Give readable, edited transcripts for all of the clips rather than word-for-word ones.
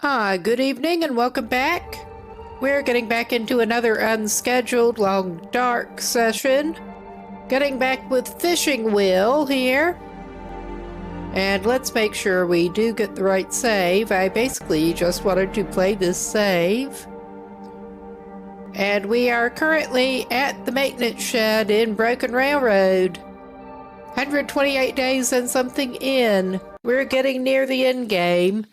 Good evening and welcome back. We're getting back into another unscheduled long dark session. Getting back with Fishing Will here. And let's make sure we do get the right save. I basically just wanted to play this save. And we are currently at the maintenance shed in Broken Railroad. 128 days and something in. We're getting near the end game.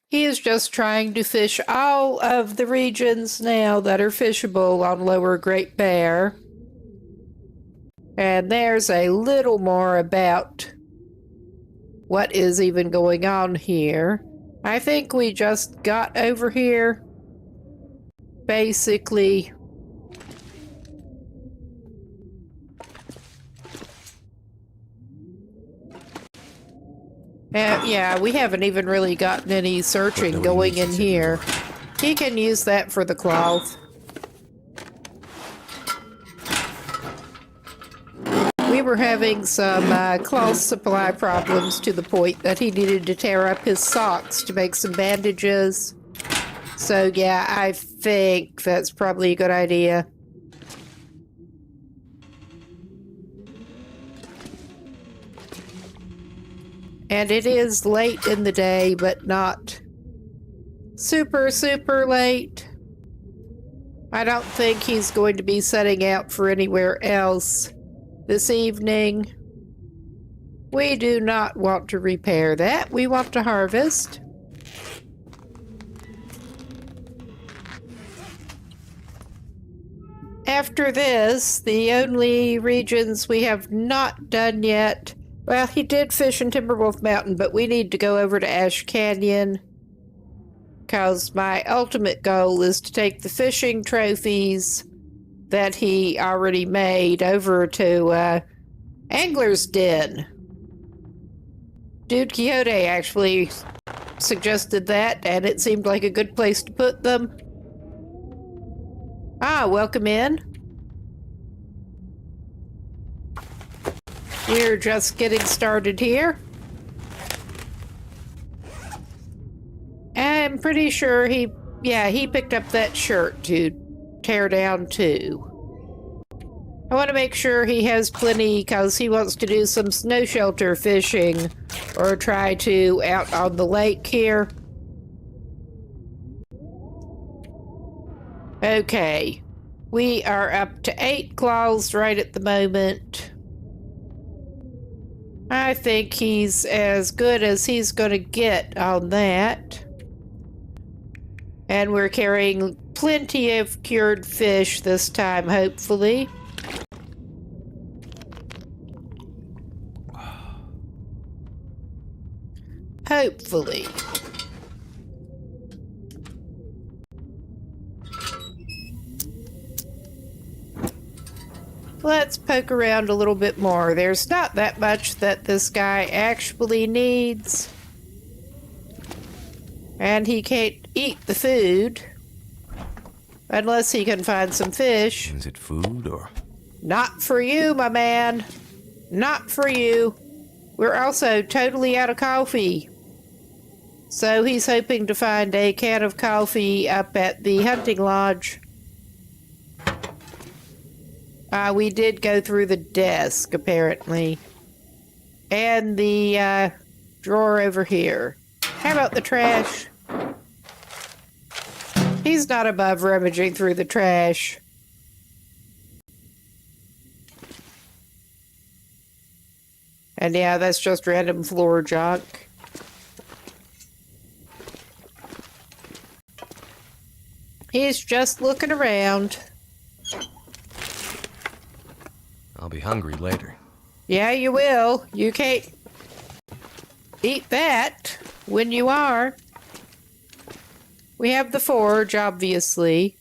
He is just trying to fish all of the regions now that are fishable on Lower Great Bear. And there's a little more about what is even going on here. I think we just got over here. Basically, yeah, we haven't even really gotten any searching going in here. He can use that for the cloth. We were having some cloth supply problems to the point that he needed to tear up his socks to make some bandages. So yeah, I think that's probably a good idea. And it is late in the day, but not super late. I don't think he's going to be setting out for anywhere else this evening. We do not want to repair that. We want to harvest. After this, the only regions we have not done yet. Well, he did fish in Timberwolf Mountain, but we need to go over to Ash Canyon. Because my ultimate goal is to take the fishing trophies that he already made over to Angler's Den. Dude Quixote actually suggested that, and it seemed like a good place to put them. Welcome in. We're just getting started here. I'm pretty sure he picked up that shirt to tear down too. I want to make sure he has plenty because he wants to do some snow shelter fishing or try to out on the lake here. Okay, we are up to 8 claws right at the moment. I think he's as good as he's going to get on that. And we're carrying plenty of cured fish this time, hopefully. Hopefully. Let's poke around a little bit more. There's not that much that this guy actually needs. And he can't eat the food. Unless he can find some fish. Is it food or? Not for you, my man. Not for you. We're also totally out of coffee. So he's hoping to find a can of coffee up at the hunting lodge. We did go through the desk, apparently. And the drawer over here. How about the trash? He's not above rummaging through the trash. And yeah, that's just random floor junk. He's just looking around. I'll be hungry later. Yeah, you will. You can't eat that when you are. We have the forge, obviously.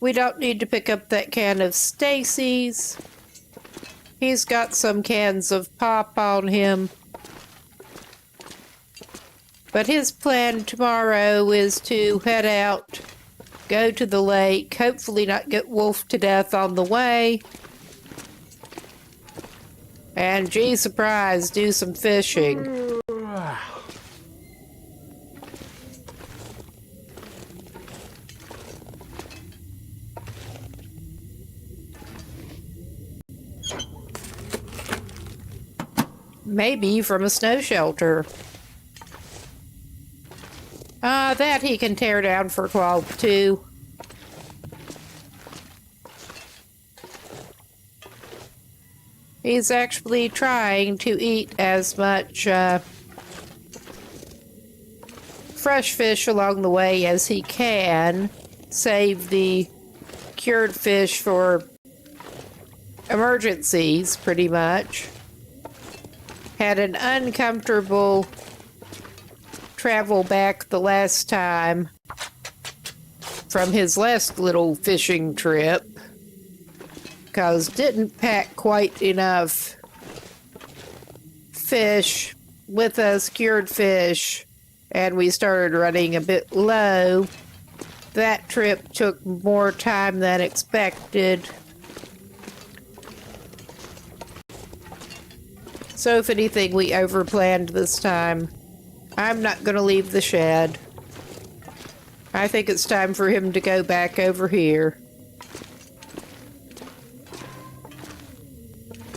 We don't need to pick up that can of Stacy's. He's got some cans of pop on him. But his plan tomorrow is to head out, go to the lake, hopefully not get wolfed to death on the way. And, gee, surprise, do some fishing. Maybe from a snow shelter. That he can tear down for Qual too. He's actually trying to eat as much fresh fish along the way as he can. Save the cured fish for emergencies, pretty much. Had an uncomfortable travel back the last time from his last little fishing trip, because didn't pack quite enough fish with us, cured fish, and we started running a bit low. That trip took more time than expected. So if anything, we overplanned this time. I'm not going to leave the shed. I think it's time for him to go back over here.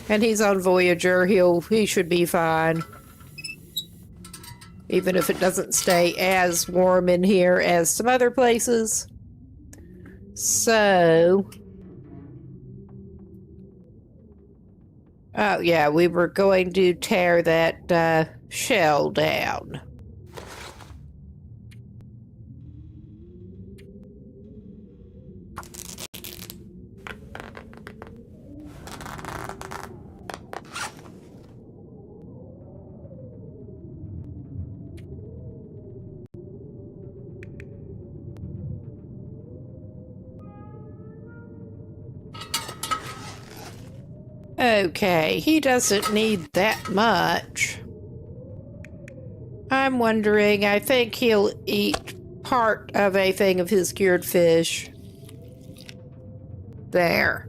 And he's on Voyager. He should be fine. Even if it doesn't stay as warm in here as some other places. So... oh, yeah, we were going to tear that shell down. Okay, he doesn't need that much. I'm wondering, I think he'll eat part of a thing of his cured fish. There.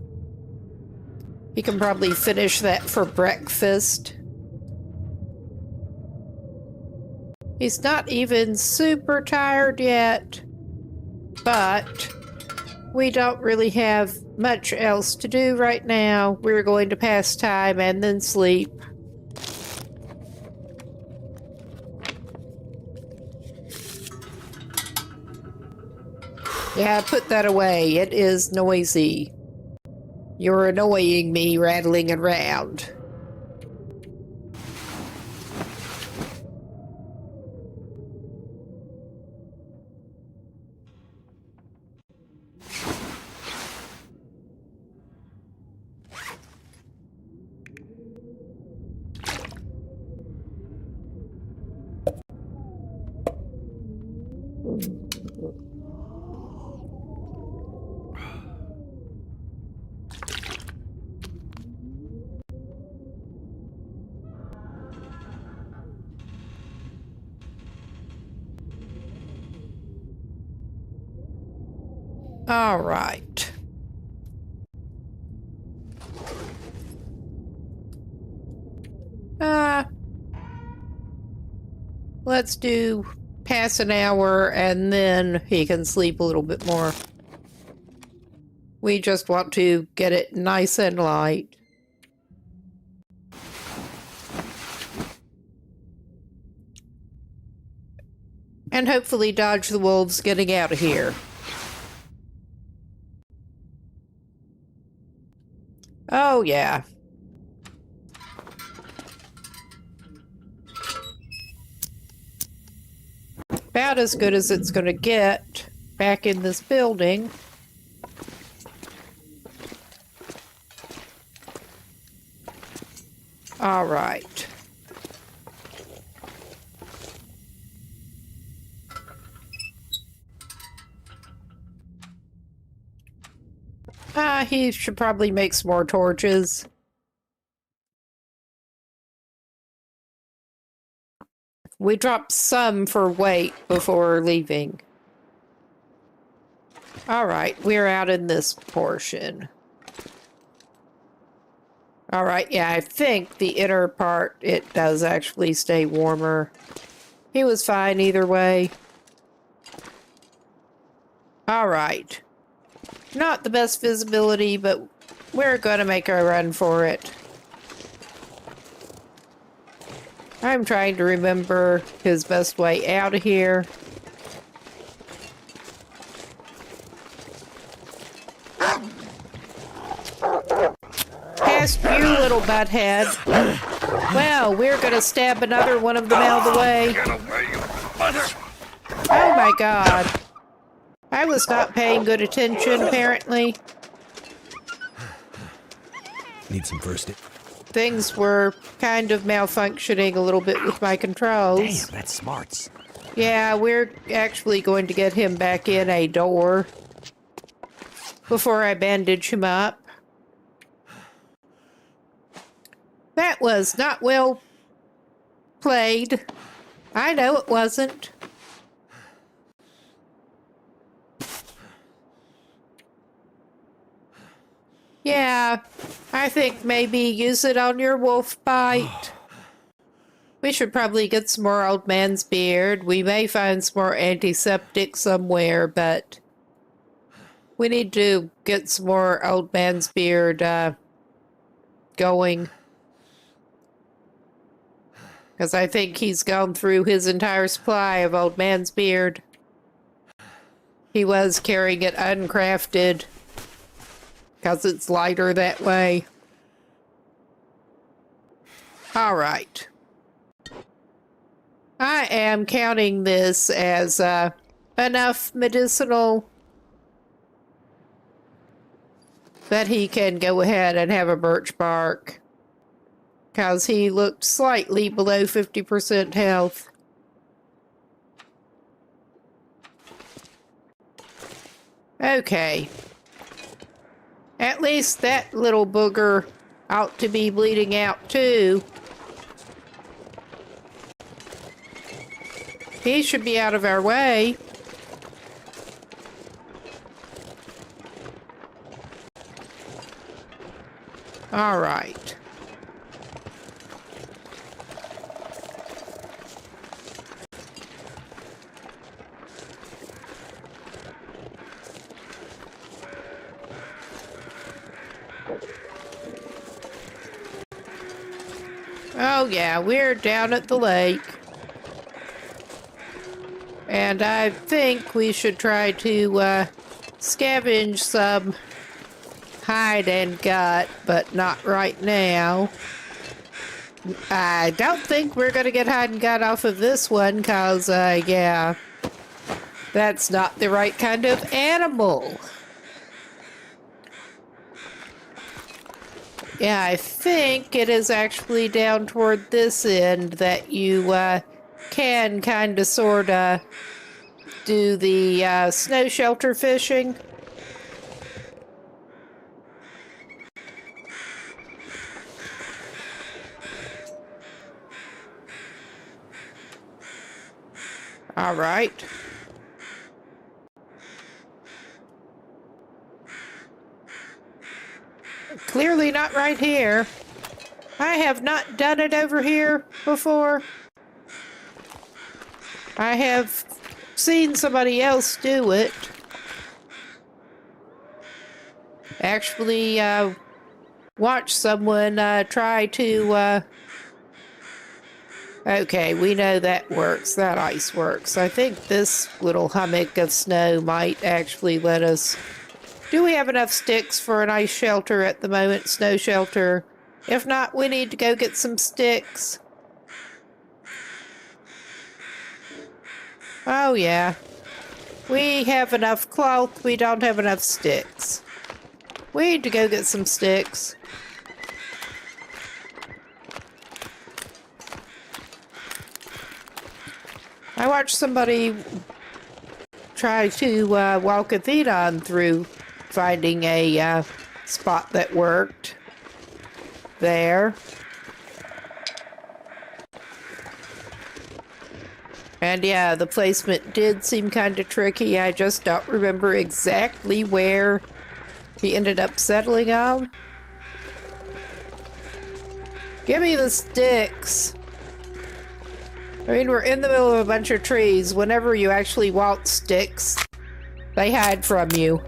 He can probably finish that for breakfast. He's not even super tired yet, but we don't really have much else to do right now. We're going to pass time and then sleep. Yeah, put that away. It is noisy. You're annoying me rattling around. All right. Let's do pass an hour and then he can sleep a little bit more. We just want to get it nice and light. And hopefully dodge the wolves getting out of here. Oh, yeah. About as good as it's going to get back in this building. All right. He should probably make some more torches. We dropped some for weight before leaving. All right, we're out in this portion. All right, yeah, I think the inner part, it does actually stay warmer. He was fine either way. All right. Not the best visibility, but we're going to make a run for it. I'm trying to remember his best way out of here. Past you, little butthead. Well, we're gonna stab another one of them out of the way. Get away, you mother! Oh my god. I was not paying good attention, apparently. Need some first aid. Things were kind of malfunctioning a little bit with my controls. Damn, that's smarts. Yeah, we're actually going to get him back in a door before I bandage him up. That was not well played. I know it wasn't. Yeah, I think maybe use it on your wolf bite. We should probably get some more old man's beard. We may find some more antiseptic somewhere, but we need to get some more old man's beard going. Because I think he's gone through his entire supply of old man's beard. He was carrying it uncrafted. Because it's lighter that way. Alright. I am counting this as enough medicinal that he can go ahead and have a birch bark. Because he looked slightly below 50% health. Okay. At least that little booger ought to be bleeding out too. He should be out of our way. All right. Oh yeah, we're down at the lake. And I think we should try to scavenge some hide and gut, but not right now. I don't think we're gonna get hide and gut off of this one, because, yeah, that's not the right kind of animal. Yeah, I think it is actually down toward this end that you can kind of sort of do the snow shelter fishing. All right. Clearly not right here. I have not done it over here before. I have seen somebody else do it. Actually, watch someone try to... Okay, we know that works. That ice works. I think this little hummock of snow might actually let us... Do we have enough sticks for an ice shelter at the moment? Snow shelter? If not, we need to go get some sticks. Oh, yeah. We have enough cloth. We don't have enough sticks. We need to go get some sticks. I watched somebody try to walk a Theodon through finding a spot that worked there. And yeah, the placement did seem kind of tricky. I just don't remember exactly where he ended up settling on. Give me the sticks. I mean, we're in the middle of a bunch of trees. Whenever you actually want sticks, they hide from you.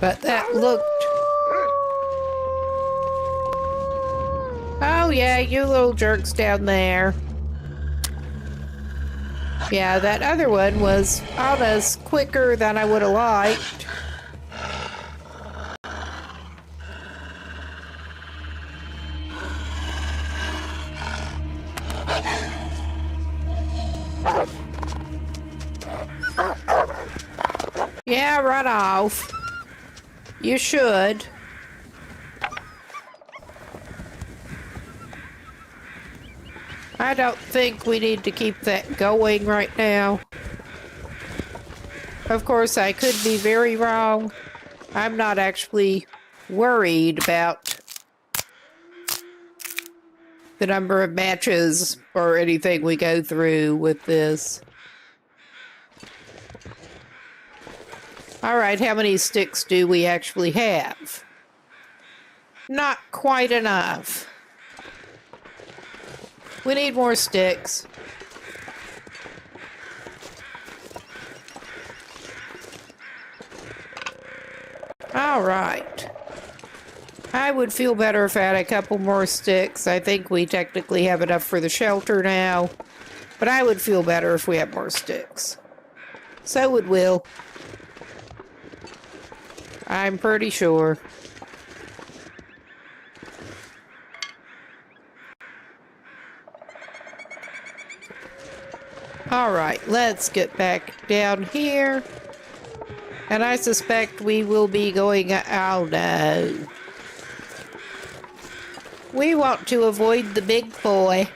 But that looked... Oh yeah, you little jerks down there. Yeah, that other one was almost quicker than I would have liked. Yeah, run off. You should. I don't think we need to keep that going right now. Of course, I could be very wrong. I'm not actually worried about the number of matches or anything we go through with this. All right, how many sticks do we actually have? Not quite enough. We need more sticks. All right. I would feel better if I had a couple more sticks. I think we technically have enough for the shelter now, but I would feel better if we had more sticks. So would Will. I'm pretty sure. All right, let's get back down here. And I suspect we will be going... Oh, no. We want to avoid the big boy.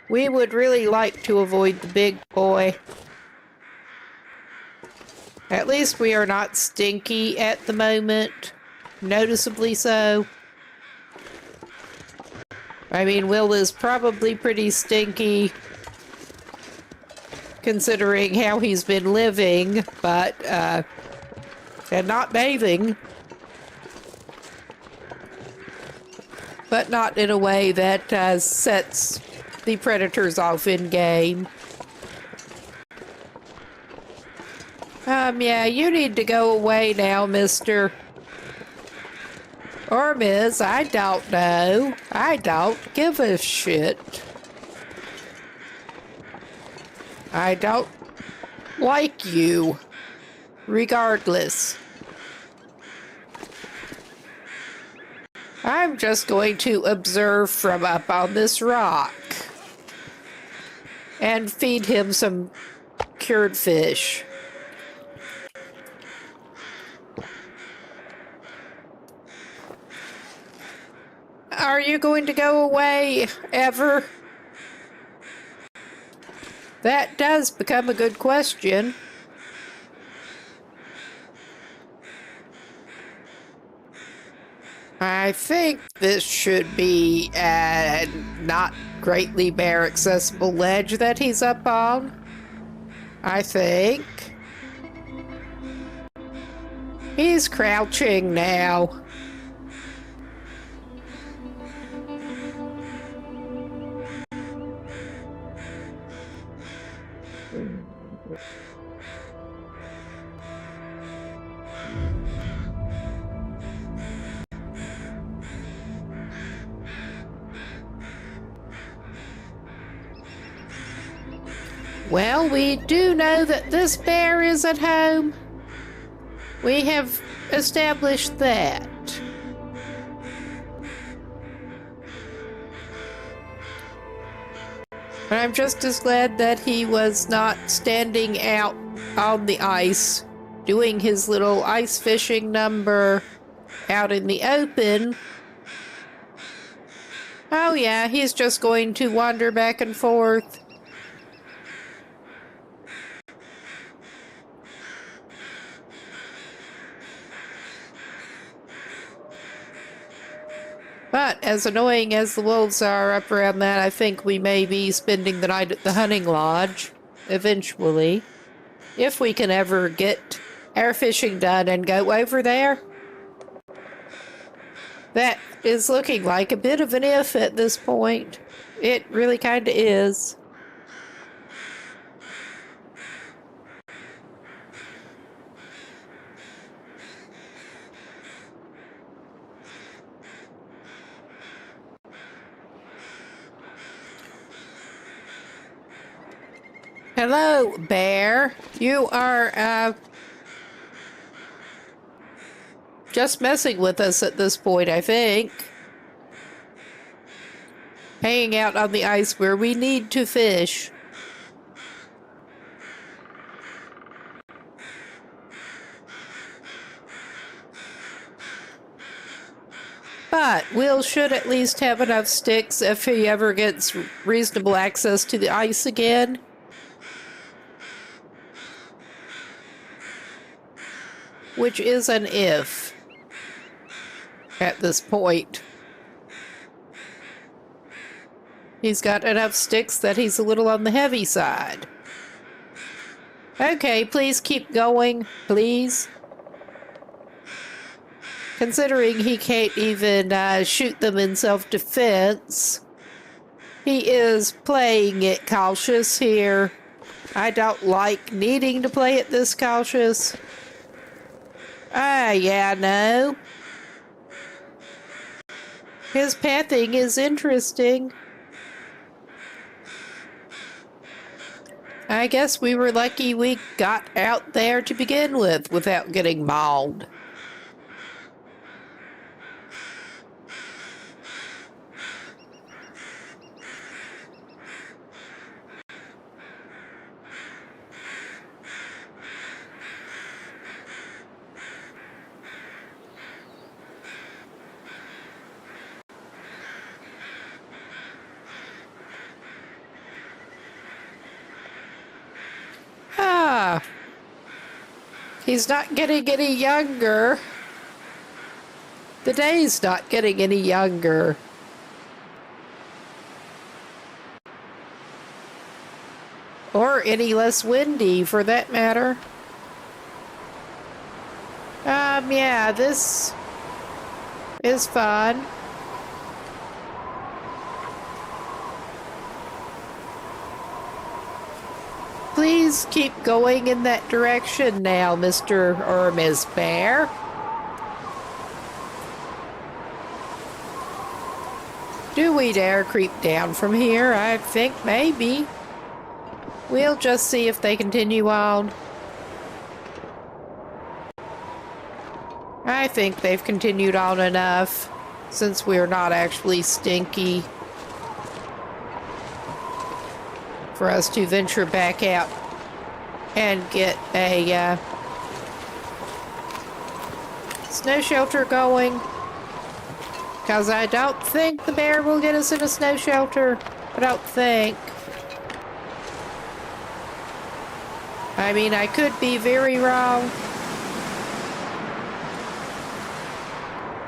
We would really like to avoid the big boy. At least we are not stinky at the moment. Noticeably so. I mean, Will is probably pretty stinky considering how he's been living, but, and not bathing. But not in a way that sets the predators off in game. Yeah, you need to go away now, mister. Or miss, I don't know. I don't give a shit. I don't like you. Regardless. I'm just going to observe from up on this rock. And feed him some cured fish. Are you going to go away ever? That does become a good question. I think this should be a not greatly bear accessible ledge that he's up on. I think. He's crouching now. Well, we do know that this bear is at home. We have established that. But I'm just as glad that he was not standing out on the ice, doing his little ice fishing number out in the open. Oh yeah, he's just going to wander back and forth. But as annoying as the wolves are up around that, I think we may be spending the night at the hunting lodge eventually. If we can ever get our fishing done and go over there. That is looking like a bit of an if at this point. It really kind of is. Hello, bear. You are, just messing with us at this point, I think. Hanging out on the ice where we need to fish. But Will should at least have enough sticks if he ever gets reasonable access to the ice again. Which is an if at this point. He's got enough sticks that he's a little on the heavy side. Okay, please keep going, please. Considering he can't even shoot them in self-defense, he is playing it cautious here. I don't like needing to play it this cautious. Yeah, no. His pathing is interesting. I guess we were lucky we got out there to begin with without getting mauled. He's not getting any younger. The day's not getting any younger. Or any less windy, for that matter. Yeah, this is fun. Please keep going in that direction now, Mr. or Miss Bear. Do we dare creep down from here? I think maybe. We'll just see if they continue on. I think they've continued on enough, since we're not actually stinky, for us to venture back out and get a snow shelter going. Because I don't think the bear will get us in a snow shelter. I don't think. I mean, I could be very wrong.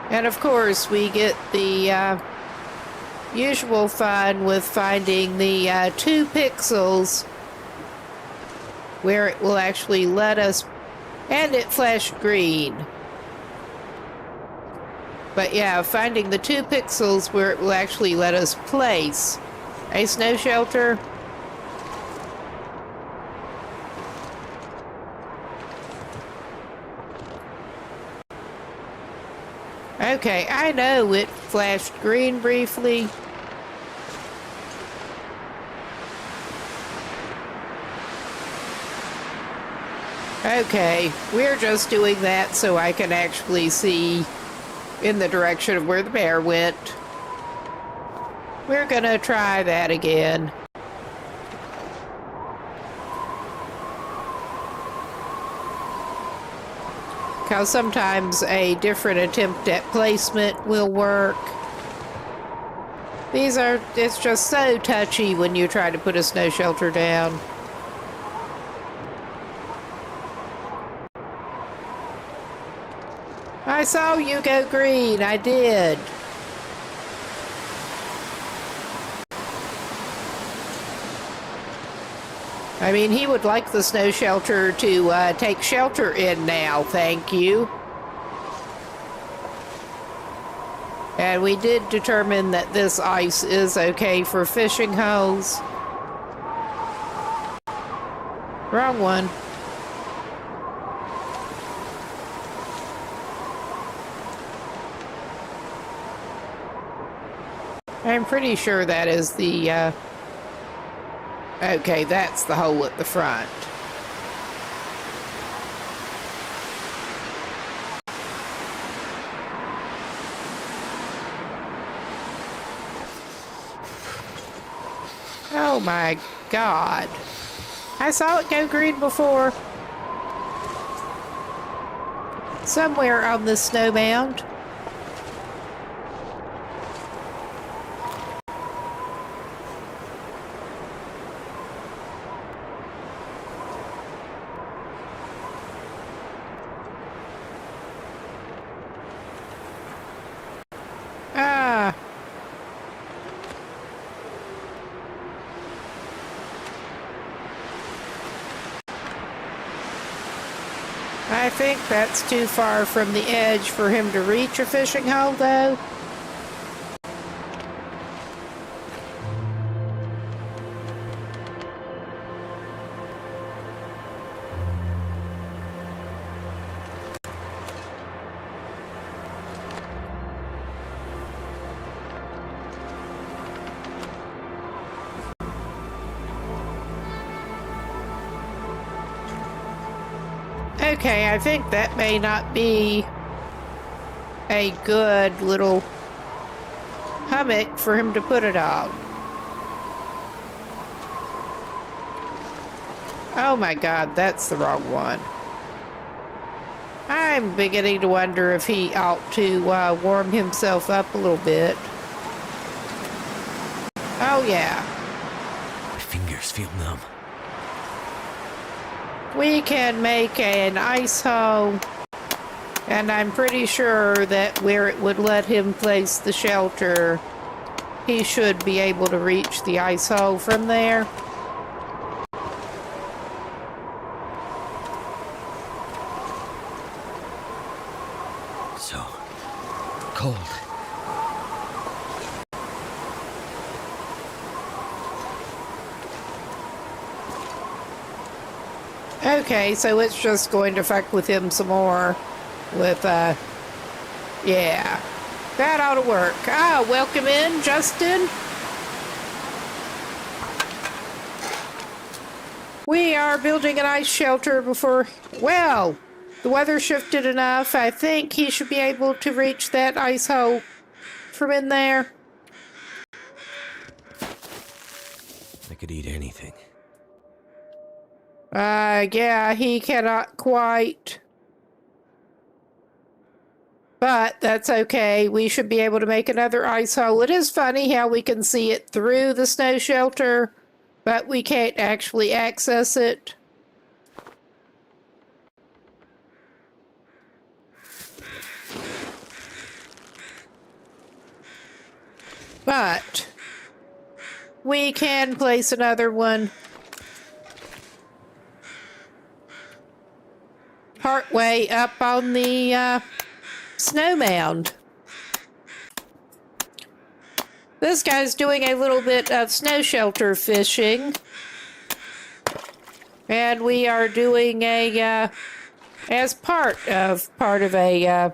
And of course, we get the usual fun with finding the 2 pixels where it will actually let us, and it flashed green. But yeah, finding the 2 pixels where it will actually let us place a snow shelter. Okay, I know it flashed green briefly. Okay, we're just doing that so I can actually see in the direction of where the bear went. We're gonna try that again. Because sometimes a different attempt at placement will work. It's just so touchy when you try to put a snow shelter down. I saw you go green, I did. I mean, he would like the snow shelter to take shelter in now, thank you. And we did determine that this ice is okay for fishing holes. Wrong one. I'm pretty sure that is the Okay, that's the hole at the front. Oh my God. I saw it go green before. Somewhere on the snow mound. Ah. I think that's too far from the edge for him to reach a fishing hole, though. Okay, I think that may not be a good little hummock for him to put it on. Oh my God, that's the wrong one. I'm beginning to wonder if he ought to warm himself up a little bit. Oh yeah. My fingers feel numb. We can make an ice hole, and I'm pretty sure that where it would let him place the shelter, he should be able to reach the ice hole from there. So cold. Okay, so it's just going to fuck with him some more with, yeah. That ought to work. Ah, welcome in, Justin. We are building an ice shelter before, well, the weather shifted enough. I think he should be able to reach that ice hole from in there. I could eat anything. Yeah, he cannot quite. But that's okay. We should be able to make another ice hole. It is funny how we can see it through the snow shelter, but we can't actually access it. But we can place another one partway up on the snow mound. This guy's doing a little bit of snow shelter fishing. And we are doing a, as part of a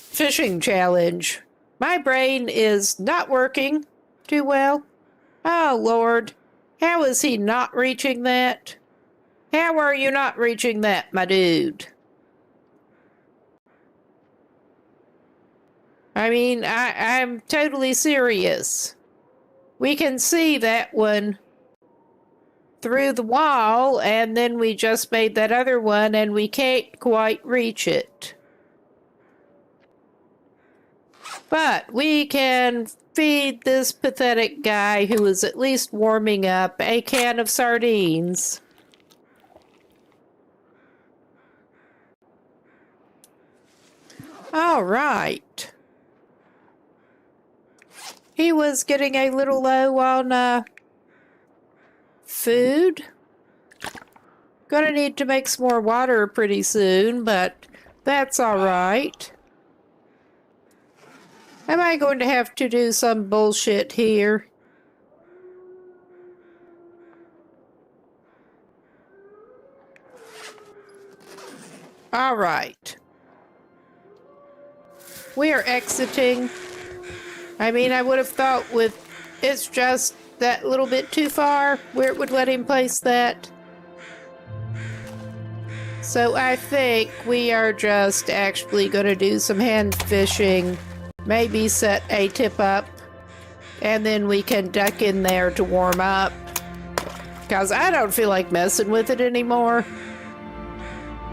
fishing challenge. My brain is not working too well. Oh, Lord. How is he not reaching that? How are you not reaching that, my dude? I mean, I'm totally serious. We can see that one through the wall, and then we just made that other one, and we can't quite reach it. But we can feed this pathetic guy who is at least warming up a can of sardines. All right. He was getting a little low on food. Gonna need to make some more water pretty soon, but that's all right. Am I going to have to do some bullshit here? All right. We are exiting. I mean, I would have thought with it's just that little bit too far where it would let him place that. So I think we are just actually going to do some hand fishing, maybe set a tip up, and then we can duck in there to warm up. Because I don't feel like messing with it anymore.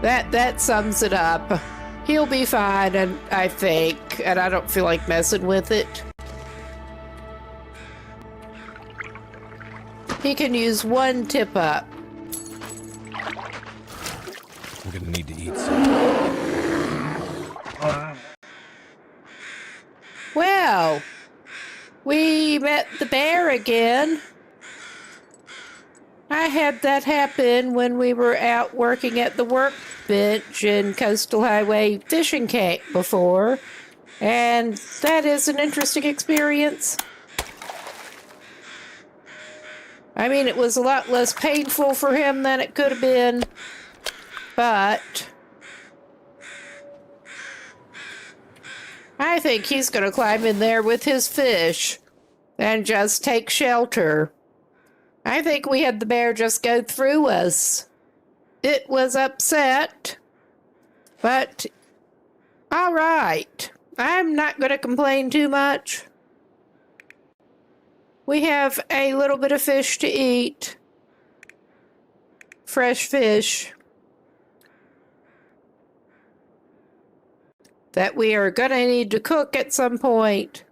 That sums it up. He'll be fine, and I think, and I don't feel like messing with it. He can use one tip up. I'm gonna need to eat some. Well, we met the bear again. I had that happen when we were out working at the workbench in Coastal Highway Fishing Camp before, and that is an interesting experience. I mean, it was a lot less painful for him than it could have been, but I think he's going to climb in there with his fish and just take shelter. I think we had the bear just go through us. It was upset, but all right. I'm not going to complain too much. We have a little bit of fish to eat. Fresh fish. That we are going to need to cook at some point.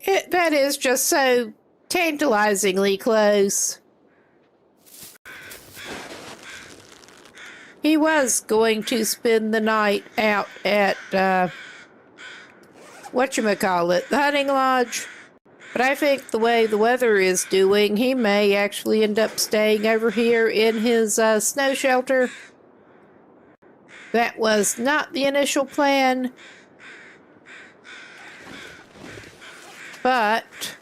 That is just so tantalizingly close. He was going to spend the night out at, whatchamacallit, the hunting lodge. But I think the way the weather is doing, he may actually end up staying over here in his snow shelter. That was not the initial plan. But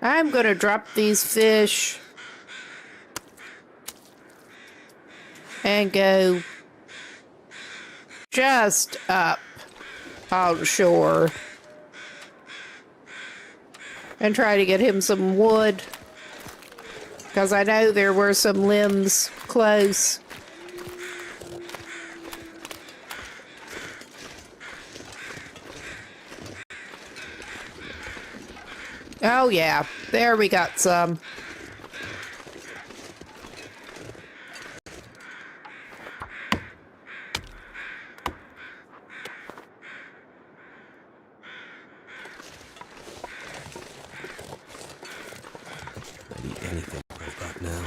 I'm going to drop these fish and go just up on shore and try to get him some wood, because I know there were some limbs close. Oh yeah, there we got some. I'd eat anything right about now.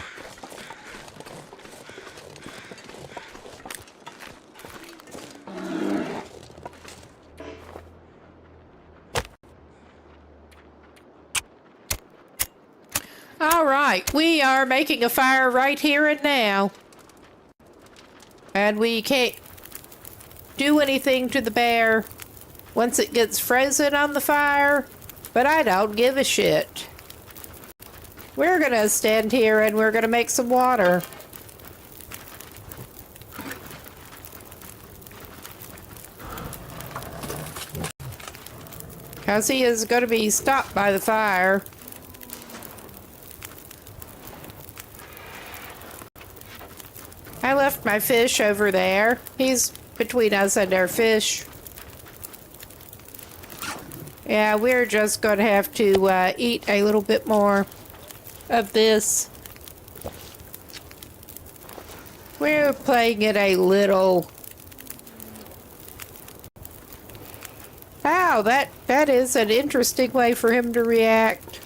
All right, we are making a fire right here and now. And we can't do anything to the bear once it gets frozen on the fire, but I don't give a shit. We're gonna stand here and we're gonna make some water. Because he is gonna be stopped by the fire. I left my fish over there. He's between us and our fish. Yeah, we're just going to have to eat a little bit more of this. We're playing it a little. Wow, that is an interesting way for him to react.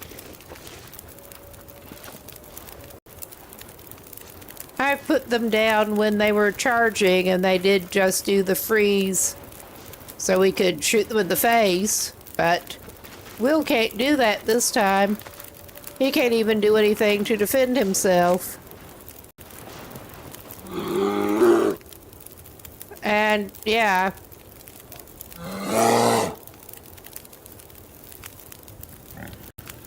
I put them down when they were charging, and they did just do the freeze so we could shoot them in the face, but Will can't do that this time. He can't even do anything to defend himself. And yeah.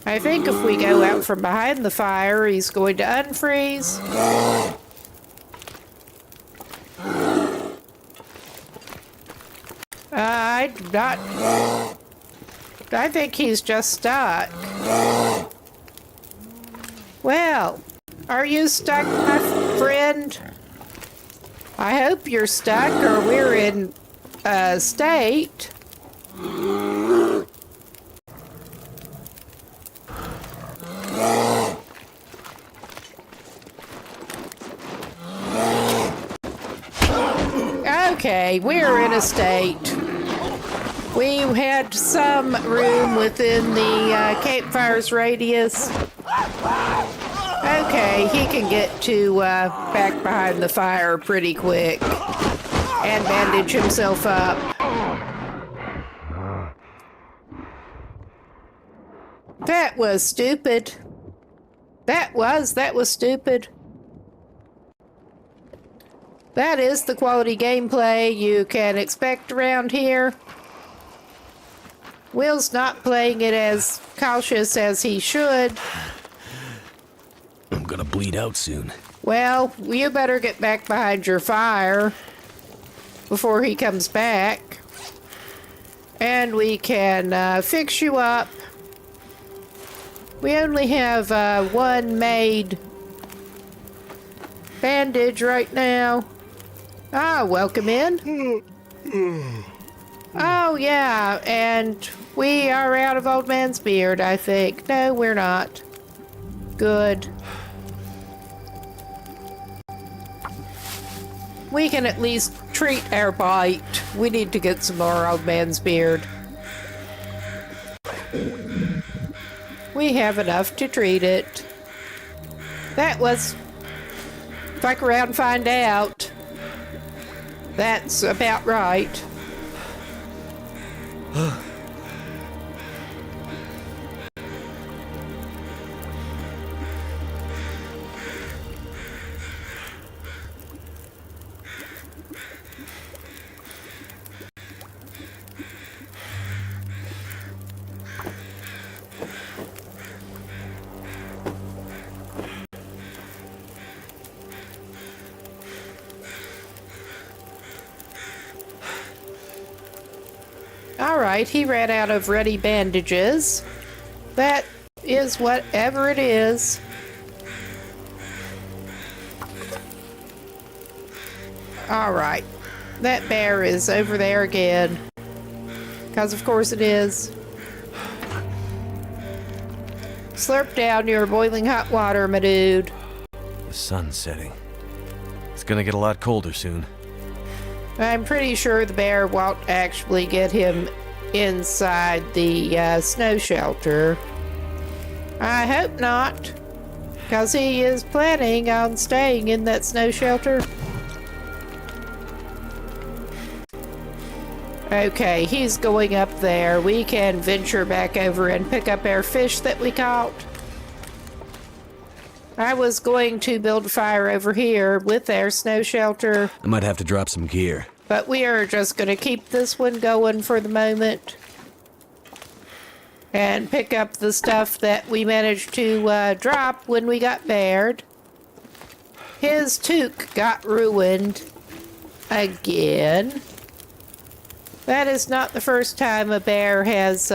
I think if we go out from behind the fire, he's going to unfreeze. I not. I think he's just stuck. Well, are you stuck, my friend? I hope you're stuck, or we're in a state. Okay, we're in a state. We had some room within the campfire's radius. Okay, he can get to back behind the fire pretty quick and bandage himself up. That was stupid. That was stupid. That is the quality gameplay you can expect around here. Will's not playing it as cautious as he should. I'm gonna bleed out soon. Well, you better get back behind your fire before he comes back. And we can fix you up. We only have one made bandage right now. Ah, welcome in. Oh, yeah, and we are out of Old Man's Beard, I think. No, we're not. Good. We can at least treat our bite. We need to get some more Old Man's Beard. We have enough to treat it. That was... Fuck around and find out. That's about right. Alright, he ran out of ready bandages. That is whatever it is. Alright, that bear is over there again. Because of course it is. Slurp down your boiling hot water, my dude. The sun's setting. It's gonna get a lot colder soon. I'm pretty sure the bear won't actually get him inside the snow shelter. I hope not, because he is planning on staying in that snow shelter. Okay, he's going up there. We can venture back over and pick up our fish that we caught. I was going to build a fire over here with our snow shelter. I might have to drop some gear. But we are just going to keep this one going for the moment. And pick up the stuff that we managed to drop when we got bared. His toque got ruined again. That is not the first time a bear has...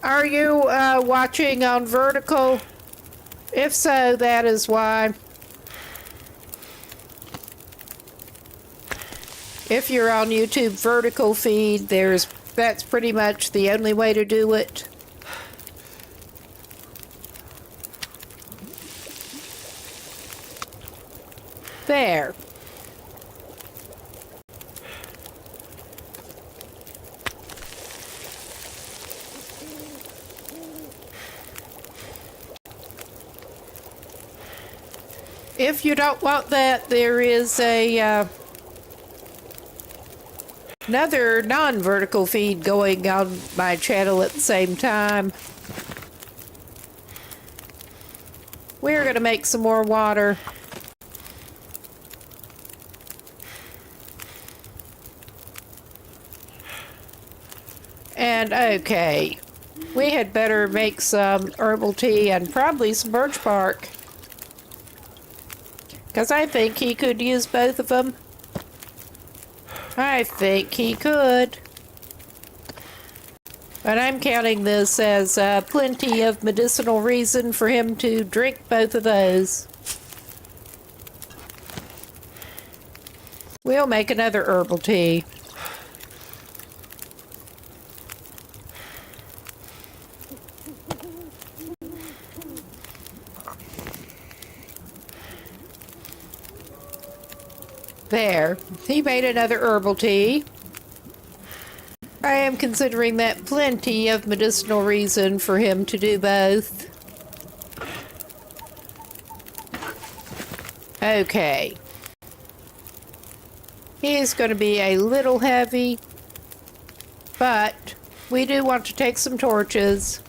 Are you watching on vertical? If so, that is why. If you're on YouTube vertical feed, that's pretty much the only way to do it. There. If you don't want that, there is a another non-vertical feed going on my channel at the same time. We're gonna make some more water. And okay, we had better make some herbal tea and probably some birch bark. Because I think he could use both of them. I think he could. But I'm counting this as plenty of medicinal reason for him to drink both of those. We'll make another herbal tea. There. He made another herbal tea. I am considering that plenty of medicinal reason for him to do both. Okay. He's going to be a little heavy, but we do want to take some torches.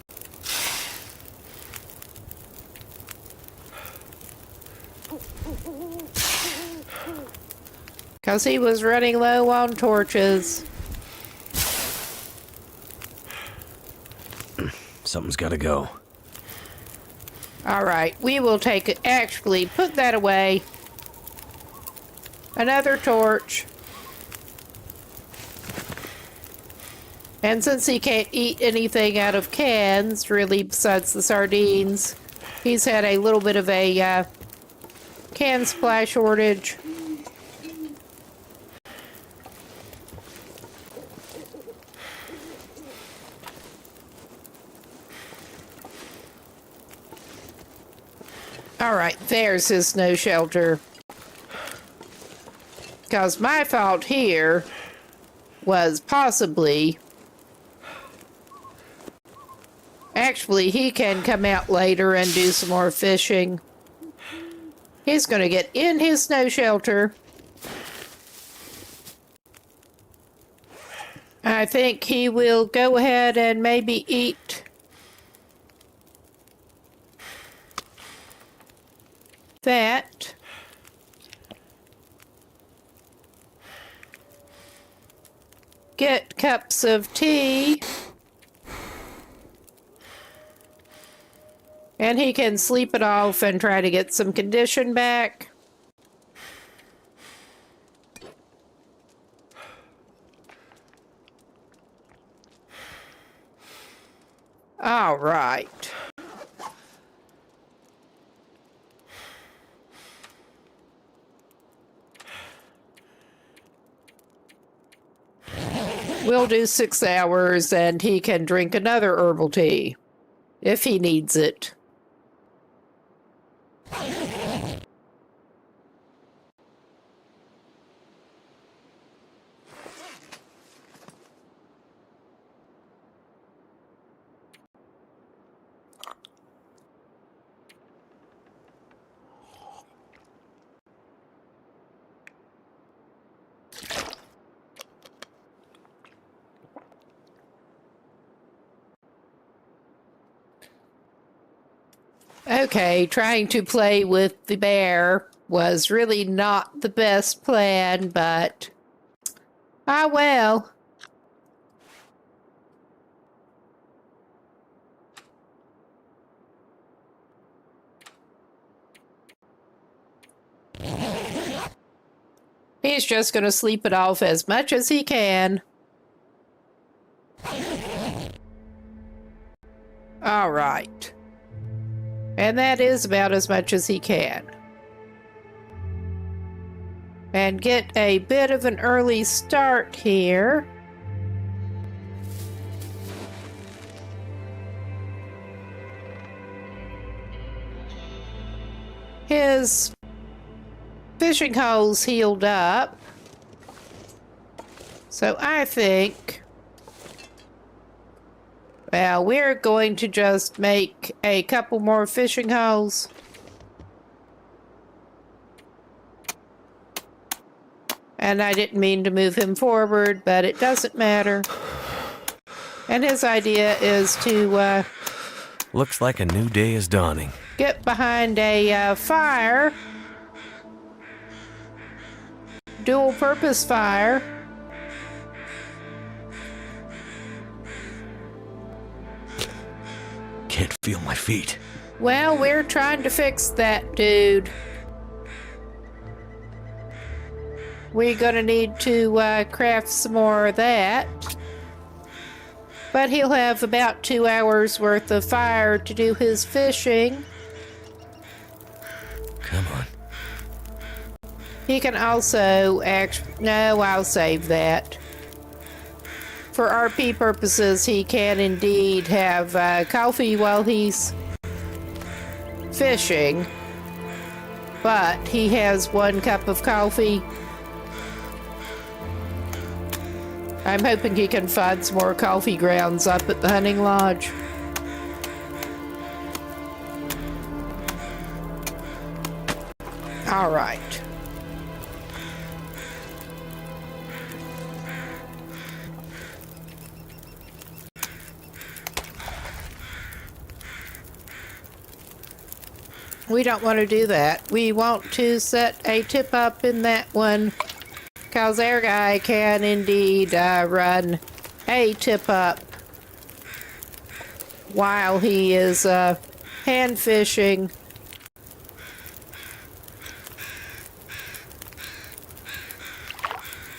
Because he was running low on torches. Something's gotta go. Alright, we will take it. Actually, put that away. Another torch. And since he can't eat anything out of cans, really, besides the sardines, he's had a little bit of a can supply shortage. Alright, there's his snow shelter. Because my fault here was possibly... Actually, he can come out later and do some more fishing. He's going to get in his snow shelter. I think he will go ahead and maybe eat that. Get cups of tea. And he can sleep it off and try to get some condition back. All right. We'll do 6 hours and he can drink another herbal tea if he needs it. Okay, trying to play with the bear was really not the best plan, but ah well. He's just going to sleep it off as much as he can. All right. And that is about as much as he can. And get a bit of an early start here. His fishing hole's healed up. So I think... well, we're going to just make a couple more fishing holes. And I didn't mean to move him forward, but it doesn't matter. And his idea is to Looks like a new day is dawning. get behind a fire. Dual purpose fire. Can't feel my feet. Well, we're trying to fix that, dude. We're gonna need to craft some more of that. But he'll have about 2 hours worth of fire to do his fishing. Come on. He can also no, I'll save that. For RP purposes, he can indeed have coffee while he's fishing. But he has 1 cup of coffee. I'm hoping he can find some more coffee grounds up at the hunting lodge. All right. We don't want to do that. We want to set a tip up in that one, because our guy can indeed run a tip up while he is hand fishing.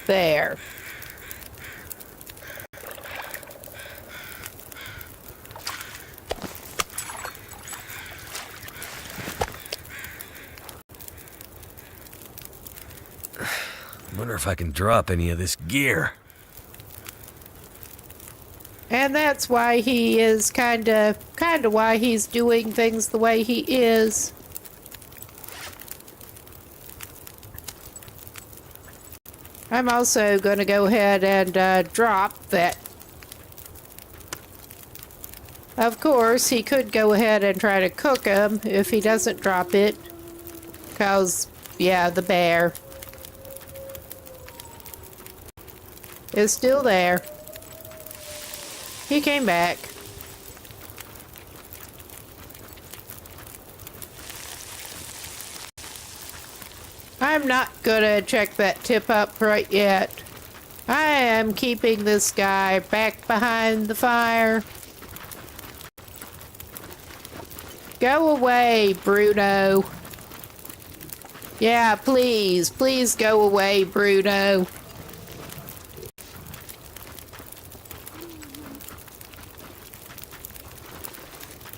There. Wonder if I can drop any of this gear. And that's why he is kind of why he's doing things the way he is. I'm also going to go ahead and drop that. Of course, he could go ahead and try to cook him if he doesn't drop it. Because, yeah, the bear is still there. He came back. I'm not gonna check that tip up right yet. I am keeping this guy back behind the fire. Go away, Bruno. Yeah, please go away, Bruno.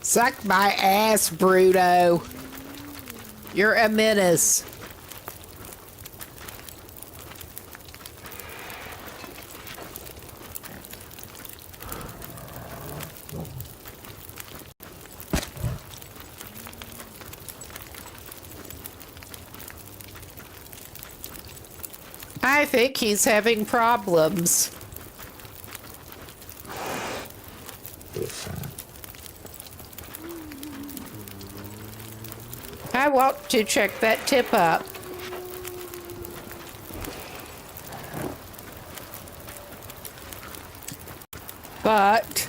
Suck my ass, Bruno. You're a menace. I think he's having problems. I want to check that tip up. But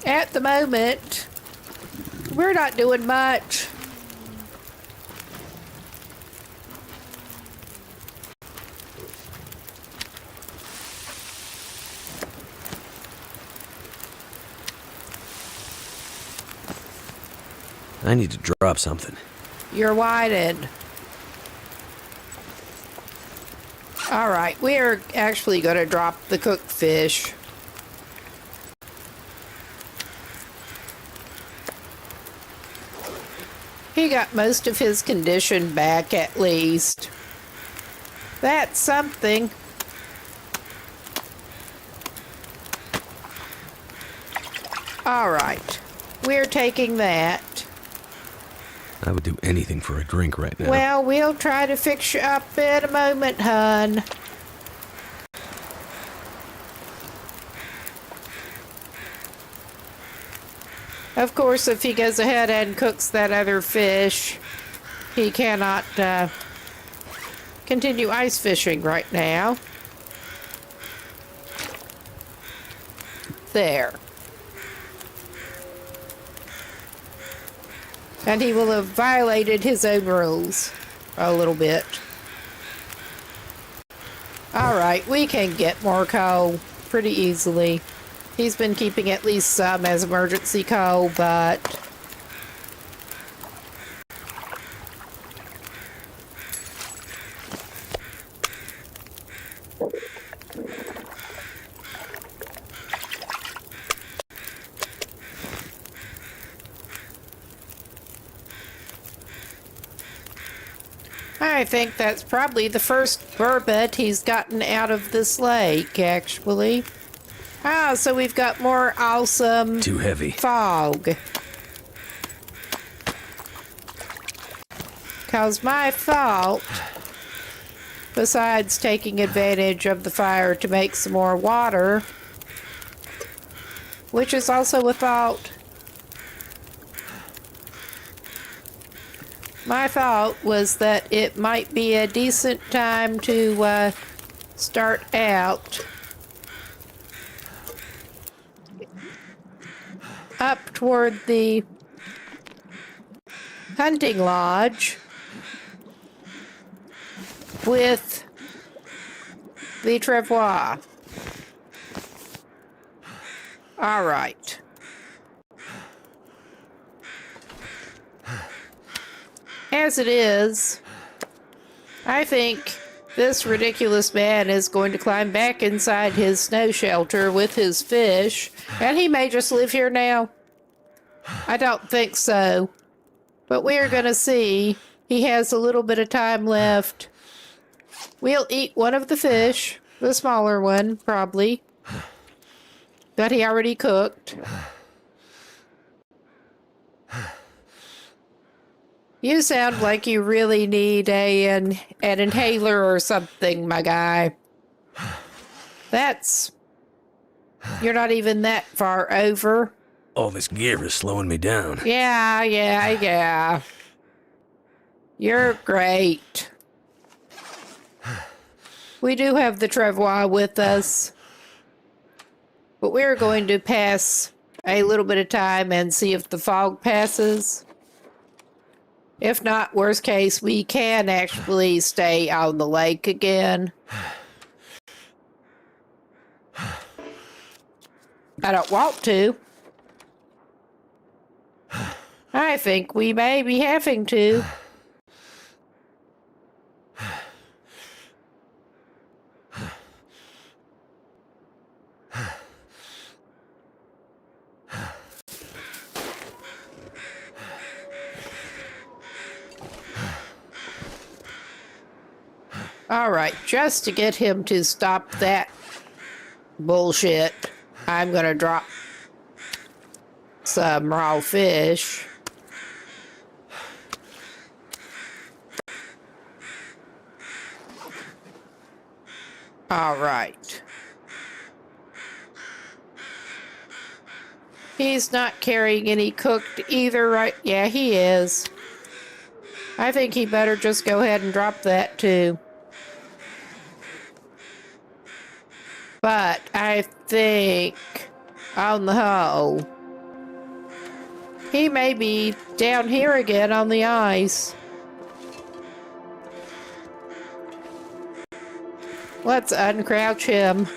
at the moment, we're not doing much. I need to drop something. You're whited. All right, we're actually going to drop the cooked fish. He got most of his condition back, at least. That's something. All right, we're taking that. I would do anything for a drink right now. Well, we'll try to fix you up in a moment, hun. Of course, if he goes ahead and cooks that other fish, he cannot continue ice fishing right now. There. And he will have violated his own rules a little bit. Alright, we can get more coal pretty easily. He's been keeping at least some as emergency coal, but I think that's probably the first burbot he's gotten out of this lake, actually. Ah, so we've got more awesome Too heavy. fog. 'Cause my fault, besides taking advantage of the fire to make some more water, which is also a fault. My thought was that it might be a decent time to start out up toward the hunting lodge with the travois. All right. As it is, I think this ridiculous man is going to climb back inside his snow shelter with his fish, and he may just live here now. I don't think so, but we're going to see. He has a little bit of time left. We'll eat one of the fish, the smaller one, probably, that he already cooked. You sound like you really need an inhaler or something, my guy. You're not even that far over. All this gear is slowing me down. Yeah. You're great. We do have the travois with us, but we're going to pass a little bit of time and see if the fog passes. If not, worst case, we can actually stay on the lake again. I don't want to. I think we may be having to. All right, just to get him to stop that bullshit, I'm gonna drop some raw fish. All right. He's not carrying any cooked either, right? Yeah, he is. I think he better just go ahead and drop that too. But I think, on the whole, he may be down here again on the ice. Let's uncrouch him.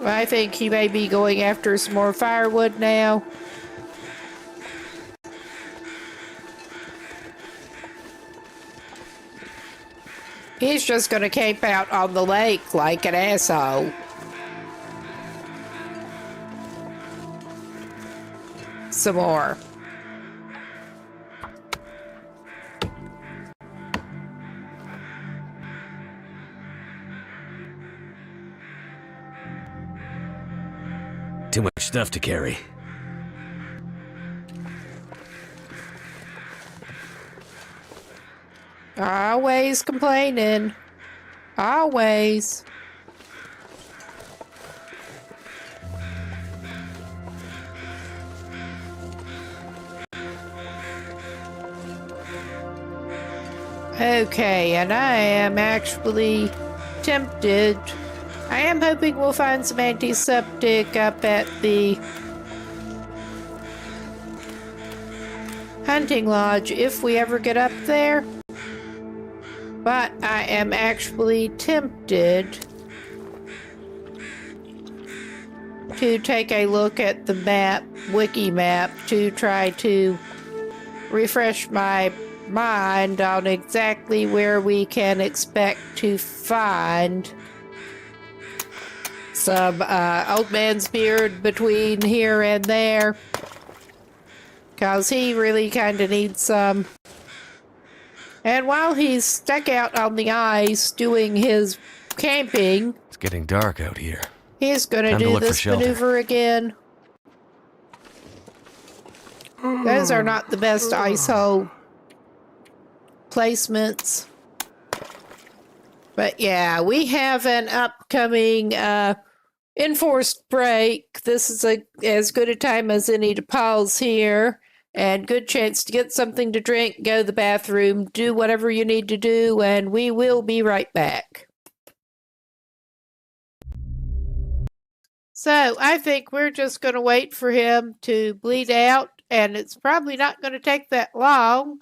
I think he may be going after some more firewood now. He's just gonna camp out on the lake like an asshole. Some more. Too much stuff to carry. Always complaining. Always. Okay, and I am actually tempted. I am hoping we'll find some antiseptic up at the hunting lodge if we ever get up there. But I am actually tempted to take a look at the map, wiki map, to try to refresh my mind on exactly where we can expect to find some old man's beard between here and there. 'Cause he really kind of needs some. And while he's stuck out on the ice doing his camping, It's getting dark out here. he's going to Time to do look for this shelter. maneuver again. Those are not the best ice hole placements. But yeah, we have an upcoming enforced break. This is as good a time as any to pause here, and good chance to get something to drink, go to the bathroom, do whatever you need to do, and we will be right back. So I think we're just going to wait for him to bleed out, and it's probably not going to take that long.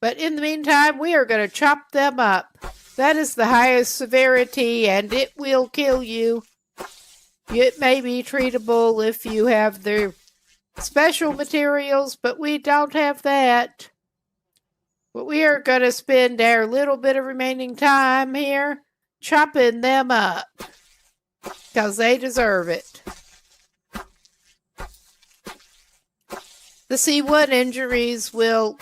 But in the meantime, we are going to chop them up. That is the highest severity, and it will kill you. It may be treatable if you have the special materials, but we don't have that. But we are going to spend our little bit of remaining time here chopping them up, because they deserve it. The C1 injuries will,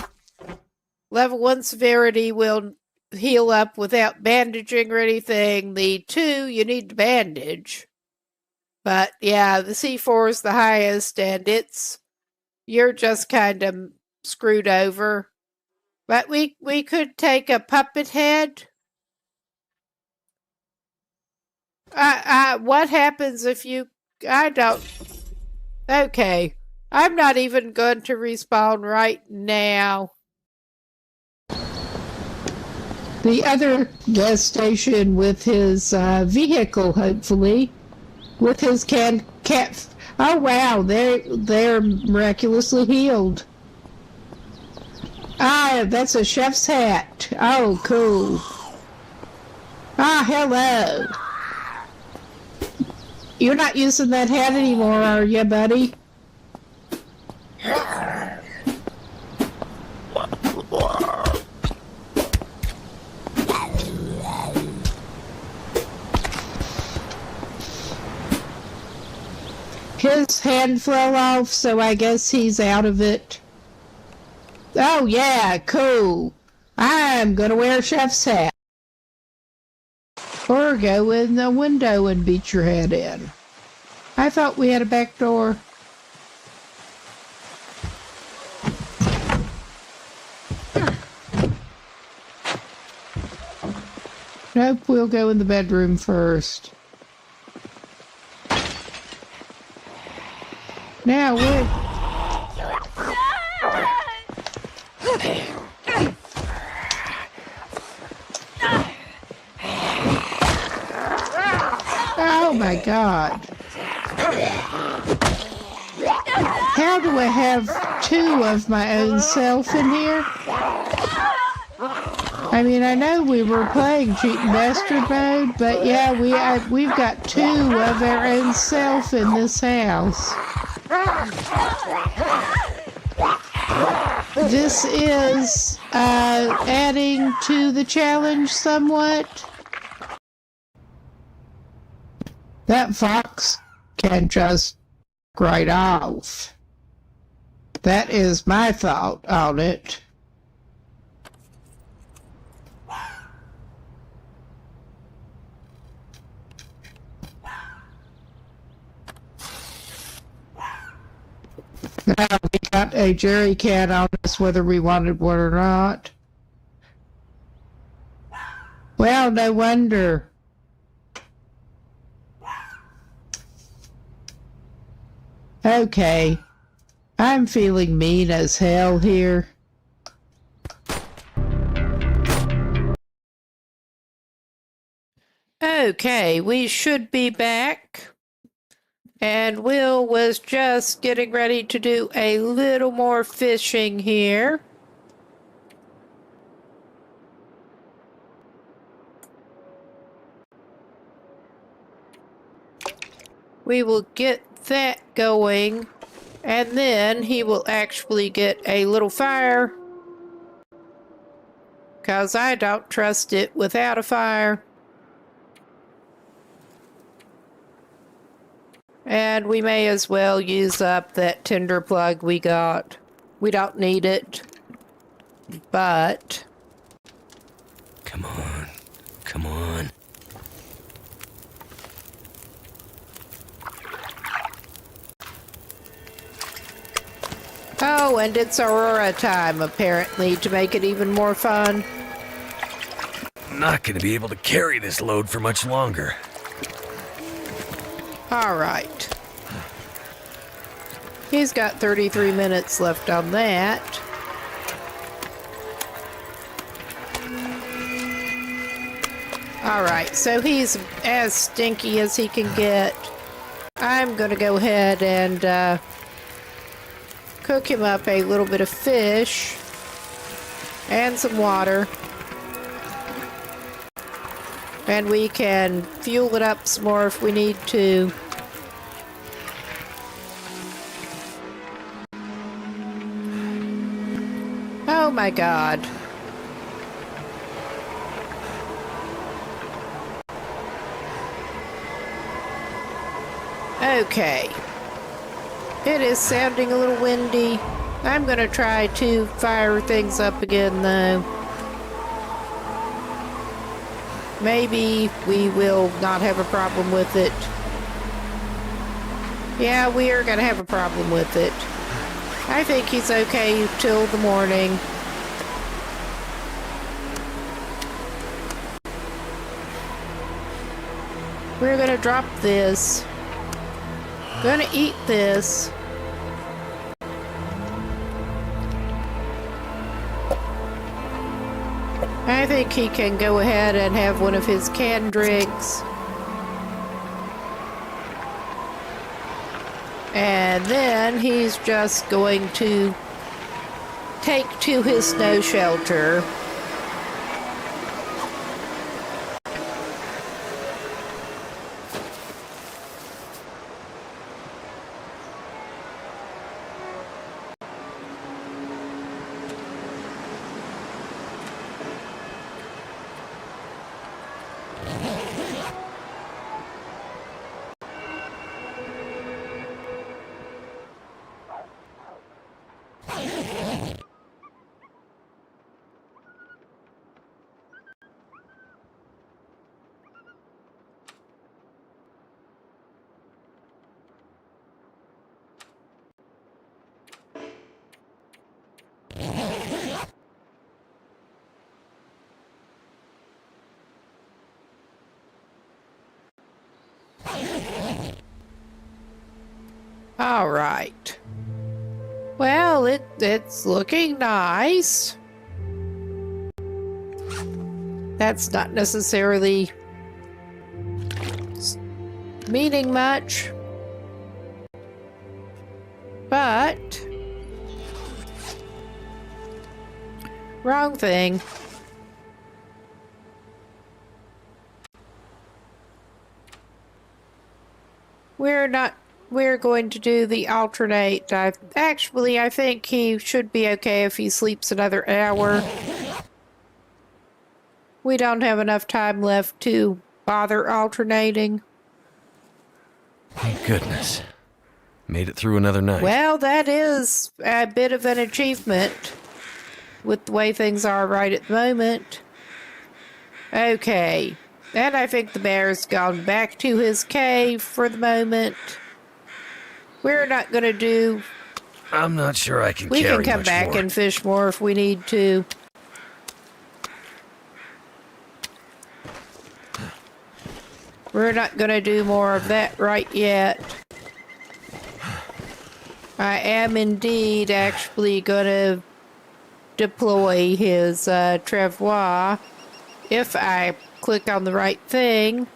level 1 severity will heal up without bandaging or anything. The 2, you need to bandage. But yeah, the C4 is the highest, and you're just kind of screwed over. But we could take a puppet head. What happens if you... I don't... Okay. I'm not even going to respawn right now. The other gas station with his vehicle, hopefully. With his cat... Oh, wow. They're miraculously healed. Ah, that's a chef's hat. Oh, cool. Ah, hello. You're not using that hat anymore, are you, buddy? His hand fell off, so I guess he's out of it. Oh, yeah, cool. I'm gonna wear a chef's hat. Or go in the window and beat your head in. I thought we had a back door. Nope, we'll go in the bedroom first. Now we're... Oh my God. How do I have 2 of my own self in here? I mean, I know we were playing Cheating Bastard mode, but yeah, we've got 2 of our own self in this house. This is adding to the challenge somewhat. That fox can just right off. That is my thought on it. Now we got a jerry can on us whether we wanted one or not. Well, no wonder. Okay. I'm feeling mean as hell here. Okay, we should be back. And Will was just getting ready to do a little more fishing here. We will get that going, and then he will actually get a little fire, because I don't trust it without a fire. And we may as well use up that tinder plug we got. We don't need it. but... Come on. Come on. Oh, and it's Aurora time, apparently, to make it even more fun. I'm not gonna be able to carry this load for much longer. All right. He's got 33 minutes left on that. All right, so he's as stinky as he can get. I'm going to go ahead and cook him up a little bit of fish and some water. And we can fuel it up some more if we need to. Oh my God. Okay. It is sounding a little windy. I'm going to try to fire things up again, though. Maybe we will not have a problem with it. Yeah, we are going to have a problem with it. I think he's okay till the morning. We're going to drop this. Gonna eat this. I think he can go ahead and have one of his canned drinks. And then he's just going to take to his snow shelter. All right. Well, it's looking nice. That's not necessarily meaning much, but wrong thing. We're going to do the alternate. I think he should be okay if he sleeps another hour. We don't have enough time left to bother alternating. Thank goodness. Made it through another night. Well, that is a bit of an achievement with the way things are right at the moment. Okay. And I think the bear's gone back to his cave for the moment. We're not going to do... I'm not sure I can We carry can come much back more. and fish more if we need to. We're not going to do more of that right yet. I am indeed actually going to deploy his travois if I click on the right thing.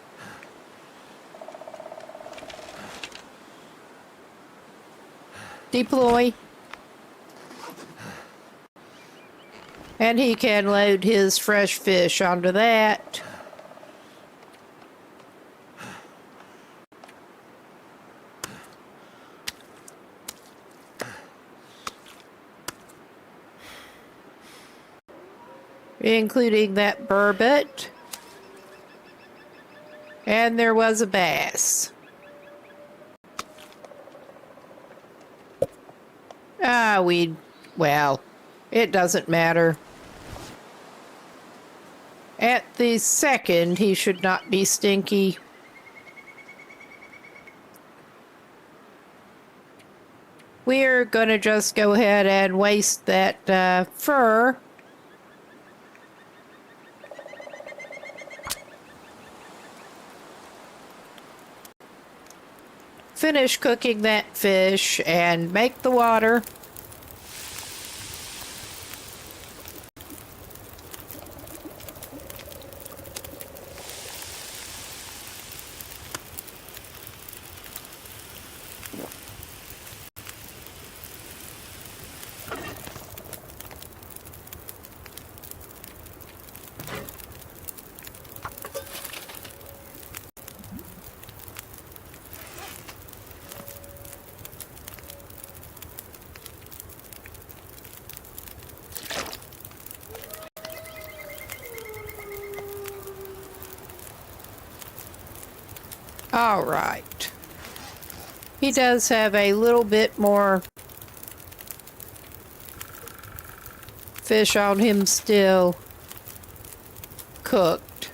Deploy. And he can load his fresh fish onto that. Including that burbot. And there was a bass. Well, it doesn't matter. At the second, he should not be stinky. We're gonna just go ahead and waste that fur. Finish cooking that fish and make the water. All right. He does have a little bit more fish on him still cooked.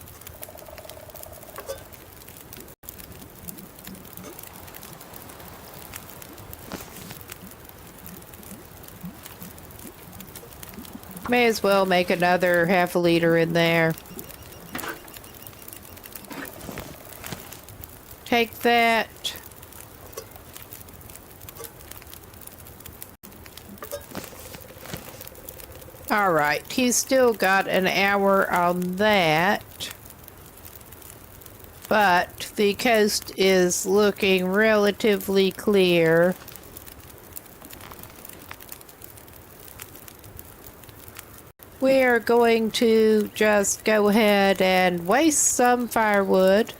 May as well make another half a liter in there. Take that. All right, he's still got an hour on that. But the coast is looking relatively clear. We are going to just go ahead and waste some firewood.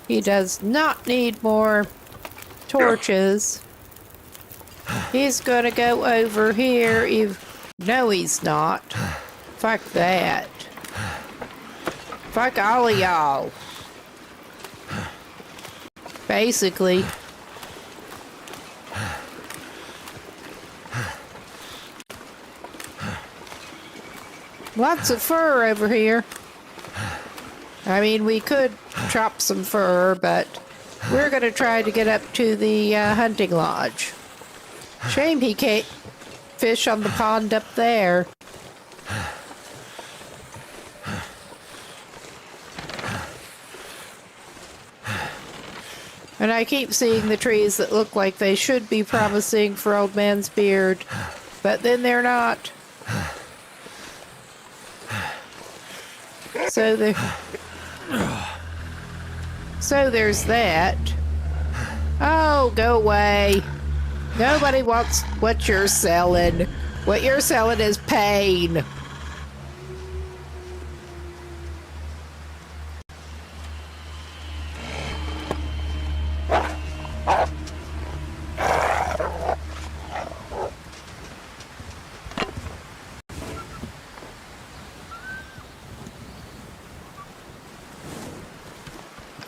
He does not need more torches. He's gonna go over here. No, he's not. Fuck that. Fuck all of y'all. Basically. Lots of fur over here. I mean, we could chop some fur, but we're going to try to get up to the hunting lodge. Shame he can't fish on the pond up there. And I keep seeing the trees that look like they should be promising for Old Man's beard, but then they're not. So there's that. Oh, go away. Nobody wants what you're selling. What you're selling is pain.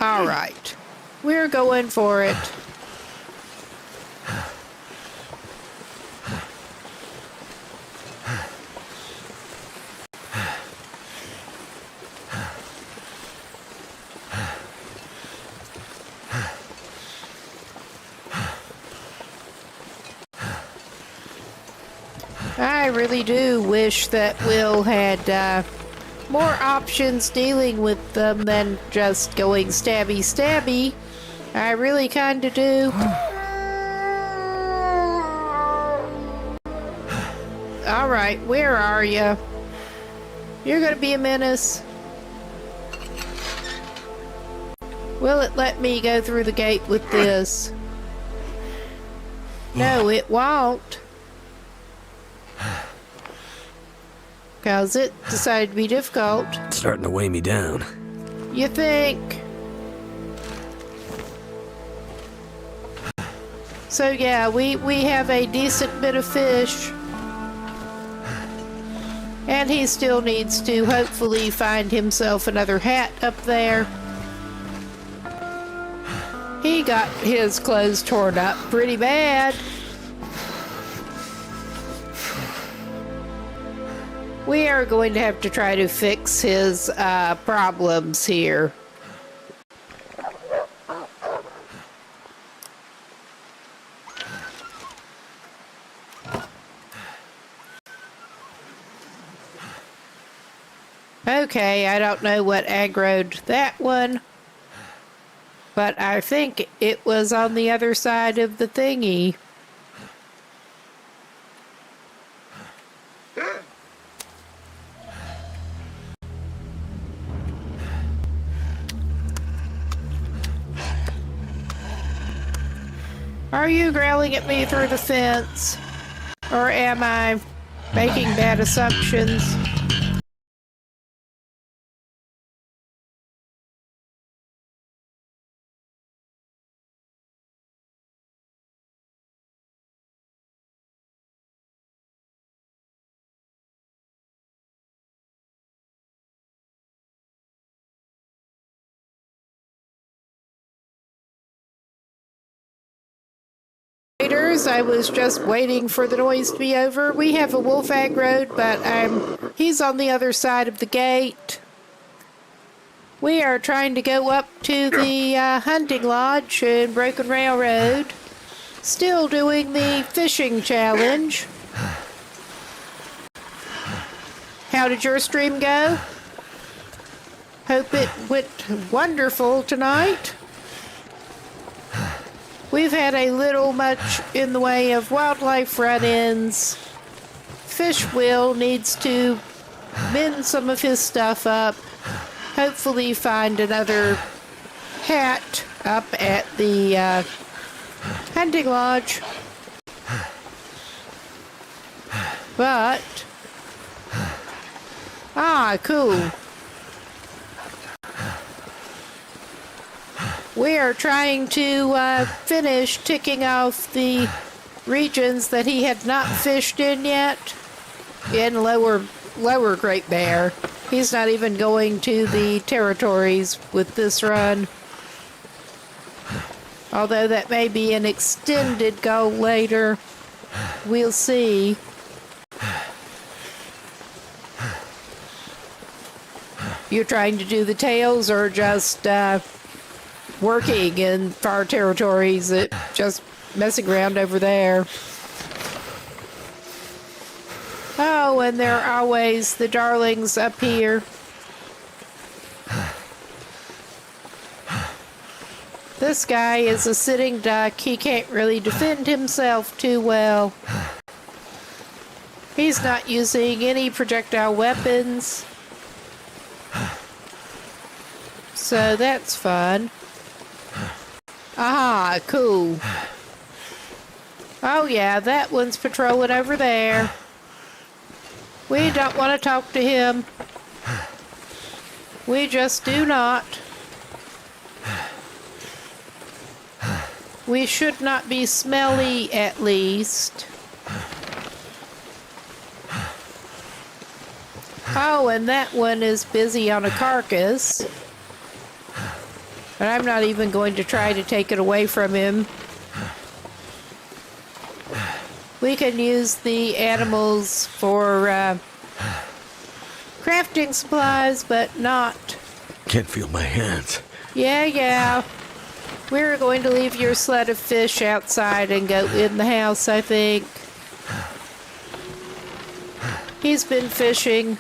All right, we're going for it. I really do wish that Will had more options dealing with them than just going stabby stabby. I really kinda do. Alright, where are you? You're gonna be a menace. Will it let me go through the gate with this? No, it won't. 'Cause it decided to be difficult. It's starting to weigh me down. You think? So yeah, we have a decent bit of fish. And he still needs to hopefully find himself another hat up there. He got his clothes torn up pretty bad. We are going to have to try to fix his problems here. Okay, I don't know what aggroed that one, but I think it was on the other side of the thingy. Are you growling at me through the fence? Or am I making bad assumptions? I was just waiting for the noise to be over. We have a wolf aggroed, but he's on the other side of the gate. We are trying to go up to the hunting lodge in Broken Railroad. Still doing the fishing challenge. How did your stream go? Hope it went wonderful tonight. We've had a little much in the way of wildlife run-ins. Fish Will needs to mend some of his stuff up. Hopefully find another hat up at the hunting lodge. But, cool. We are trying to finish ticking off the regions that he had not fished in yet in Lower Great Bear. He's not even going to the territories with this run. Although that may be an extended goal later. We'll see. You're trying to do the tails or just working in far territories, just messing around over there? Oh, and there are always the darlings up here. This guy is a sitting duck. He can't really defend himself too well. He's not using any projectile weapons. So that's fun. Aha, cool. Oh yeah, that one's patrolling over there. We don't want to talk to him. We just do not. We should not be smelly, at least. Oh, and that one is busy on a carcass. But I'm not even going to try to take it away from him. We can use the animals for crafting supplies, but not... Can't feel my hands. Yeah. We're going to leave your sled of fish outside and go in the house, I think. He's been fishing.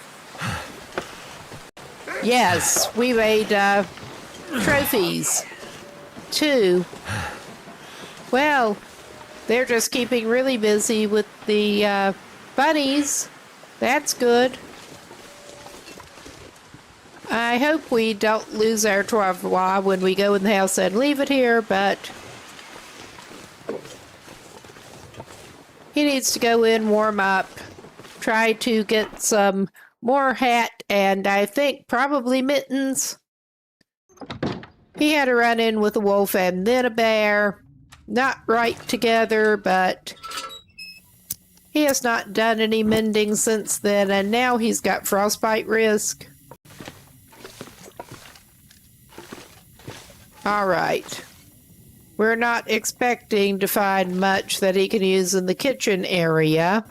Yes, we made trophies. 2. Well, they're just keeping really busy with the bunnies. That's good. I hope we don't lose our travois when we go in the house and leave it here, but he needs to go in, warm up, try to get some more hat, and I think probably mittens. He had a run-in with a wolf and then a bear. Not right together, but he has not done any mending since then, and now he's got frostbite risk. All right. We're not expecting to find much that he can use in the kitchen area.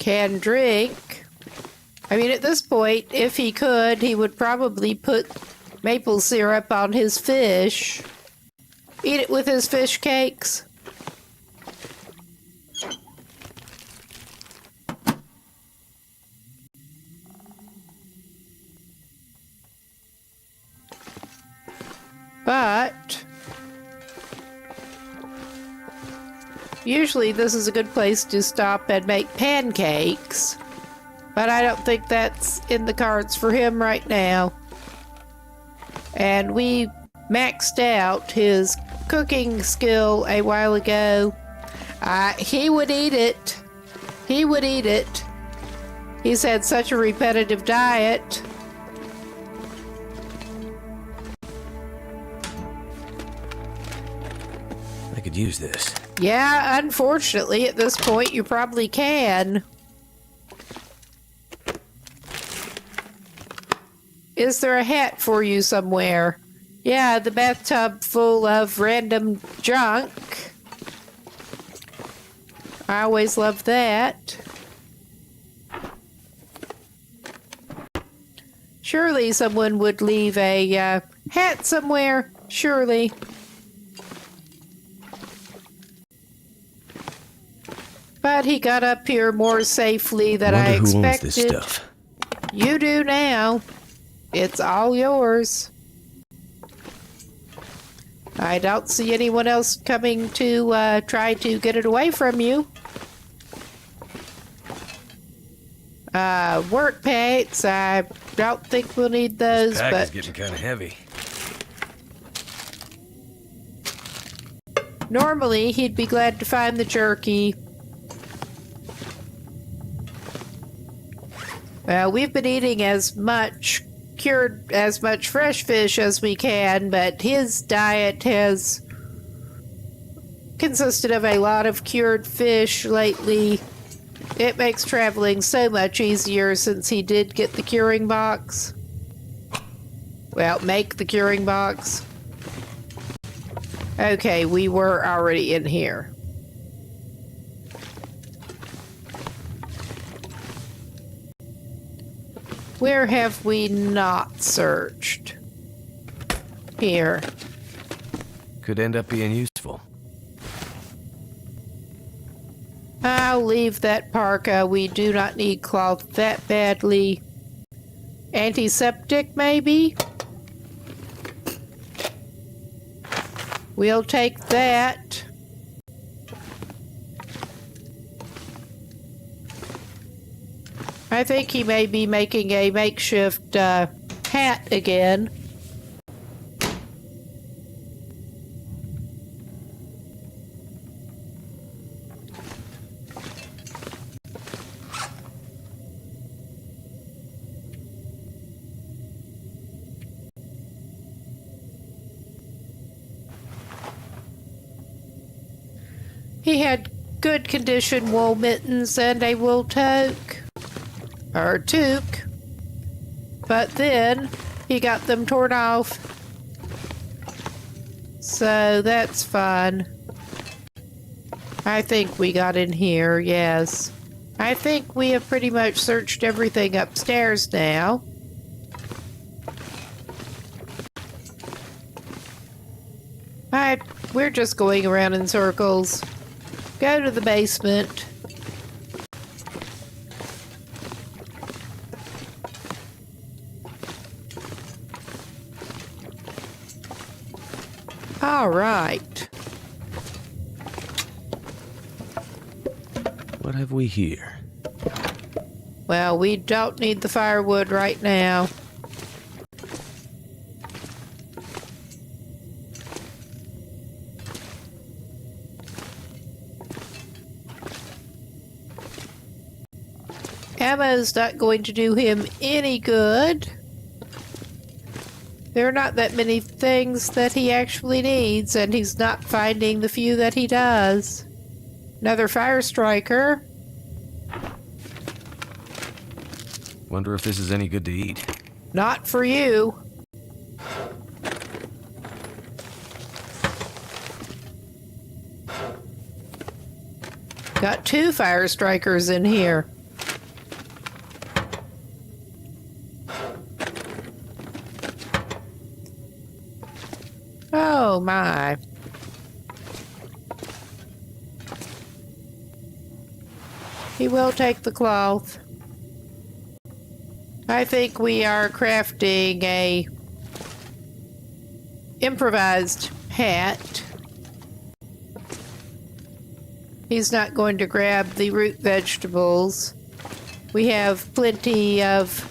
Can drink. I mean, at this point, if he could, he would probably put maple syrup on his fish. Eat it with his fish cakes. But usually this is a good place to stop and make pancakes. But I don't think that's in the cards for him right now. And we maxed out his cooking skill a while ago. He would eat it. He would eat it. He's had such a repetitive diet. I could use this. Yeah, unfortunately, at this point, you probably can. Is there a hat for you somewhere? Yeah, the bathtub full of random junk. I always love that. Surely someone would leave a hat somewhere. Surely. But he got up here more safely than I expected. Who owns this stuff? You do now. It's all yours. I don't see anyone else coming to try to get it away from you. Work pants. I don't think we'll need those, This pack but is getting kind of heavy. normally he'd be glad to find the jerky. Well, we've been eating as much fresh fish as we can, but his diet has consisted of a lot of cured fish lately. It makes traveling so much easier since he did get the curing box. Well, make the curing box. Okay, we were already in here. Where have we not searched? Here. Could end up being useful. I'll leave that parka. We do not need cloth that badly. Antiseptic, maybe? We'll take that. I think he may be making a makeshift hat again. He had good condition wool mittens and a wool toque. Or toque. But then he got them torn off. So that's fun. I think we got in here, yes. I think we have pretty much searched everything upstairs now. We're just going around in circles. Go to the basement. All right. What have we here? Well, we don't need the firewood right now. Ammo's not going to do him any good. There are not that many things that he actually needs, and he's not finding the few that he does. Another fire striker. Wonder if this is any good to eat. Not for you. Got 2 fire strikers in here. Oh my. He will take the cloth. I think we are crafting a improvised hat. He's not going to grab the root vegetables. We have plenty of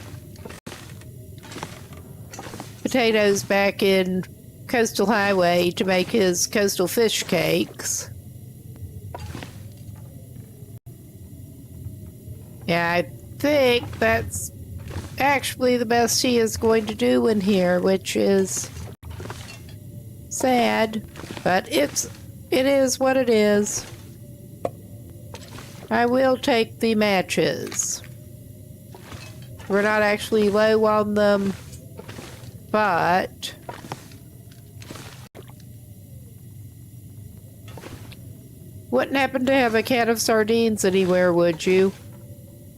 potatoes back in Coastal Highway to make his coastal fish cakes. Yeah, I think that's actually the best he is going to do in here, which is sad, but it is what it is. I will take the matches. We're not actually low on them, but wouldn't happen to have a can of sardines anywhere, would you?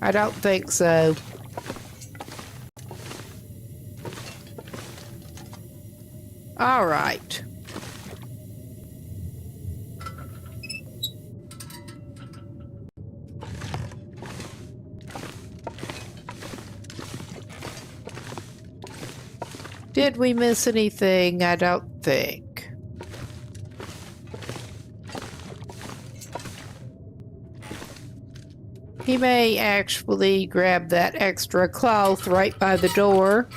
I don't think so. All right. Did we miss anything? I don't think. He may actually grab that extra cloth right by the door.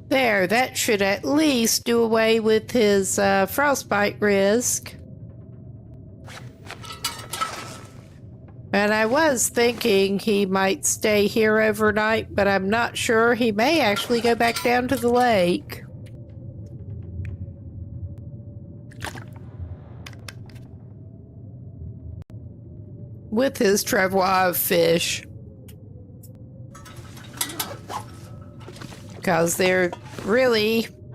There, that should at least do away with his frostbite risk. And I was thinking he might stay here overnight, but I'm not sure. He may actually go back down to the lake. With his travois of fish. Because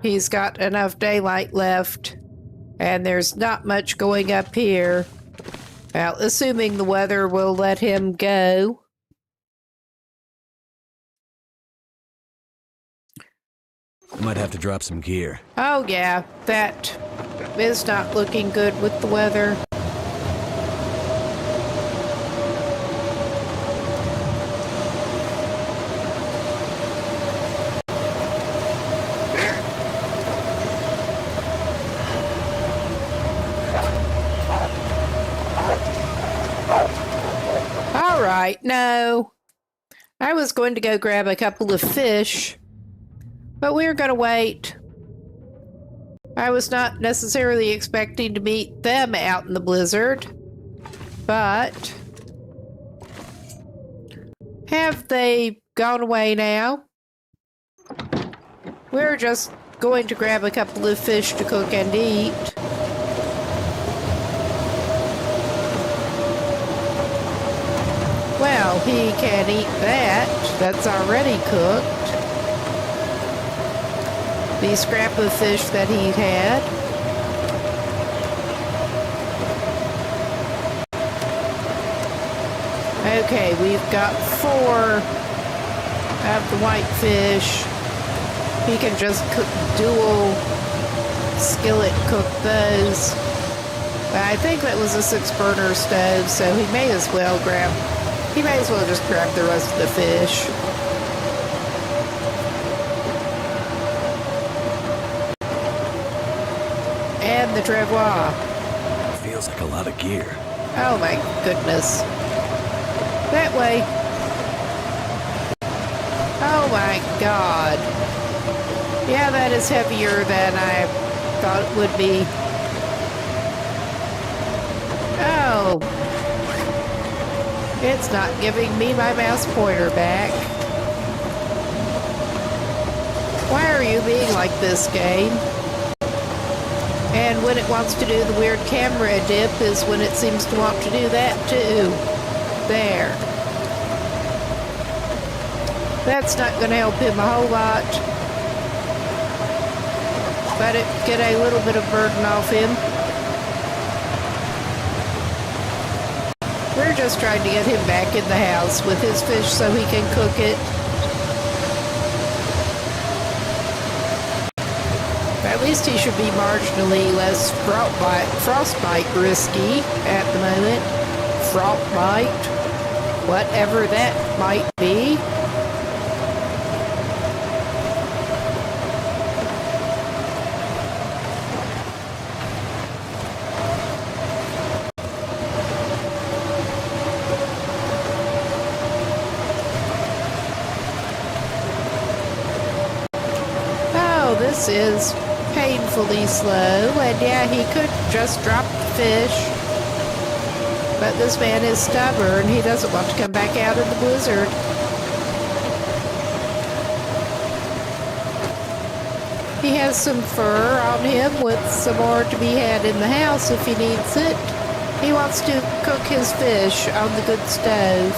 he's got enough daylight left, and there's not much going up here. Well, assuming the weather will let him go. I might have to drop some gear. Oh yeah, that is not looking good with the weather. No, I was going to go grab a couple of fish, but we were going to wait. I was not necessarily expecting to meet them out in the blizzard, but have they gone away now? We're just going to grab a couple of fish to cook and eat. Well, he can eat that. That's already cooked. The scrap of fish that he had. Okay, we've got 4 of the white fish. He can just cook dual skillet cook those. But I think that was a 6-burner stove, so he may as well just grab the rest of the fish. And the travois. Feels like a lot of gear. Oh my goodness. That way. Oh my god. Yeah, that is heavier than I thought it would be. Oh. It's not giving me my mouse pointer back. Why are you being like this, game? And when it wants to do the weird camera dip is when it seems to want to do that too. There. That's not going to help him a whole lot. But it get a little bit of burden off him. We're just trying to get him back in the house with his fish so he can cook it. At least he should be marginally less frostbite risky at the moment. Frostbite, whatever that might be. Oh, this is painfully slow, and yeah, he could just drop the fish. But this man is stubborn. He doesn't want to come back out of the blizzard. He has some fur on him with some more to be had in the house if he needs it. He wants to cook his fish on the good stove.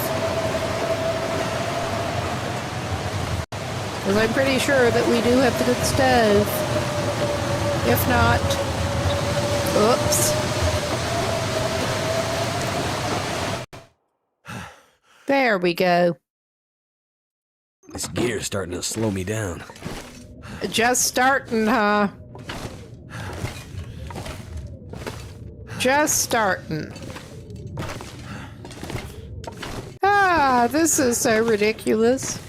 Because I'm pretty sure that we do have the good stove. If not, oops. There we go. This gear's starting to slow me down. Just starting, huh? Just starting. Ah, this is so ridiculous.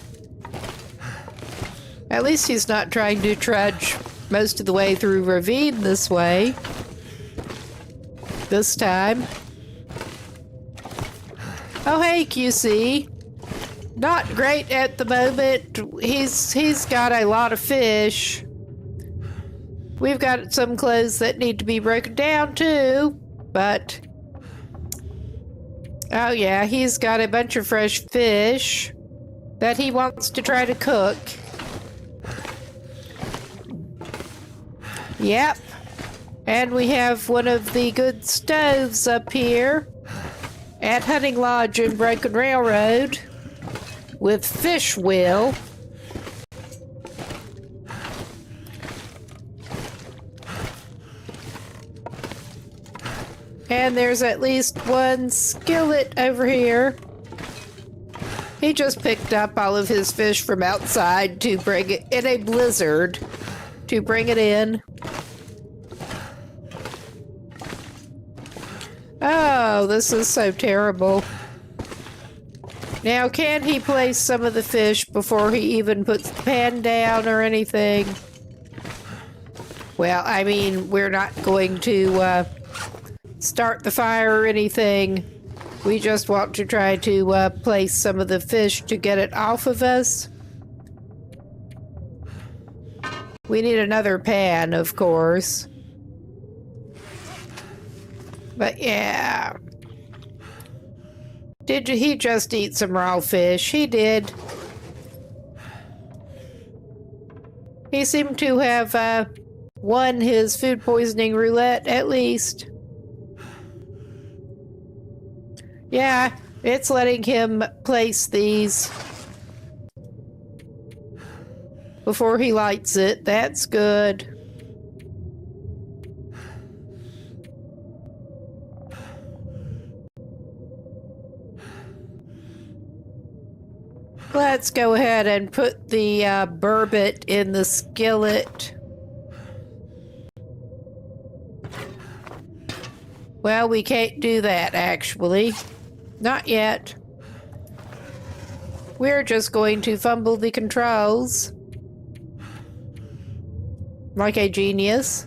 At least he's not trying to trudge most of the way through ravine this way. This time. Oh, hey, QC. Not great at the moment. He's got a lot of fish. We've got some clothes that need to be broken down too, but oh yeah, he's got a bunch of fresh fish that he wants to try to cook. Yep. And we have one of the good stoves up here at Hunting Lodge in Broken Railroad with fish will. And there's at least one skillet over here. He just picked up all of his fish from outside to bring it in a blizzard to bring it in. Oh, this is so terrible. Now, can he place some of the fish before he even puts the pan down or anything? Well, I mean, we're not going to start the fire or anything. We just want to try to place some of the fish to get it off of us. We need another pan, of course. But yeah. Did he just eat some raw fish? He did. He seemed to have won his food poisoning roulette, at least. Yeah, it's letting him place these before he lights it. That's good. Let's go ahead and put the burbot in the skillet. Well, we can't do that, actually. Not yet. We're just going to fumble the controls. Like a genius.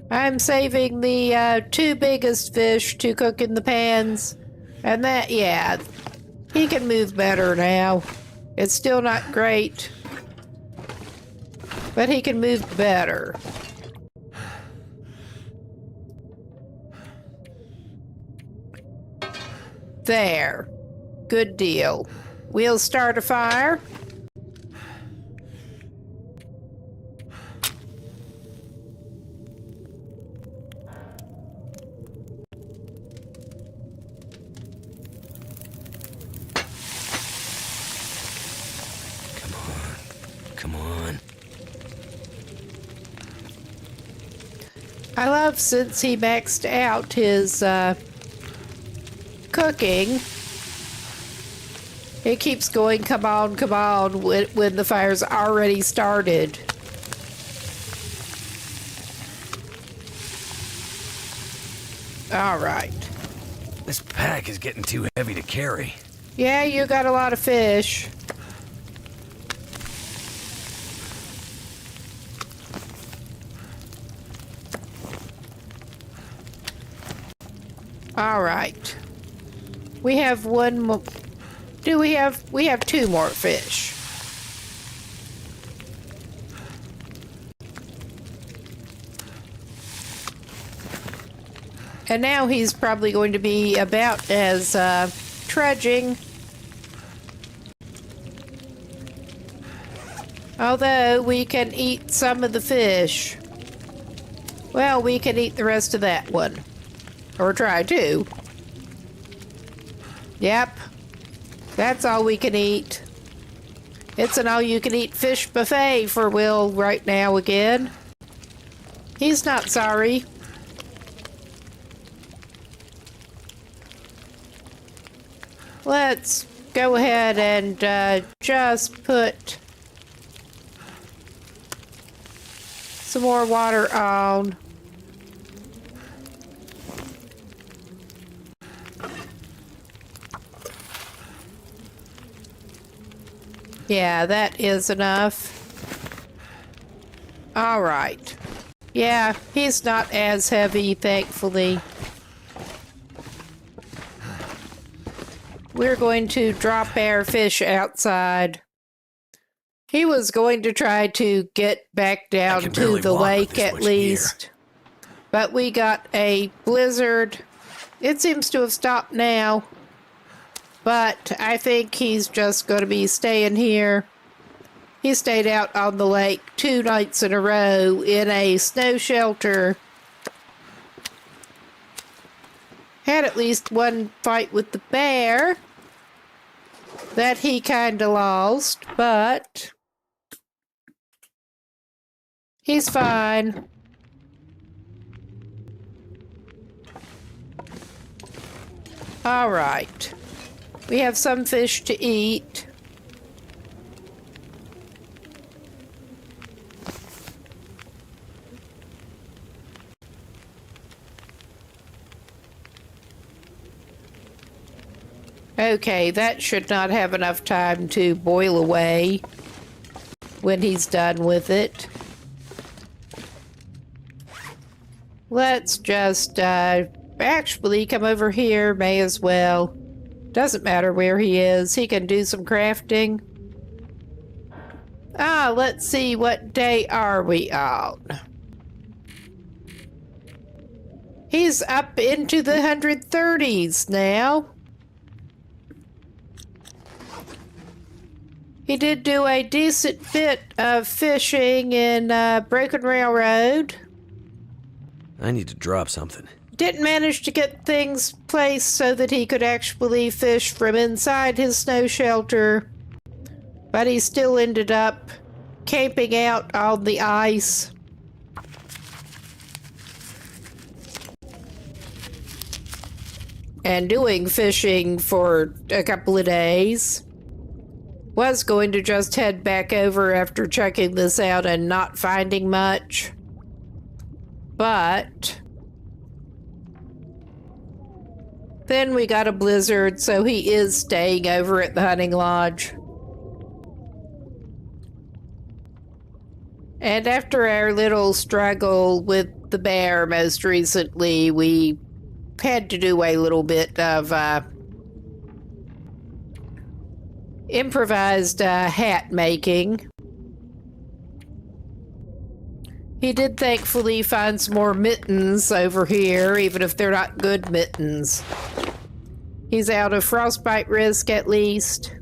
I'm saving the two biggest fish to cook in the pans. And that, yeah, he can move better now. It's still not great, but he can move better. There. Good deal. We'll start a fire. Come on. I love since he maxed out his cooking. It keeps going, come on, when the fire's already started. All right. This pack is getting too heavy to carry. Yeah, you got a lot of fish. All right. We have one more. We have two more fish. And now he's probably going to be about as trudging. Although we can eat some of the fish. Well, we can eat the rest of that one. Or try to. Yep. That's all we can eat. It's an all-you-can-eat fish buffet for Will right now again. He's not sorry. Let's go ahead and just put some more water on. Yeah, that is enough. All right. Yeah, he's not as heavy, thankfully. We're going to drop our fish outside. He was going to try to get back down to the lake at least. But we got a blizzard. It seems to have stopped now. But I think he's just going to be staying here. He stayed out on the lake 2 nights in a row in a snow shelter. Had at least one fight with the bear that he kind of lost, but he's fine. All right. We have some fish to eat. Okay, that should not have enough time to boil away when he's done with it. Let's just actually come over here, may as well. Doesn't matter where he is, he can do some crafting. Let's see, what day are we on? He's up into the 130s now. He did do a decent bit of fishing in Broken Railroad. I need to drop something. Didn't manage to get things placed so that he could actually fish from inside his snow shelter, but he still ended up camping out on the ice. And doing fishing for a couple of days. Was going to just head back over after checking this out and not finding much. But then we got a blizzard, so he is staying over at the hunting lodge. And after our little struggle with the bear most recently, we had to do a little bit of improvised hat making. He did thankfully find some more mittens over here, even if they're not good mittens. He's out of frostbite risk at least.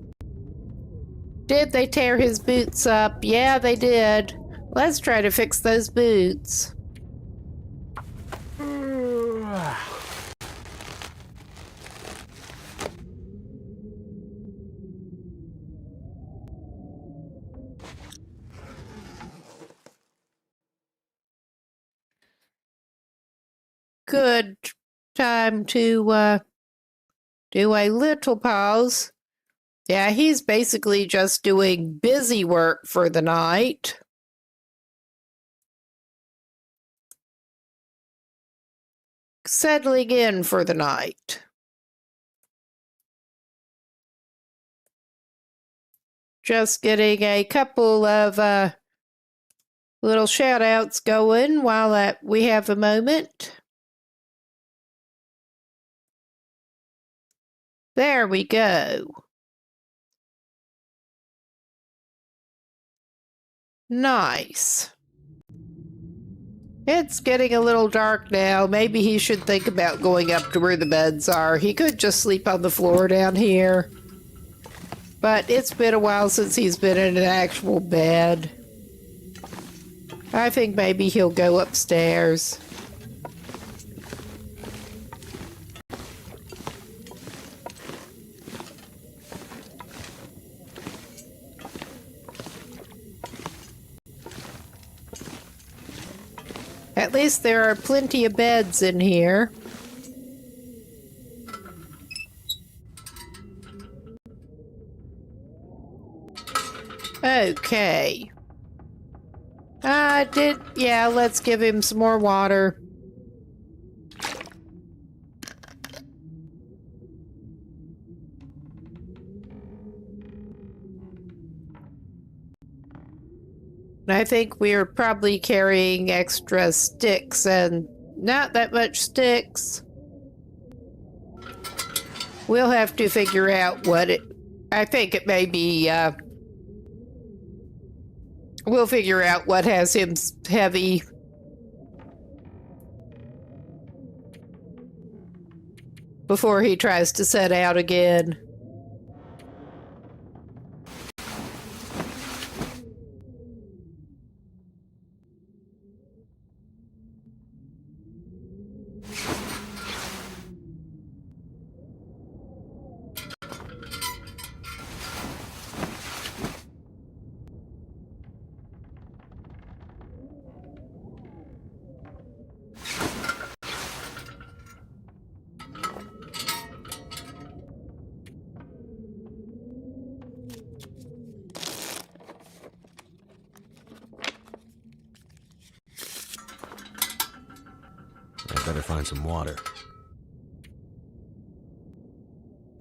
Did they tear his boots up? Yeah, they did. Let's try to fix those boots. Good time to do a little pause. Yeah, he's basically just doing busy work for the night. Settling in for the night. Just getting a couple of little shout outs going while we have a moment. There we go. Nice. It's getting a little dark now. Maybe he should think about going up to where the beds are. He could just sleep on the floor down here. But it's been a while since he's been in an actual bed. I think maybe he'll go upstairs. At least there are plenty of beds in here. Okay. Yeah, let's give him some more water. I think we're probably carrying extra sticks and not that much sticks. We'll have to figure out I think it may be, we'll figure out what has him heavy. Before he tries to set out again. I better find some water.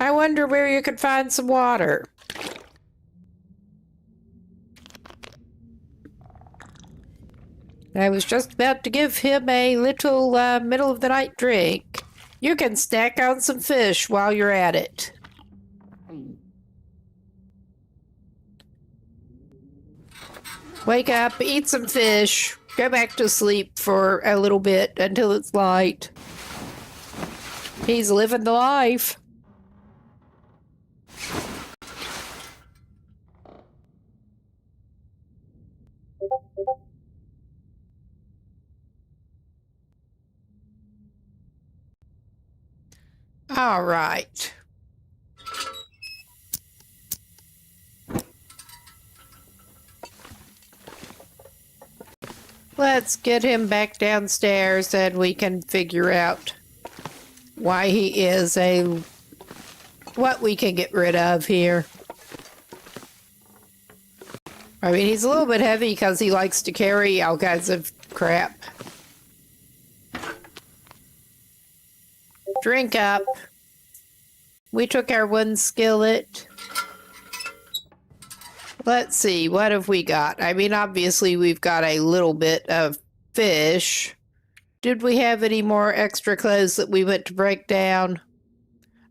I wonder where you could find some water. I was just about to give him a little middle of the night drink. You can snack on some fish while you're at it. Wake up, eat some fish, go back to sleep for a little bit until it's light. He's living the life. All right. Let's get him back downstairs and we can figure out why he is what we can get rid of here. I mean, he's a little bit heavy because he likes to carry all kinds of crap. Drink up. We took our one skillet. Let's see, what have we got? I mean, obviously we've got a little bit of fish. Did we have any more extra clothes that we went to break down?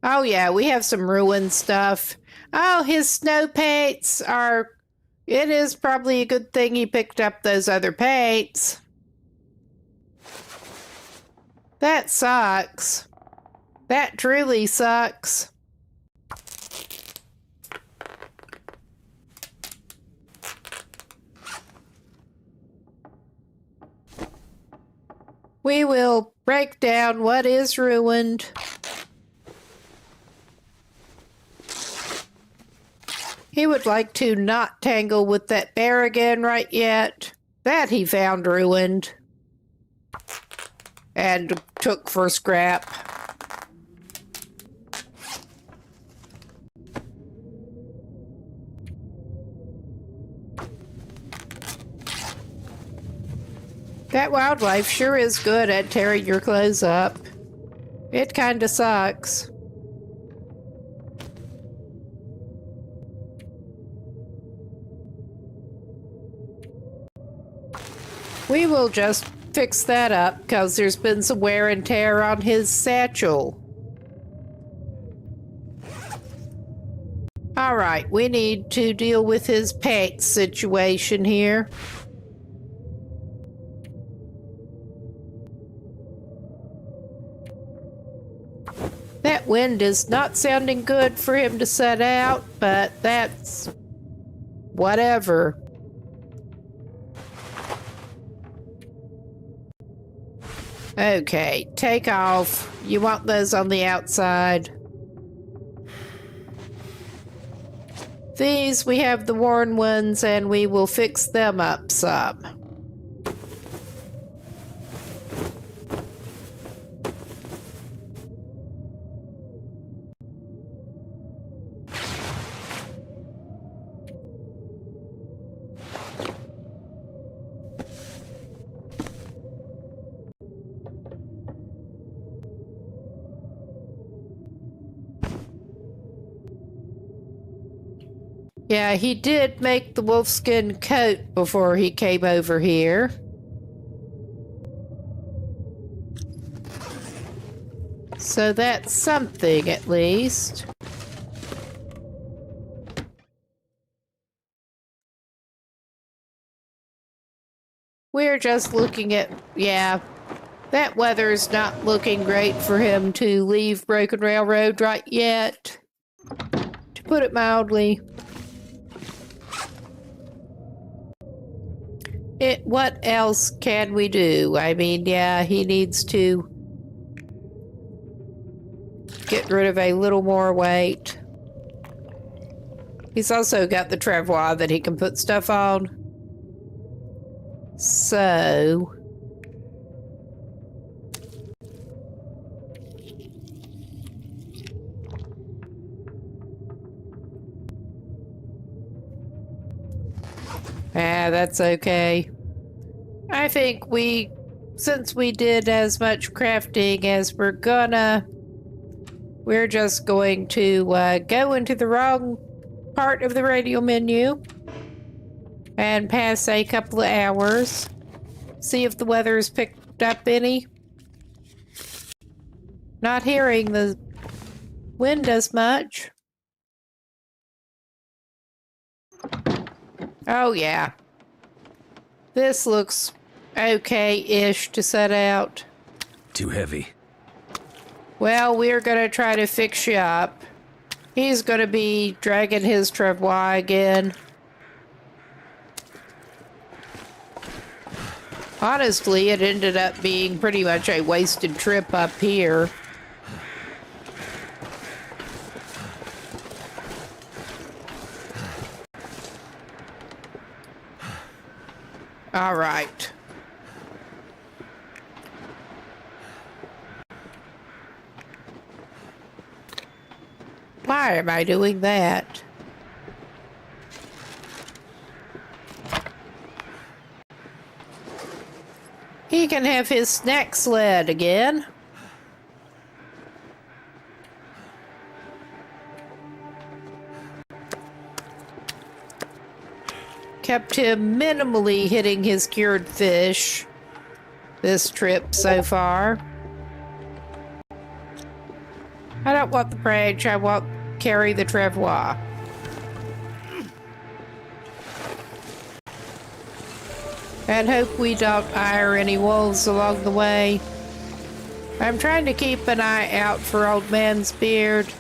Oh yeah, we have some ruined stuff. Oh, his snow paints are... It is probably a good thing he picked up those other paints. That sucks. That truly sucks. We will break down what is ruined. He would like to not tangle with that bear again right yet. That he found ruined. And took for scrap. That wildlife sure is good at tearing your clothes up. It kinda sucks. We will just fix that up because there's been some wear and tear on his satchel. Alright, we need to deal with his pants situation here. That wind is not sounding good for him to set out, but that's whatever. Okay, take off. You want those on the outside. These, we have the worn ones, and we will fix them up some. Yeah, he did make the wolfskin coat before he came over here. So that's something, at least. We're just looking at... Yeah, that weather's not looking great for him to leave Broken Railroad right yet. To put it mildly. What else can we do? I mean, yeah, he needs to get rid of a little more weight. He's also got the travois that he can put stuff on. So... that's okay. I think since we did as much crafting as we're just going to go into the wrong part of the radio menu and pass a couple of hours, see if the weather's picked up any. Not hearing the wind as much. Oh yeah. This looks okay-ish to set out. Too heavy. Well, we're gonna try to fix you up. He's gonna be dragging his travois again. Honestly, it ended up being pretty much a wasted trip up here. All right. Why am I doing that? He can have his snack sled again. kept him minimally hitting his cured fish this trip so far. I don't want the branch, I want carry the travois. And hope we don't ire any wolves along the way. I'm trying to keep an eye out for Old Man's Beard.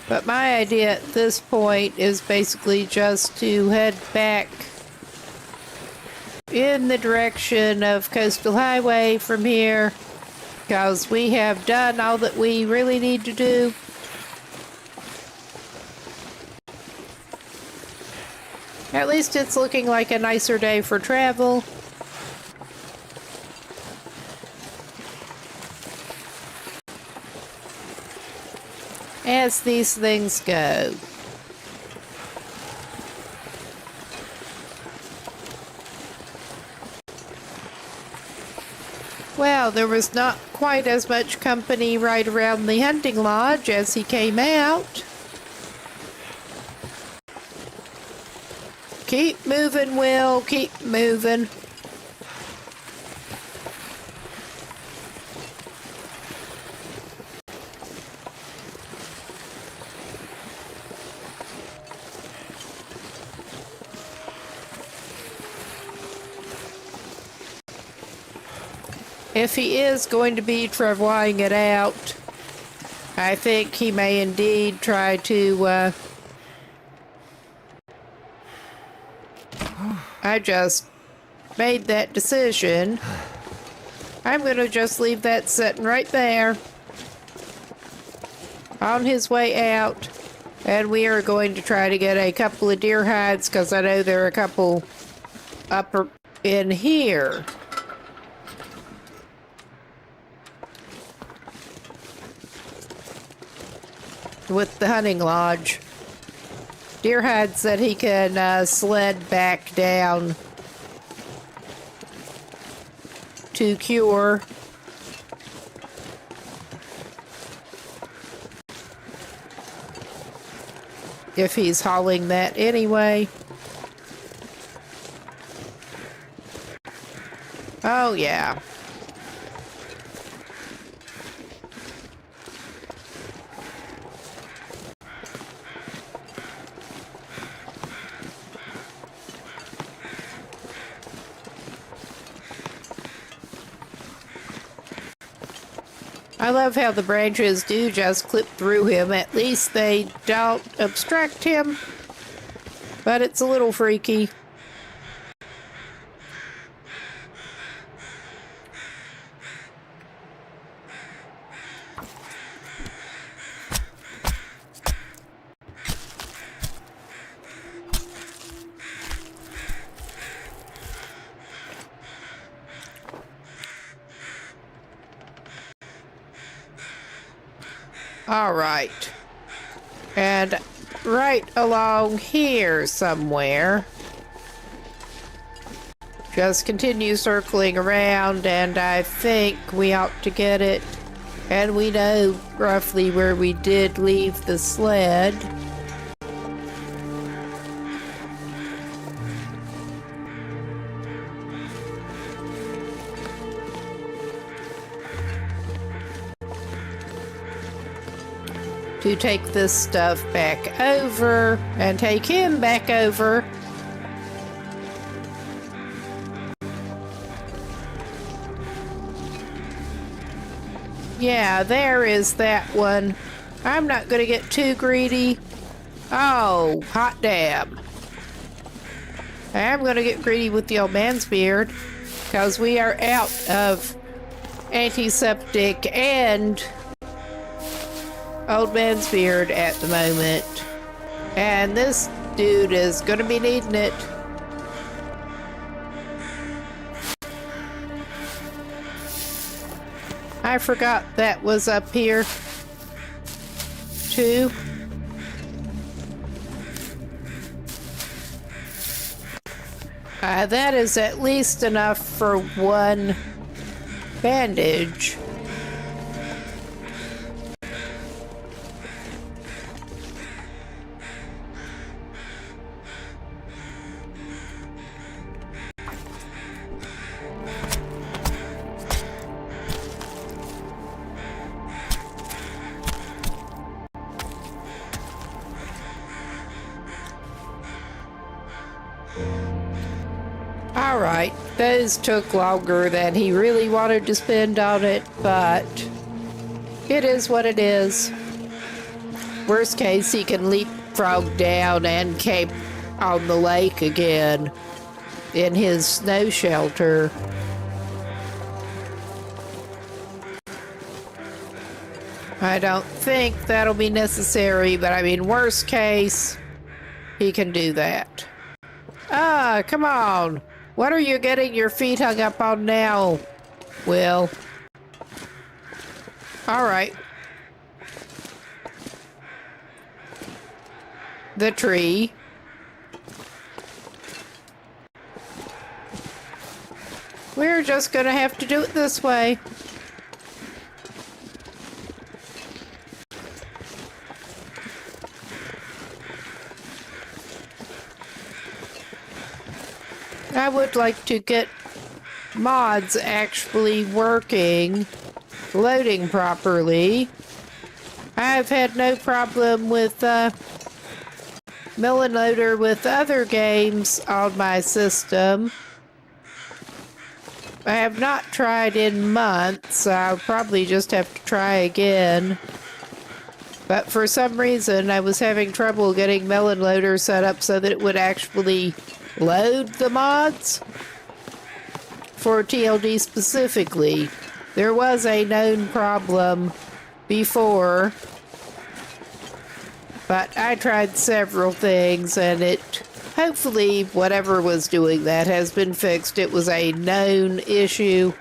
But my idea at this point is basically just to head back in the direction of Coastal Highway from here, because we have done all that we really need to do. At least it's looking like a nicer day for travel. As these things go. Well, there was not quite as much company right around the hunting lodge as he came out. Keep moving, Will. Keep moving. If he is going to be travoising it out, I think he may indeed try to, I just made that decision. I'm going to just leave that sitting right there on his way out. And we are going to try to get a couple of deer hides, because I know there are a couple up in here. With the hunting lodge. Deer hides that he can sled back down to cure. If he's hauling that anyway. Oh yeah. I love how the branches do just clip through him. At least they don't obstruct him. But it's a little freaky. All right. And right along here somewhere. Just continue circling around, and I think we ought to get it. And we know roughly where we did leave the sled. To take this stuff back over and take him back over. Yeah, there is that one. I'm not going to get too greedy. Oh, hot damn. I am going to get greedy with the Old Man's Beard, because we are out of antiseptic and Old Man's Beard at the moment. And this dude is going to be needing it. I forgot that was up here too. That is at least enough for one bandage. All right, those took longer than he really wanted to spend on it, but it is what it is. Worst case, he can leapfrog down and camp on the lake again in his snow shelter. I don't think that'll be necessary, but I mean, worst case, he can do that. Ah, come on. What are you getting your feet hung up on now, Will? All right. The tree. We're just gonna have to do it this way. I would like to get mods actually working, loading properly. I've had no problem with Melon Loader with other games on my system. I have not tried in months. I'll probably just have to try again. But for some reason, I was having trouble getting Melon Loader set up so that it would actually load the mods for TLD specifically. There was a known problem before, but I tried several things and it, hopefully whatever was doing that has been fixed. It was a known issue.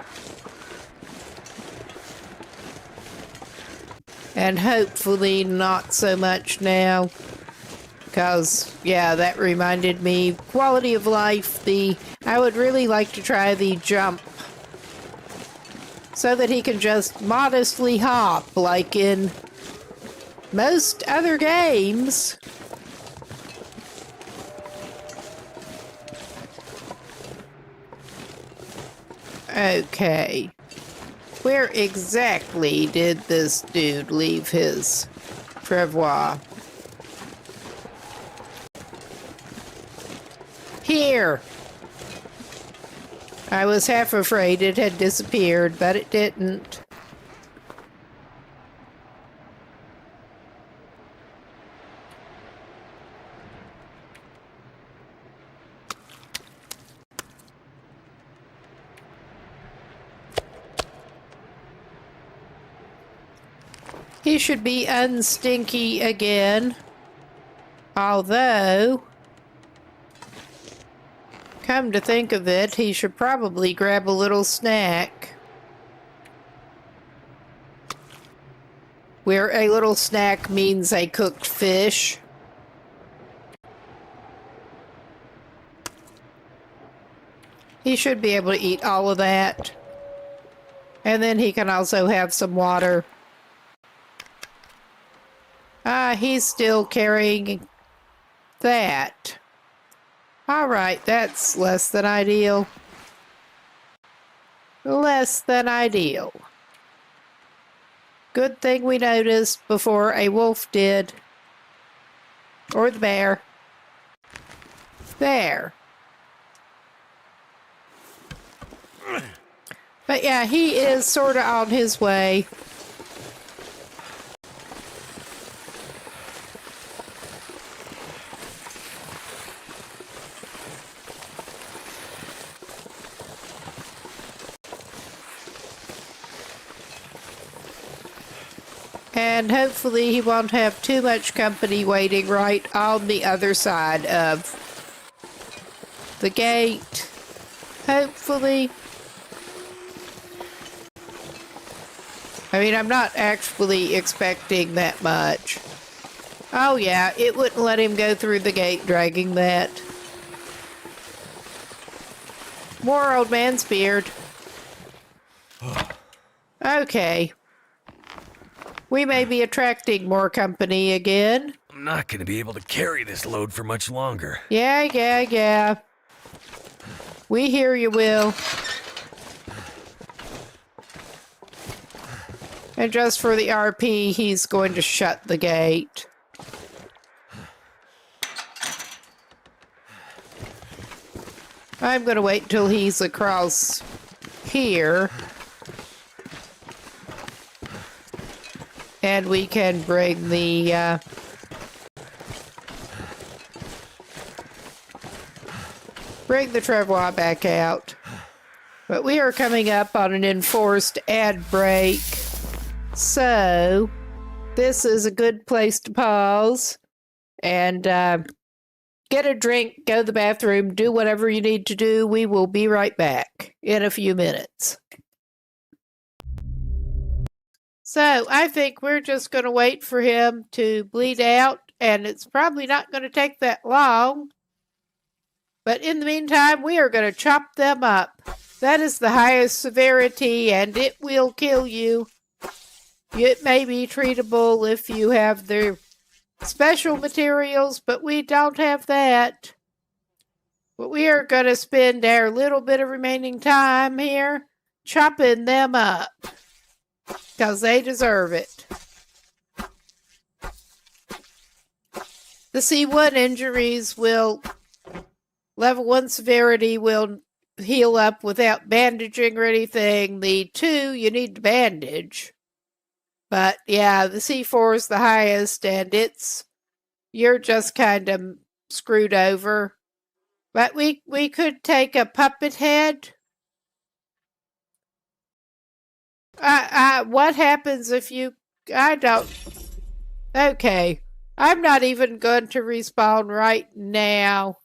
And hopefully not so much now. Because, yeah, that reminded me, quality of life, I would really like to try the jump so that he can just modestly hop like in most other games. Okay. Where exactly did this dude leave his travois? Here! I was half afraid it had disappeared, but it didn't. He should be unstinky again. Although, come to think of it, he should probably grab a little snack. Where a little snack means a cooked fish. He should be able to eat all of that. And then he can also have some water. He's still carrying that. Alright, that's less than ideal. Less than ideal. Good thing we noticed before a wolf did. Or the bear. There. But yeah, he is sort of on his way. And hopefully he won't have too much company waiting right on the other side of the gate. Hopefully. I mean, I'm not actually expecting that much. Oh yeah, it wouldn't let him go through the gate dragging that. More old man's beard. Okay. We may be attracting more company again. I'm not gonna be able to carry this load for much longer. Yeah. We hear you, Will. And just for the RP, he's going to shut the gate. I'm going to wait until he's across here. And we can bring the travois back out. But we are coming up on an enforced ad break. So this is a good place to pause and get a drink, go to the bathroom, do whatever you need to do. We will be right back in a few minutes. So I think we're just going to wait for him to bleed out, and it's probably not going to take that long. But in the meantime, we are going to chop them up. That is the highest severity, and it will kill you. It may be treatable if you have the special materials, but we don't have that. But we are going to spend our little bit of remaining time here chopping them up, because they deserve it. The C1 injuries will, level 1 severity will heal up without bandaging or anything. The 2, you need to bandage. But yeah, the C4 is the highest, and you're just kind of screwed over. But we could take a puppet head. What happens if you... Okay. I'm not even going to respawn right now.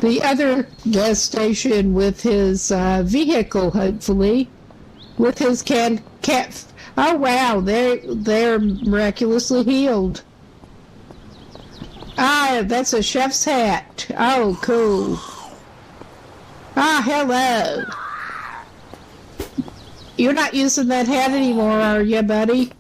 The other gas station with his vehicle, hopefully. With his cat. Oh wow, they're miraculously healed. Ah, that's a chef's hat. Oh, cool. Ah, hello. You're not using that hat anymore, are you, buddy?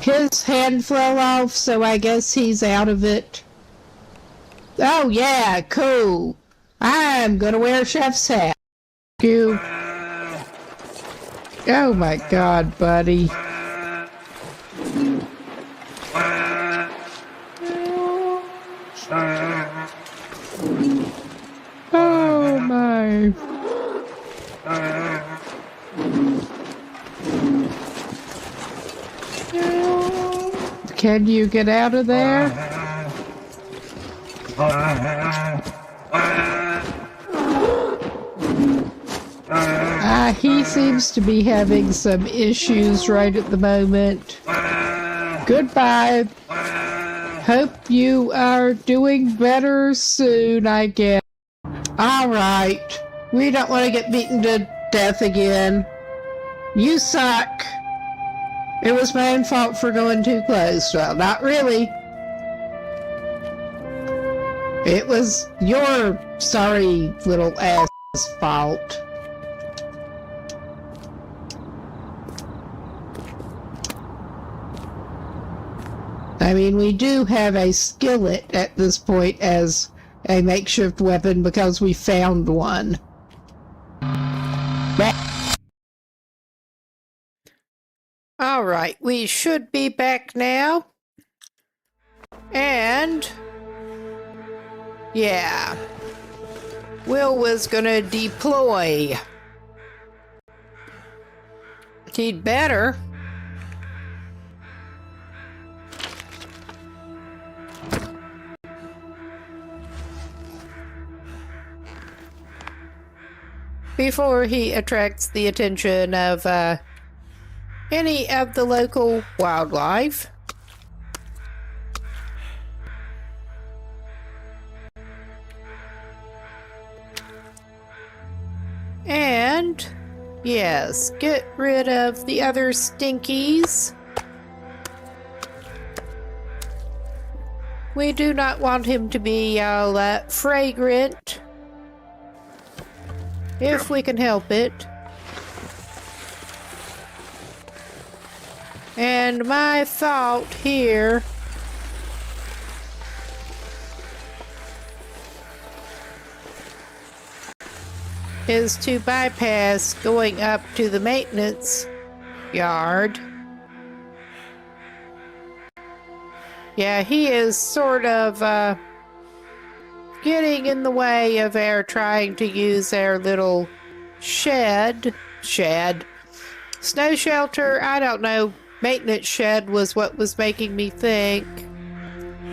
His hand fell off, so I guess he's out of it. Oh yeah, cool. I'm gonna wear a chef's hat. You. Oh my God, buddy. Oh my. Can you get out of there? He seems to be having some issues right at the moment. Goodbye. Hope you are doing better soon, I guess. Alright. We don't want to get beaten to death again. You suck. It was my own fault for going too close. Well, not really. It was your sorry little ass fault. I mean, we do have a skillet at this point as a makeshift weapon because we found one. All right, we should be back now. And yeah, Will was gonna deploy. He'd better. Before he attracts the attention of any of the local wildlife. And yes, get rid of the other stinkies. We do not want him to be all fragrant. If we can help it. And my thought here is to bypass going up to the maintenance yard. Yeah, he is sort of getting in the way of our trying to use our little shed, snow shelter. I don't know. Maintenance shed was what was making me think.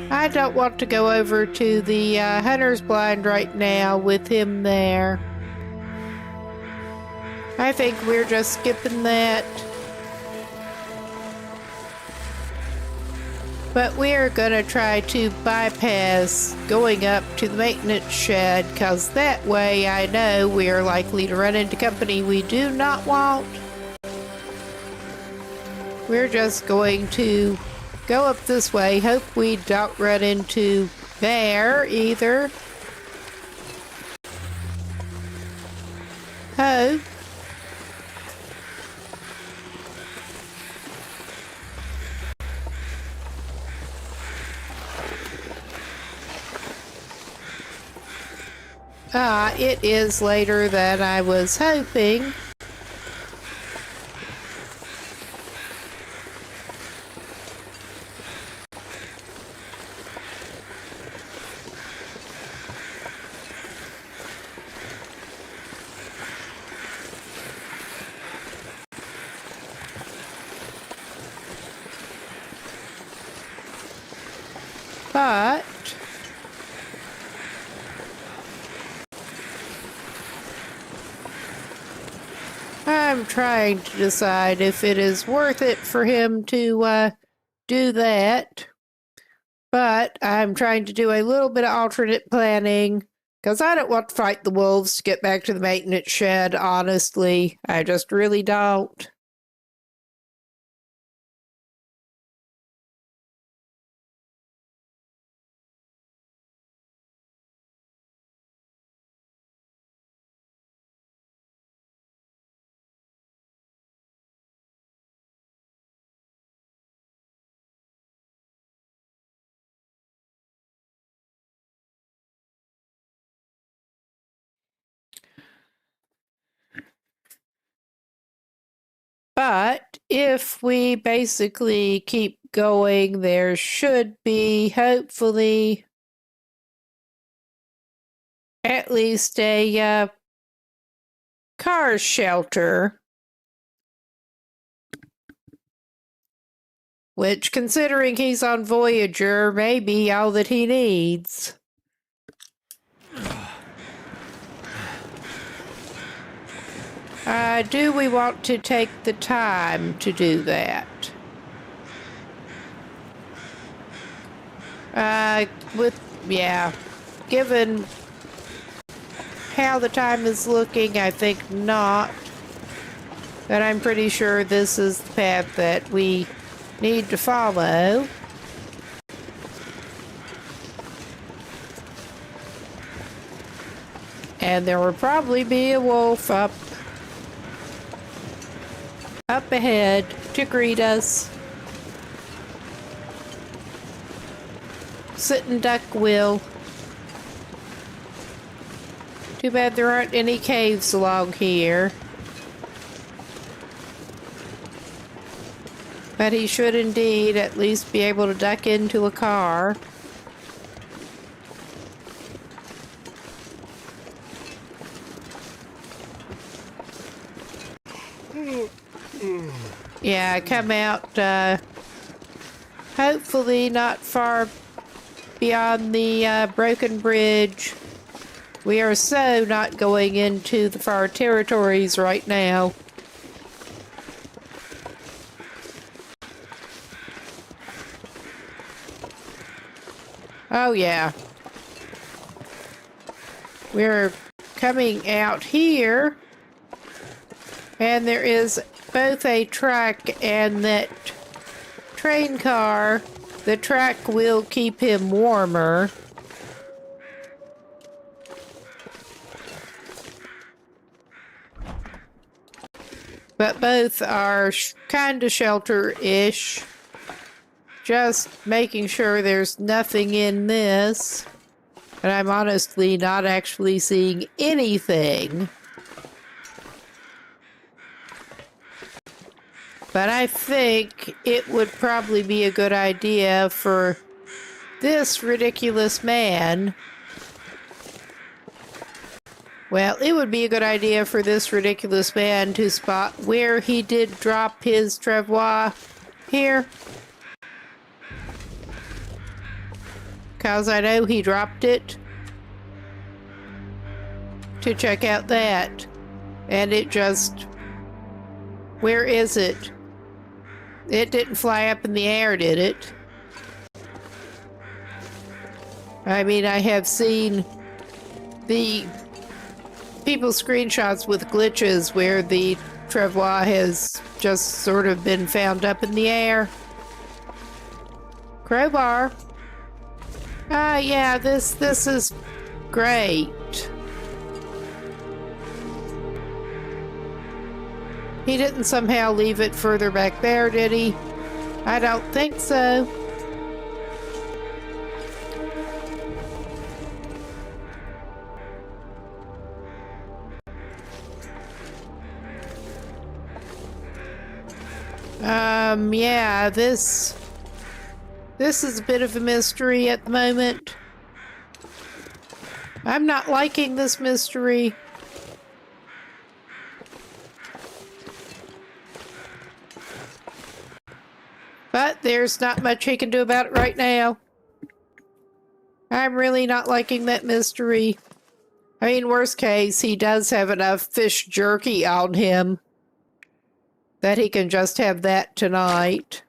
I don't want to go over to the hunter's blind right now with him there. I think we're just skipping that. But we're gonna try to bypass going up to the maintenance shed, because that way I know we are likely to run into company we do not want. We're just going to go up this way. Hope we don't run into there either. Hope. It is later than I was hoping. But I'm trying to decide if it is worth it for him to do that. But I'm trying to do a little bit of alternate planning, because I don't want to fight the wolves to get back to the maintenance shed, honestly. I just really don't. But if we basically keep going, there should be, hopefully, at least a car shelter. Which, considering he's on Voyager, may be all that he needs. Do we want to take the time to do that? Given how the time is looking, I think not. But I'm pretty sure this is the path that we need to follow. And there will probably be a wolf up ahead to greet us. Sitting duck will. Too bad there aren't any caves along here. But he should indeed at least be able to duck into a car. Yeah, come out, hopefully not far beyond the broken bridge. We are so not going into the far territories right now. Oh yeah. We're coming out here, and there is both a track and that train car. The track will keep him warmer. But both are kind of shelter-ish. Just making sure there's nothing in this. And I'm honestly not actually seeing anything. But I think it would probably be a good idea for this ridiculous man. Well, it would be a good idea for this ridiculous man to spot where he did drop his travois here. Because I know he dropped it. To check out that. And it just... Where is it? It didn't fly up in the air, did it? I mean, I have seen the people's screenshots with glitches where the travois has just sort of been found up in the air. Crowbar. Ah, yeah, this is great. He didn't somehow leave it further back there, did he? I don't think so. Yeah, this is a bit of a mystery at the moment. I'm not liking this mystery. But there's not much he can do about it right now. I'm really not liking that mystery. I mean, worst case, he does have enough fish jerky on him that he can just have that tonight.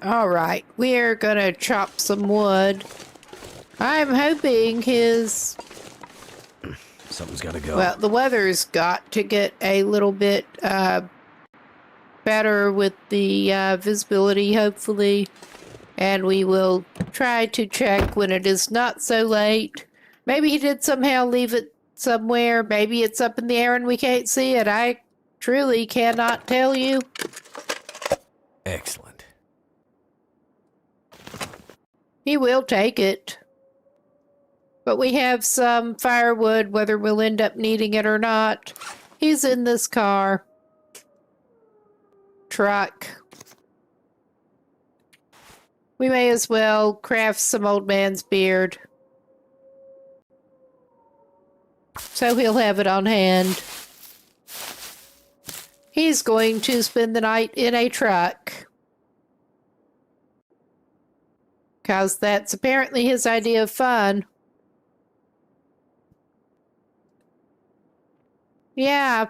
All right, we're gonna chop some wood. I'm hoping his... Something's gotta go. Well, the weather's got to get a little bit better with the visibility, hopefully. And we will try to check when it is not so late. Maybe he did somehow leave it somewhere. Maybe it's up in the air and we can't see it. I truly cannot tell you. Excellent. He will take it. But we have some firewood, whether we'll end up needing it or not. He's in this car. Truck. We may as well craft some old man's beard. So he'll have it on hand. He's going to spend the night in a truck. Because that's apparently his idea of fun. Yeah,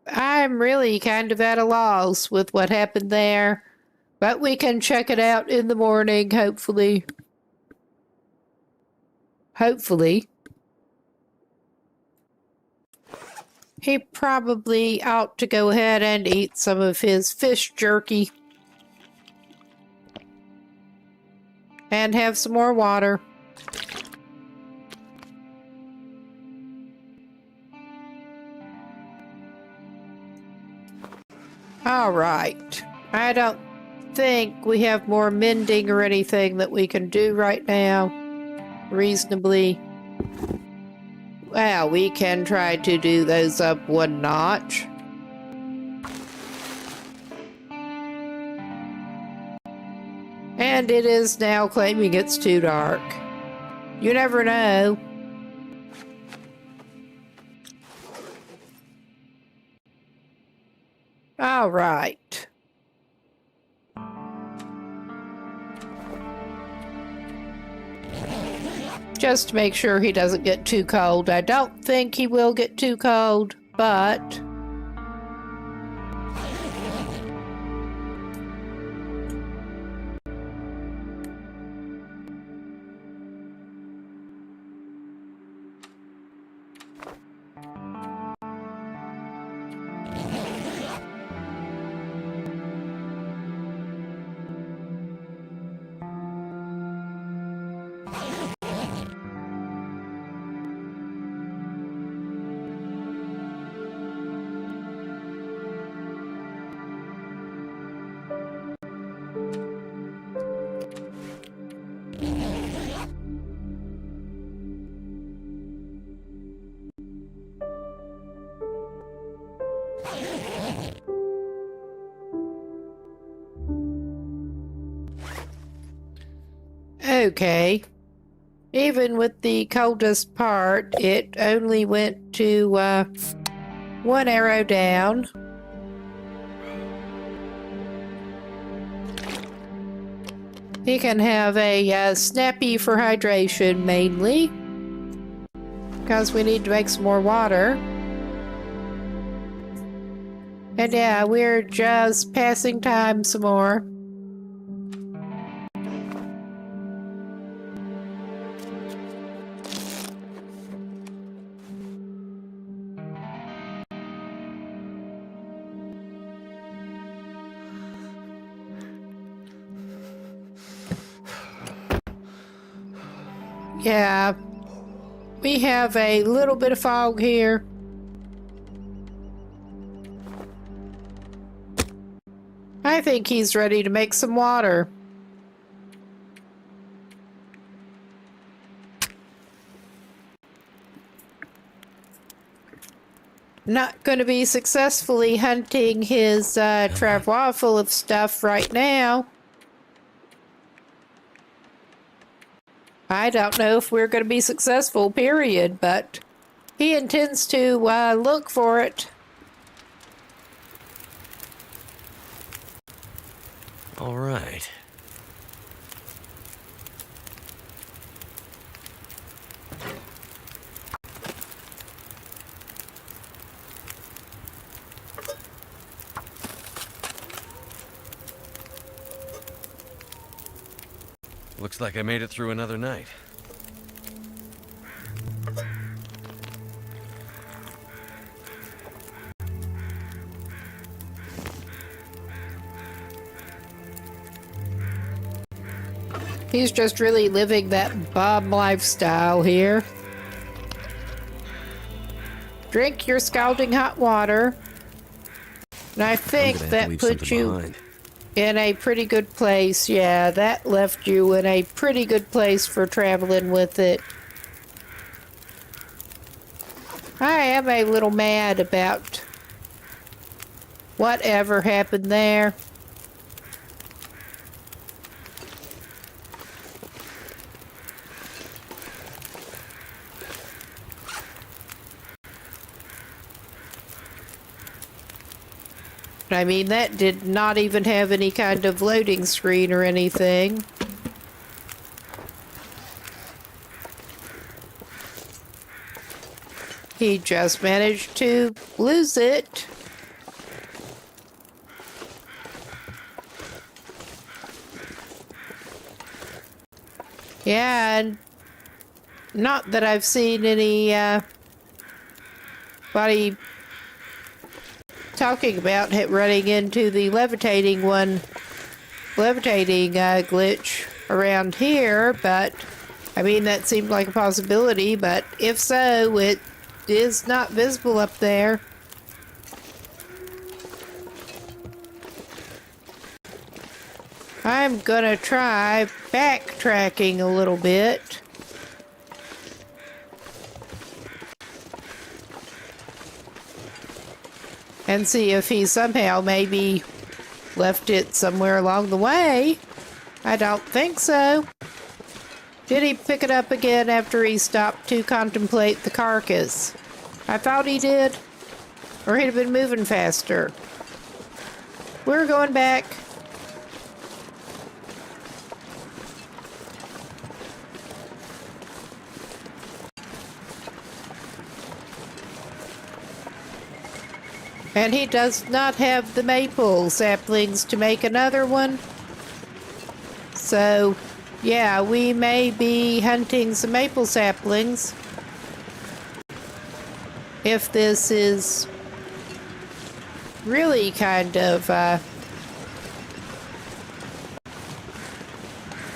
I'm really kind of at a loss with what happened there. But we can check it out in the morning, hopefully. Hopefully. He probably ought to go ahead and eat some of his fish jerky. And have some more water. All right. I don't think we have more mending or anything that we can do right now. Reasonably. Well, we can try to do those up one notch. And it is now claiming it's too dark. You never know. All right. Just to make sure he doesn't get too cold. I don't think he will get too cold, but... okay. Even with the coldest part, it only went to one arrow down. He can have a snappy for hydration mainly, because we need to make some more water. And yeah, we're just passing time some more. Yeah, we have a little bit of fog here. I think he's ready to make some water. Not going to be successfully hunting his travois full of stuff right now. I don't know if we're going to be successful, period, but he intends to look for it. All right. Looks like I made it through another night. He's just really living that bum lifestyle here. Drink your scalding hot water. And I think that puts you in a pretty good place. Yeah, that left you in a pretty good place for traveling with it. I am a little mad about whatever happened there. I mean, that did not even have any kind of loading screen or anything. He just managed to lose it. Yeah, and not that I've seen anybody talking about running into the levitating glitch around here, but I mean, that seemed like a possibility, but if so, it is not visible up there. I'm gonna try backtracking a little bit. And see if he somehow maybe left it somewhere along the way. I don't think so. Did he pick it up again after he stopped to contemplate the carcass? I thought he did. Or he'd have been moving faster. We're going back. And he does not have the maple saplings to make another one. So, yeah, we may be hunting some maple saplings. If this is really kind of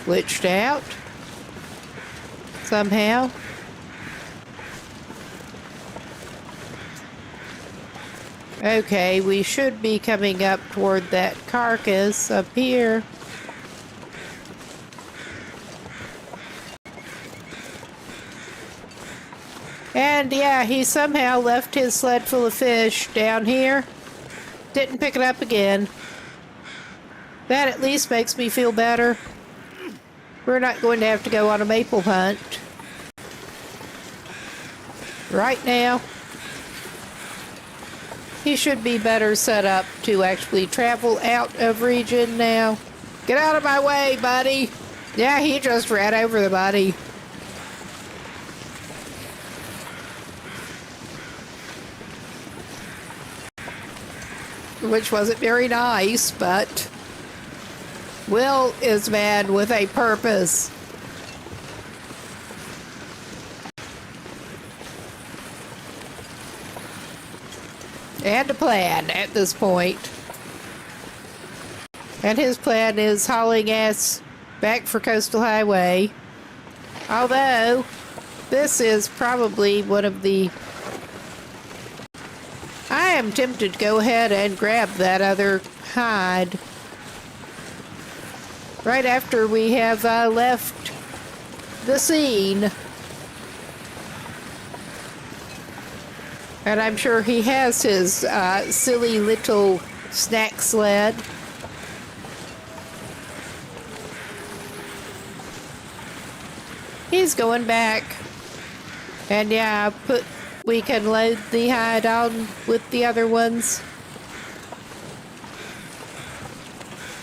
glitched out somehow. Okay, we should be coming up toward that carcass up here. And yeah, he somehow left his sled full of fish down here. Didn't pick it up again. That at least makes me feel better. We're not going to have to go on a maple hunt right now. He should be better set up to actually travel out of region now. Get out of my way, buddy. Yeah, he just ran over the buddy. Which wasn't very nice, but Will is man with a purpose. And a plan at this point. And his plan is hauling ass back for Coastal Highway. Although, this is probably one of the... I am tempted to go ahead and grab that other hide. Right after we have left the scene. And I'm sure he has his silly little snack sled. He's going back. And yeah, we can load the hide on with the other ones.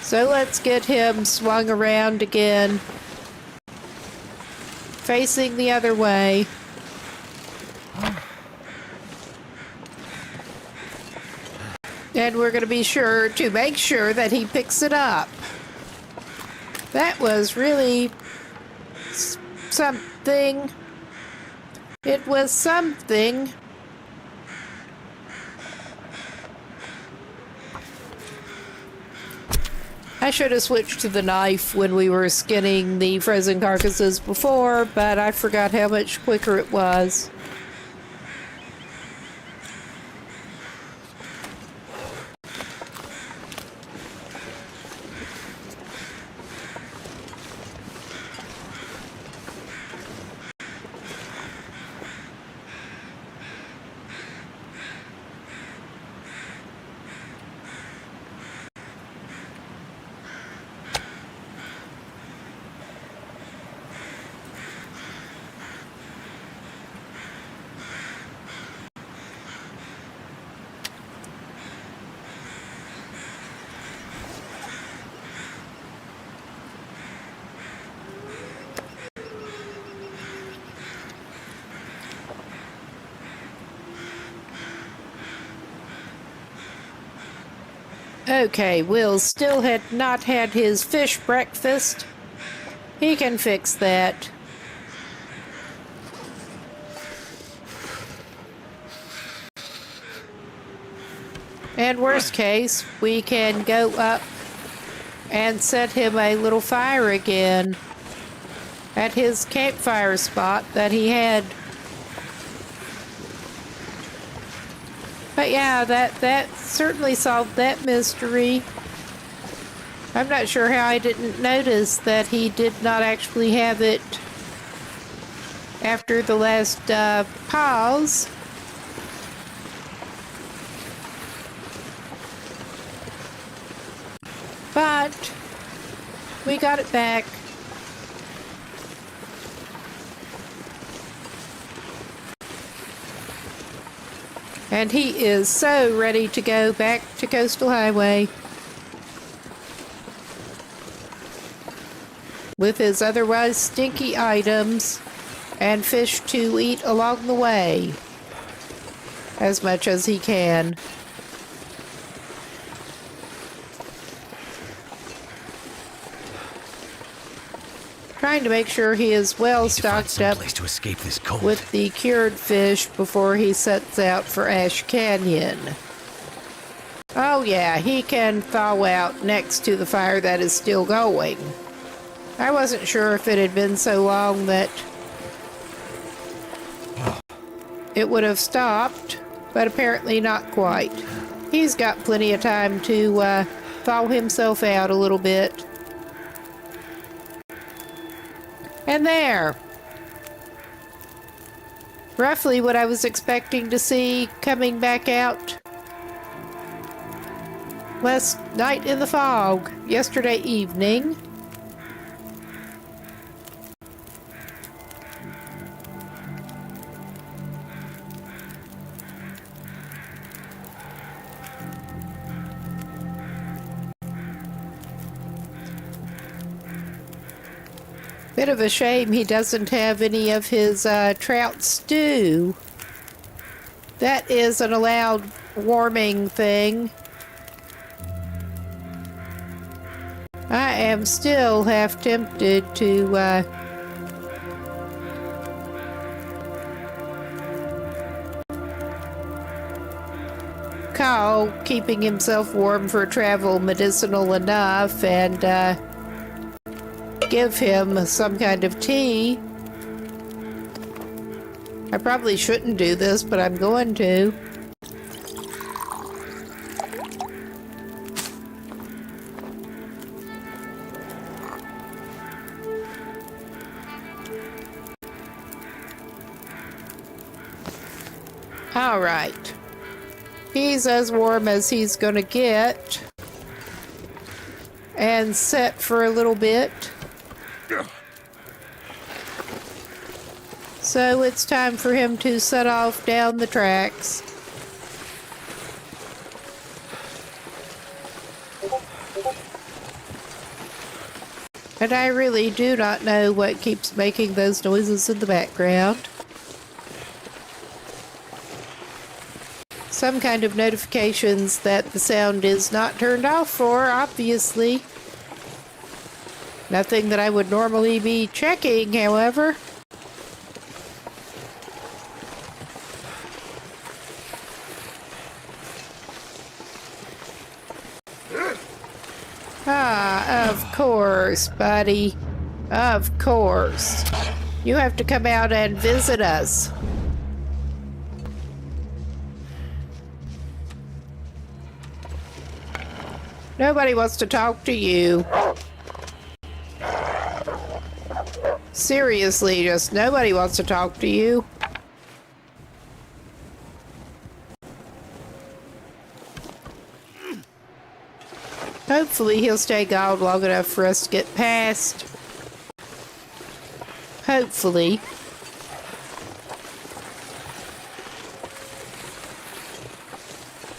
So let's get him swung around again. Facing the other way. And we're going to be sure to make sure that he picks it up. That was really something. It was something. I should have switched to the knife when we were skinning the frozen carcasses before, but I forgot how much quicker it was. Okay, Will still had not had his fish breakfast. He can fix that. And worst case, we can go up and set him a little fire again at his campfire spot that he had. But yeah, that certainly solved that mystery. I'm not sure how I didn't notice that he did not actually have it after the last pause. But we got it back. And he is so ready to go back to Coastal Highway with his otherwise stinky items and fish to eat along the way as much as he can. Trying to make sure he is well stocked up to escape this cold. with the cured fish before he sets out for Ash Canyon. Oh yeah, he can thaw out next to the fire that is still going. I wasn't sure if it had been so long that it would have stopped, but apparently not quite. He's got plenty of time to thaw himself out a little bit. And there. Roughly what I was expecting to see coming back out last night in the fog, yesterday evening. Bit of a shame he doesn't have any of his trout stew. That is an allowed warming thing. I am still half tempted to call keeping himself warm for travel medicinal enough and give him some kind of tea. I probably shouldn't do this, but I'm going to. All right. He's as warm as he's gonna get. And set for a little bit. So it's time for him to set off down the tracks. And I really do not know what keeps making those noises in the background. Some kind of notifications that the sound is not turned off for, obviously. Nothing that I would normally be checking, however. Ah, of course, buddy. Of course. You have to come out and visit us. Nobody wants to talk to you. Seriously, just nobody wants to talk to you. Hopefully he'll stay gone long enough for us to get past. Hopefully.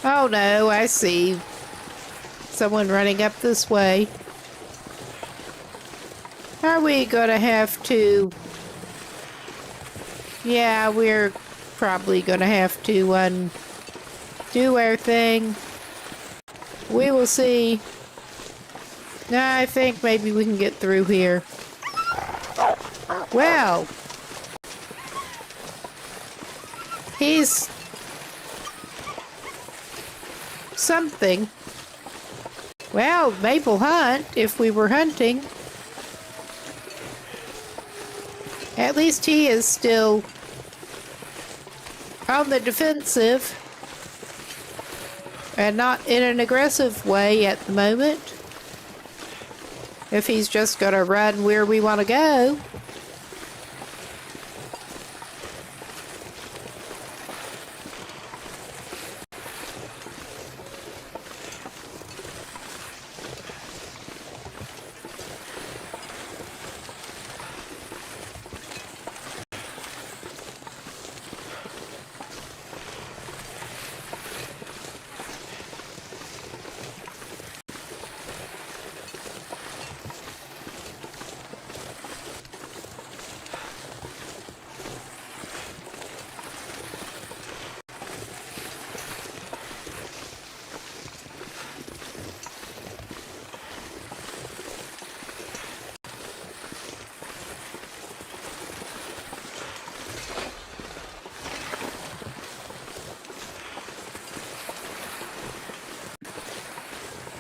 Oh no, I see someone running up this way. Are we gonna have to... Yeah, we're probably gonna have to do our thing. We will see. No, I think maybe we can get through here. Well, he's something. Well, Maple Hunt, if we were hunting. At least he is still on the defensive and not in an aggressive way at the moment. If he's just gonna run where we want to go.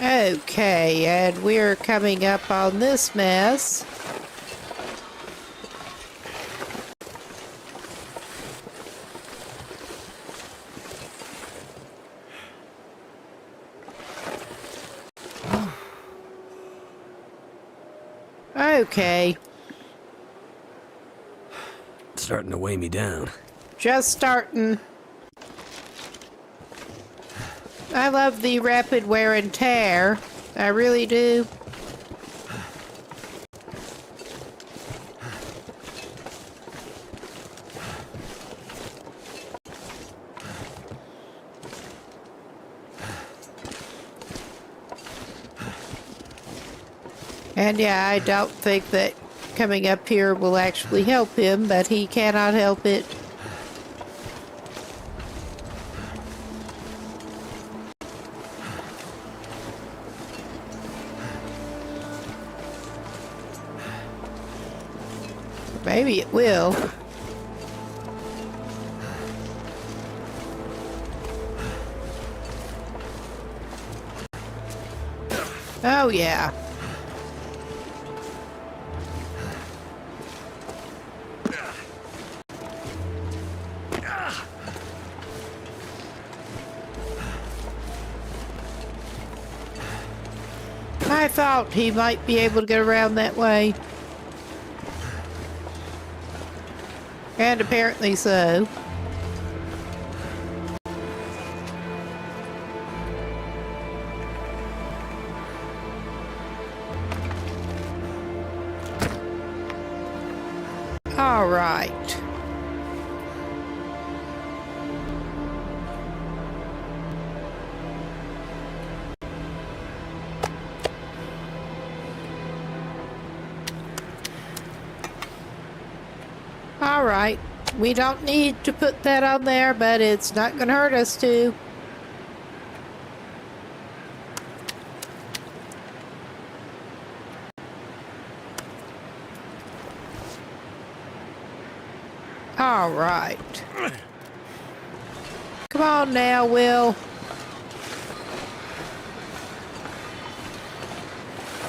Okay, and we're coming up on this mess. Okay. It's starting to weigh me down. Just starting. I love the rapid wear and tear. I really do. And yeah, I don't think that coming up here will actually help him, but he cannot help it. Maybe it will. Oh, yeah. I thought he might be able to get around that way. And apparently so. All right. All right. We don't need to put that on there, but it's not going to hurt us to. All right. Come on now, Will.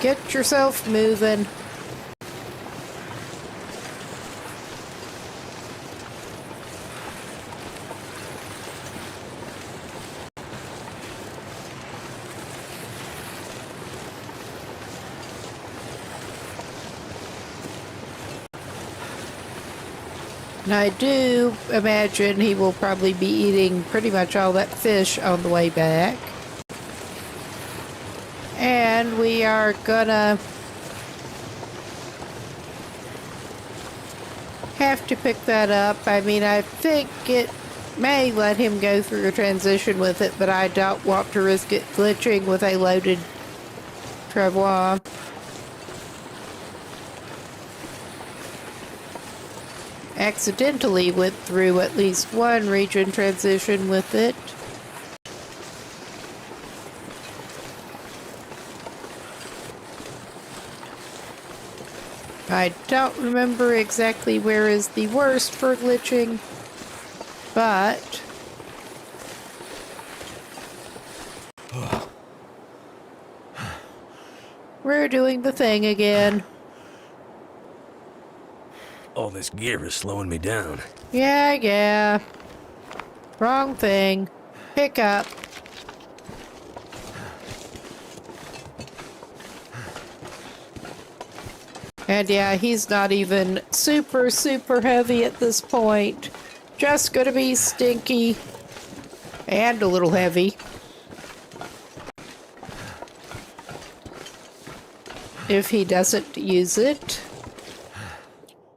Get yourself moving. And I do imagine he will probably be eating pretty much all that fish on the way back. And we are gonna have to pick that up. I mean, I think it may let him go through a transition with it, but I don't want to risk it glitching with a loaded travois. Accidentally went through at least one region transition with it. I don't remember exactly where is the worst for glitching, but we're doing the thing again. All this gear is slowing me down. Yeah. Wrong thing. Pick up. And yeah, he's not even super heavy at this point. Just gonna be stinky. And a little heavy. If he doesn't use it.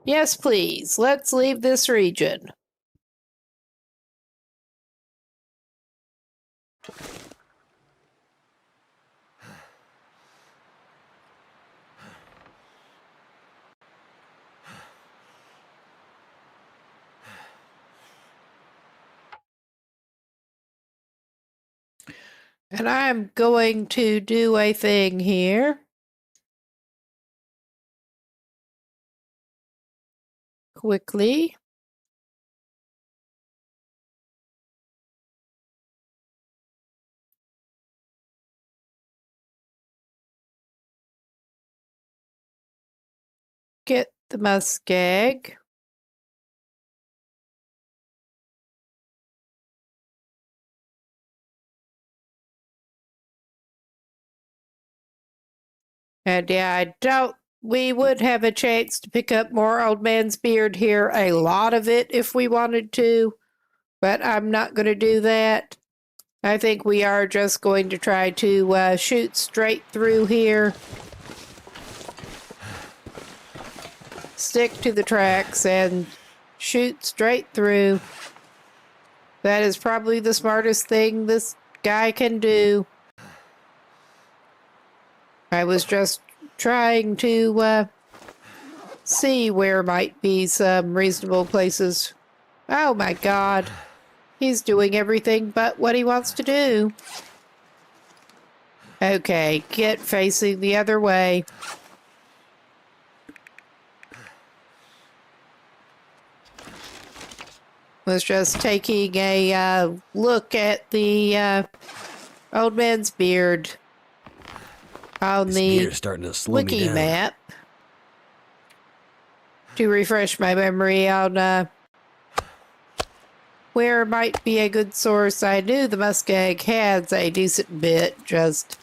Yes, please. Let's leave this region. And I'm going to do a thing here. Quickly. Get the muskeg. And yeah, we would have a chance to pick up more Old Man's Beard here, a lot of it if we wanted to, but I'm not going to do that. I think we are just going to try to shoot straight through here. Stick to the tracks and shoot straight through. That is probably the smartest thing this guy can do. I was just trying to see where might be some reasonable places. Oh my God. He's doing everything but what he wants to do. Okay, get facing the other way. Was just taking a look at the old man's beard on This the gear's starting to slow me wiki down. map to refresh my memory on where might be a good source. I knew the muskeg had a decent bit, just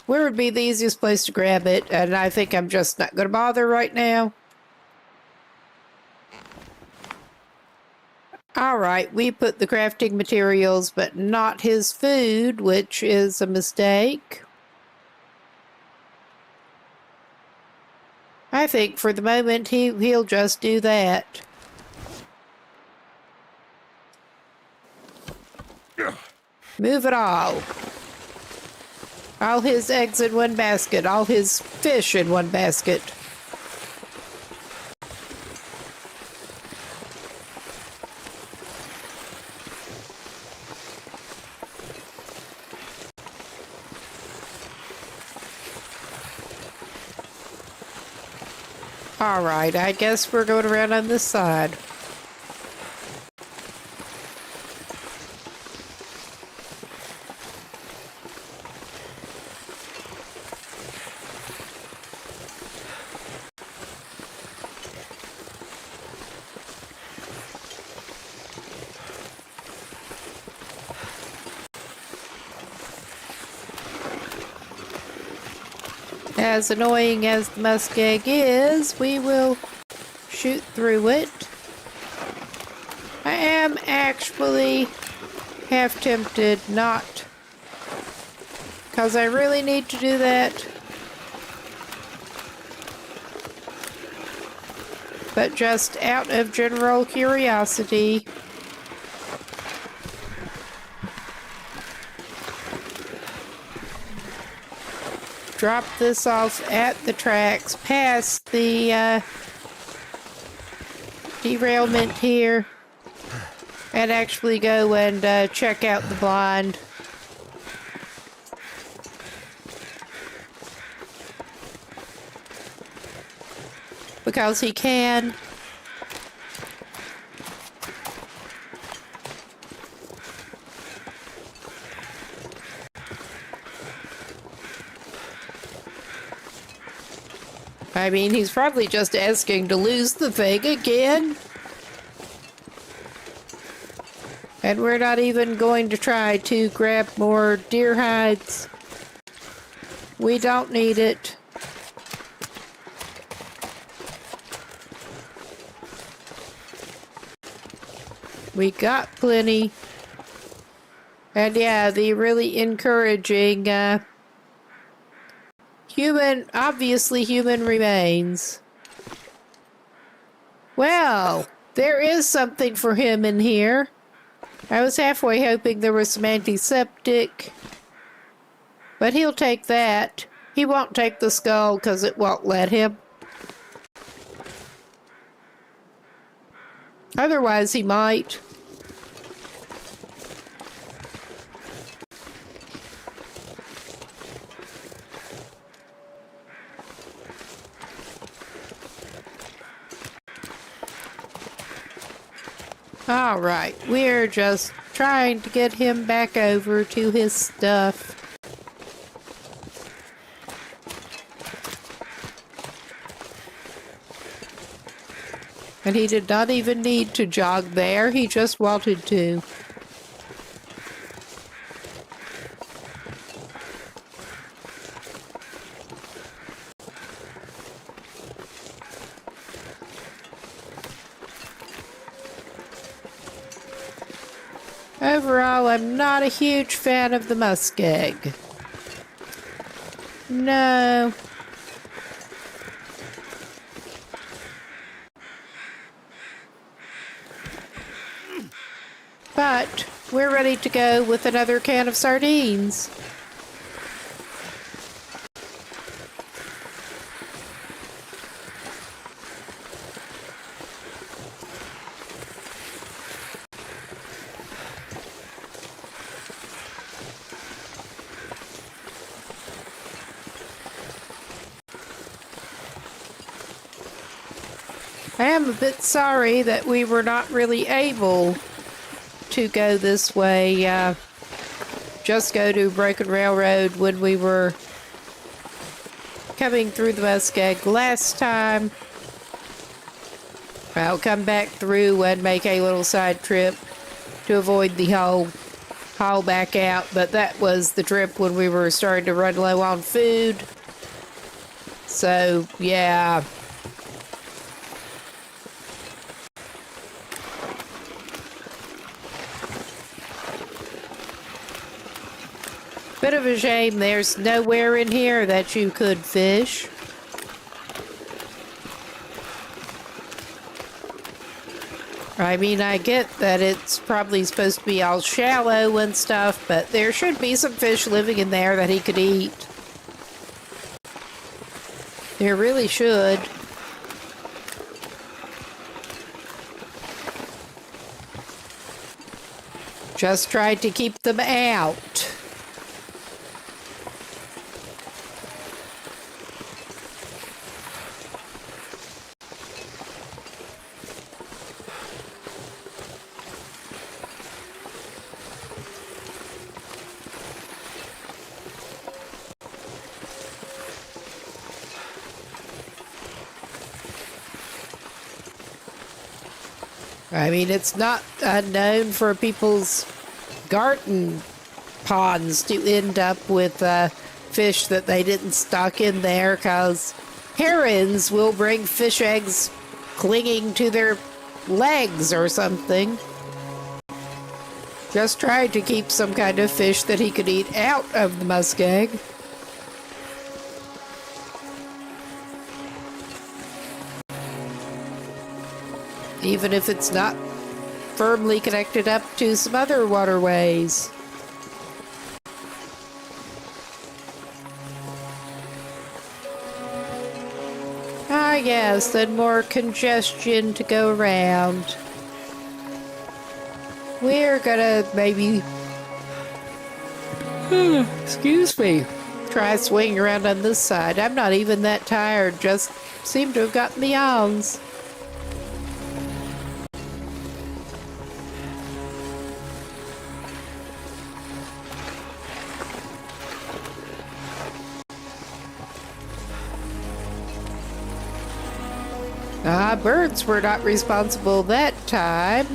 where would be the easiest place to grab it, and I think I'm just not going to bother right now. Alright, we put the crafting materials, but not his food, which is a mistake. I think for the moment he'll just do that. Move it all. All his eggs in one basket, all his fish in one basket. Alright, I guess we're going around on this side. As annoying as the muskeg is, we will shoot through it. I am actually half tempted not, because I really need to do that. But just out of general curiosity. Drop this off at the tracks, past the derailment here, and actually go and check out the blind. Because he can. I mean, he's probably just asking to lose the thing again. And we're not even going to try to grab more deer hides. We don't need it. We got plenty. And yeah, the really encouraging, obviously human remains. Well, there is something for him in here. I was halfway hoping there was some antiseptic. But he'll take that. He won't take the skull because it won't let him. Otherwise, he might. All right, we're just trying to get him back over to his stuff. And he did not even need to jog there, he just wanted to. Overall, I'm not a huge fan of the muskeg. No. But we're ready to go with another can of sardines. I am a bit sorry that we were not really able to go this way, just go to Broken Railroad when we were coming through the Muskeg last time. I'll come back through and make a little side trip to avoid the whole haul back out, but that was the trip when we were starting to run low on food. So, yeah. Bit of a shame there's nowhere in here that you could fish. I mean, I get that it's probably supposed to be all shallow and stuff, but there should be some fish living in there that he could eat. There really should. Just tried to keep them out. I mean, it's not unknown for people's garden ponds to end up with fish that they didn't stock in there, because herons will bring fish eggs clinging to their legs or something. Just tried to keep some kind of fish that he could eat out of the muskeg. Even if it's not firmly connected up to some other waterways. Ah, yes, then more congestion to go around. We're gonna maybe... excuse me. Try swinging around on this side. I'm not even that tired, just seem to have gotten the yawns. Birds were not responsible that time.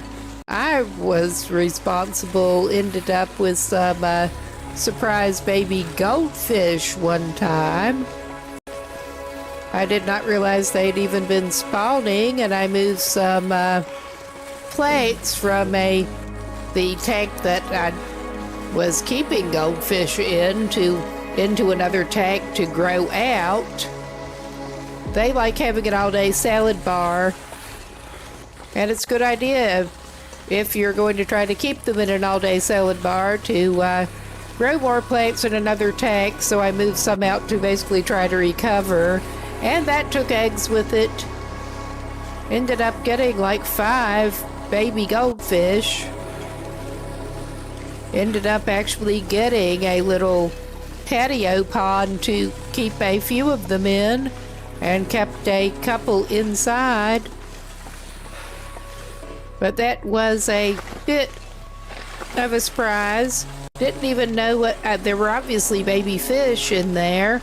I was responsible, ended up with some surprise baby goldfish one time. I did not realize they'd even been spawning, and I moved some plates from the tank that I was keeping goldfish into another tank to grow out. They like having an all-day salad bar, and it's a good idea if you're going to try to keep them in an all-day salad bar to grow more plants in another tank. So I moved some out to basically try to recover, and that took eggs with it. Ended up getting like 5 baby goldfish. Ended up actually getting a little patio pond to keep a few of them in, and kept a couple inside. But that was a bit of a surprise. Didn't even know what, there were obviously baby fish in there.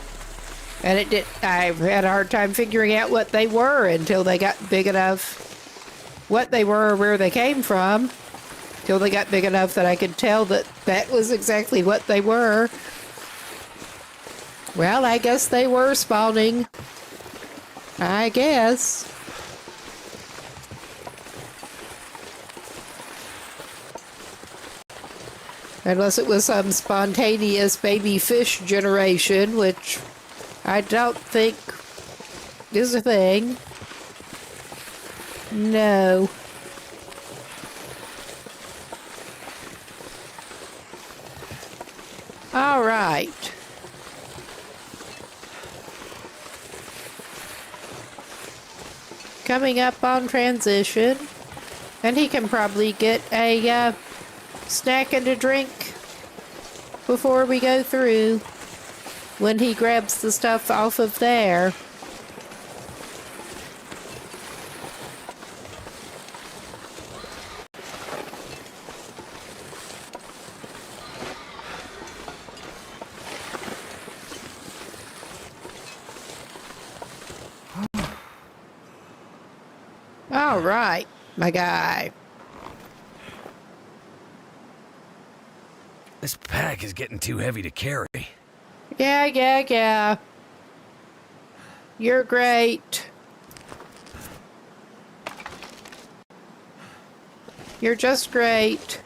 And I had a hard time figuring out what they were until they got big enough, what they were or where they came from, till they got big enough that I could tell that that was exactly what they were. Well, I guess they were spawning. I guess. Unless it was some spontaneous baby fish generation, which I don't think is a thing. No. All right. Coming up on transition, and he can probably get a snack and a drink before we go through when he grabs the stuff off of there. All right, my guy. This pack is getting too heavy to carry. Yeah. You're great. You're just great.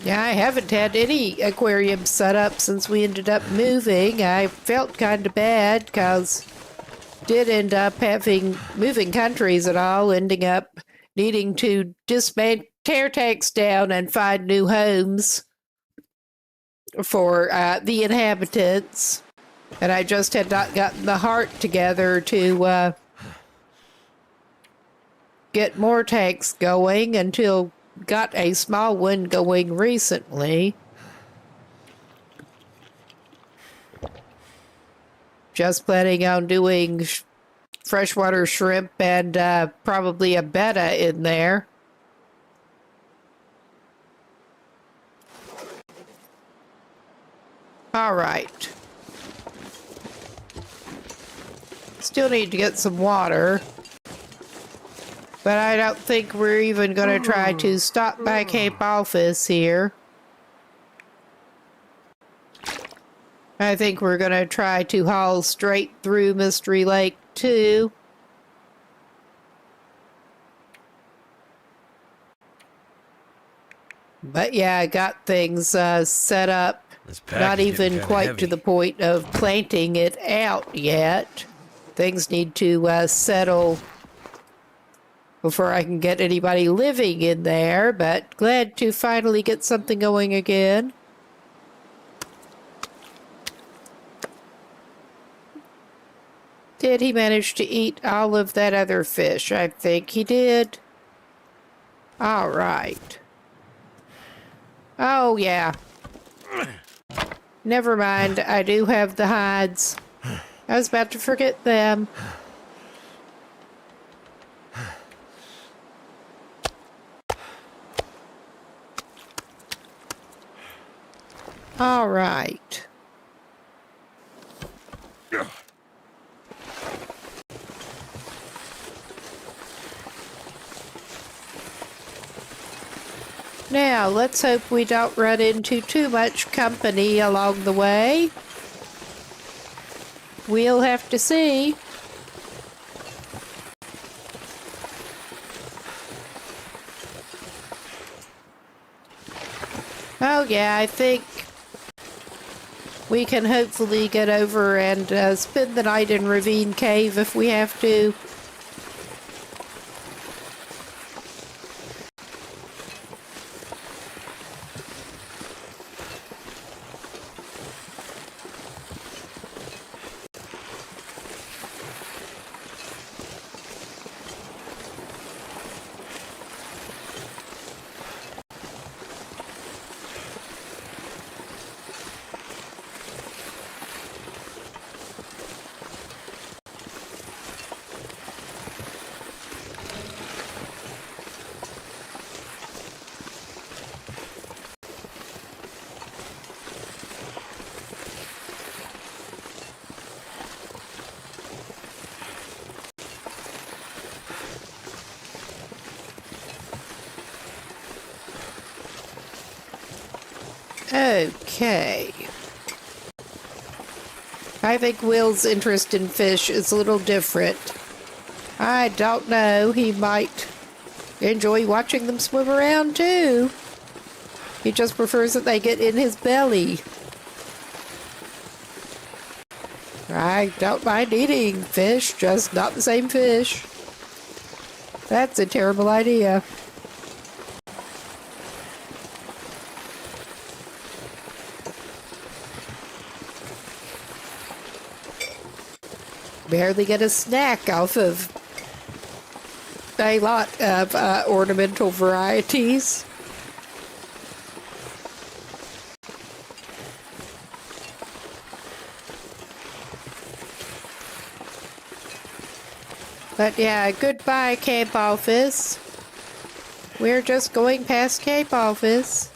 Yeah, I haven't had any aquarium set up since we ended up moving. I felt kind of bad because did end up having moving countries and all, ending up needing to dismantle, tear tanks down and find new homes for the inhabitants. And I just had not gotten the heart together to get more tanks going until got a small one going recently. Just planning on doing freshwater shrimp and probably a betta in there. All right. Still need to get some water. But I don't think we're even going to try to stop by Cape Office here. I think we're going to try to haul straight through Mystery Lake 2. But yeah, I got things set up. Not even quite to the point of planting it out yet. Things need to settle before I can get anybody living in there, but glad to finally get something going again. Did he manage to eat all of that other fish? I think he did. All right. Oh, yeah. Never mind, I do have the hides. I was about to forget them. All right. Now, let's hope we don't run into too much company along the way. We'll have to see. Oh yeah, I think we can hopefully get over and spend the night in Ravine Cave if we have to. Okay. I think Will's interest in fish is a little different. I don't know, he might enjoy watching them swim around too. He just prefers that they get in his belly. I don't mind eating fish, just not the same fish. That's a terrible idea. Barely get a snack off of a lot of ornamental varieties. But yeah, goodbye, Camp Office. We're just going past Cape Office.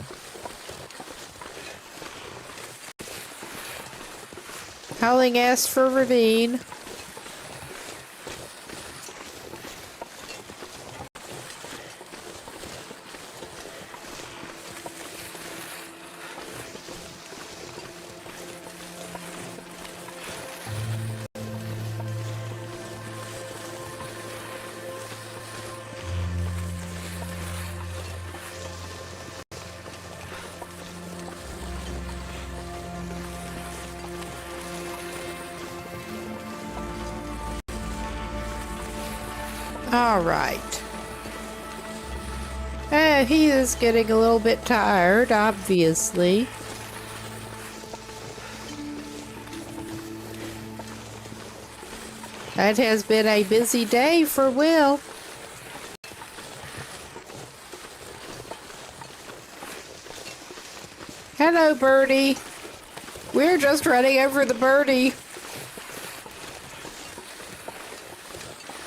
Howling asked for Ravine. All right. He is getting a little bit tired, obviously. That has been a busy day for Will. Hello, Birdie. We're just running over the birdie.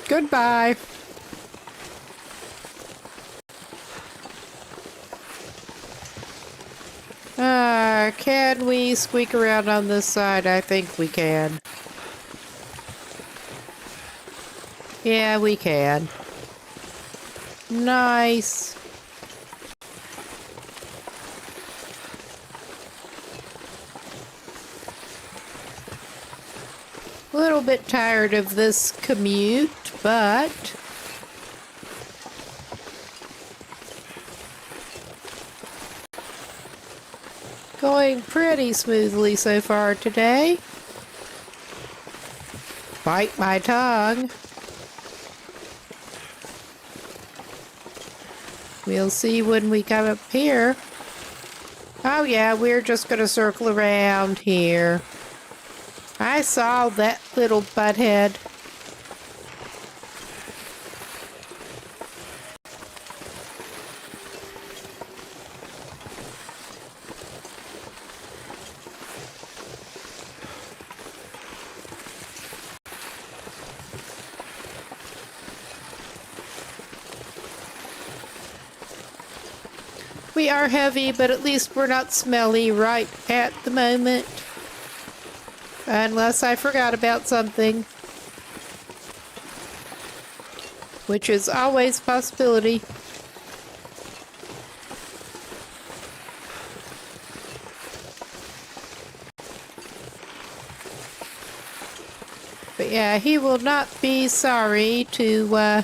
Goodbye. Can we squeak around on this side? I think we can. Yeah, we can. Nice. A little bit tired of this commute, but going pretty smoothly so far today. Bite my tongue. We'll see when we come up here. Oh yeah, we're just gonna circle around here. I saw that little butthead. We are heavy, but at least we're not smelly right at the moment. Unless I forgot about something. Which is always a possibility. But yeah, he will not be sorry to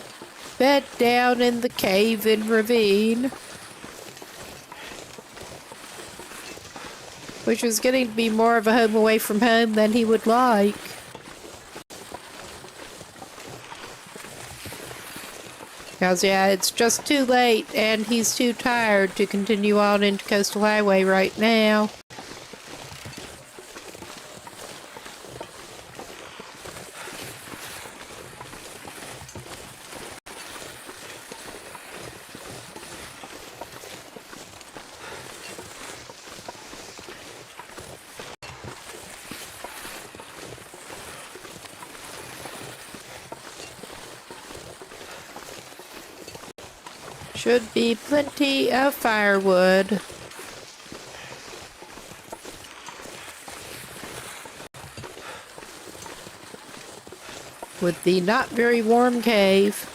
bed down in the cave in Ravine. Which is getting to be more of a home away from home than he would like. Because, yeah, it's just too late and he's too tired to continue on into Coastal Highway right now. Should be plenty of firewood. With the not very warm cave.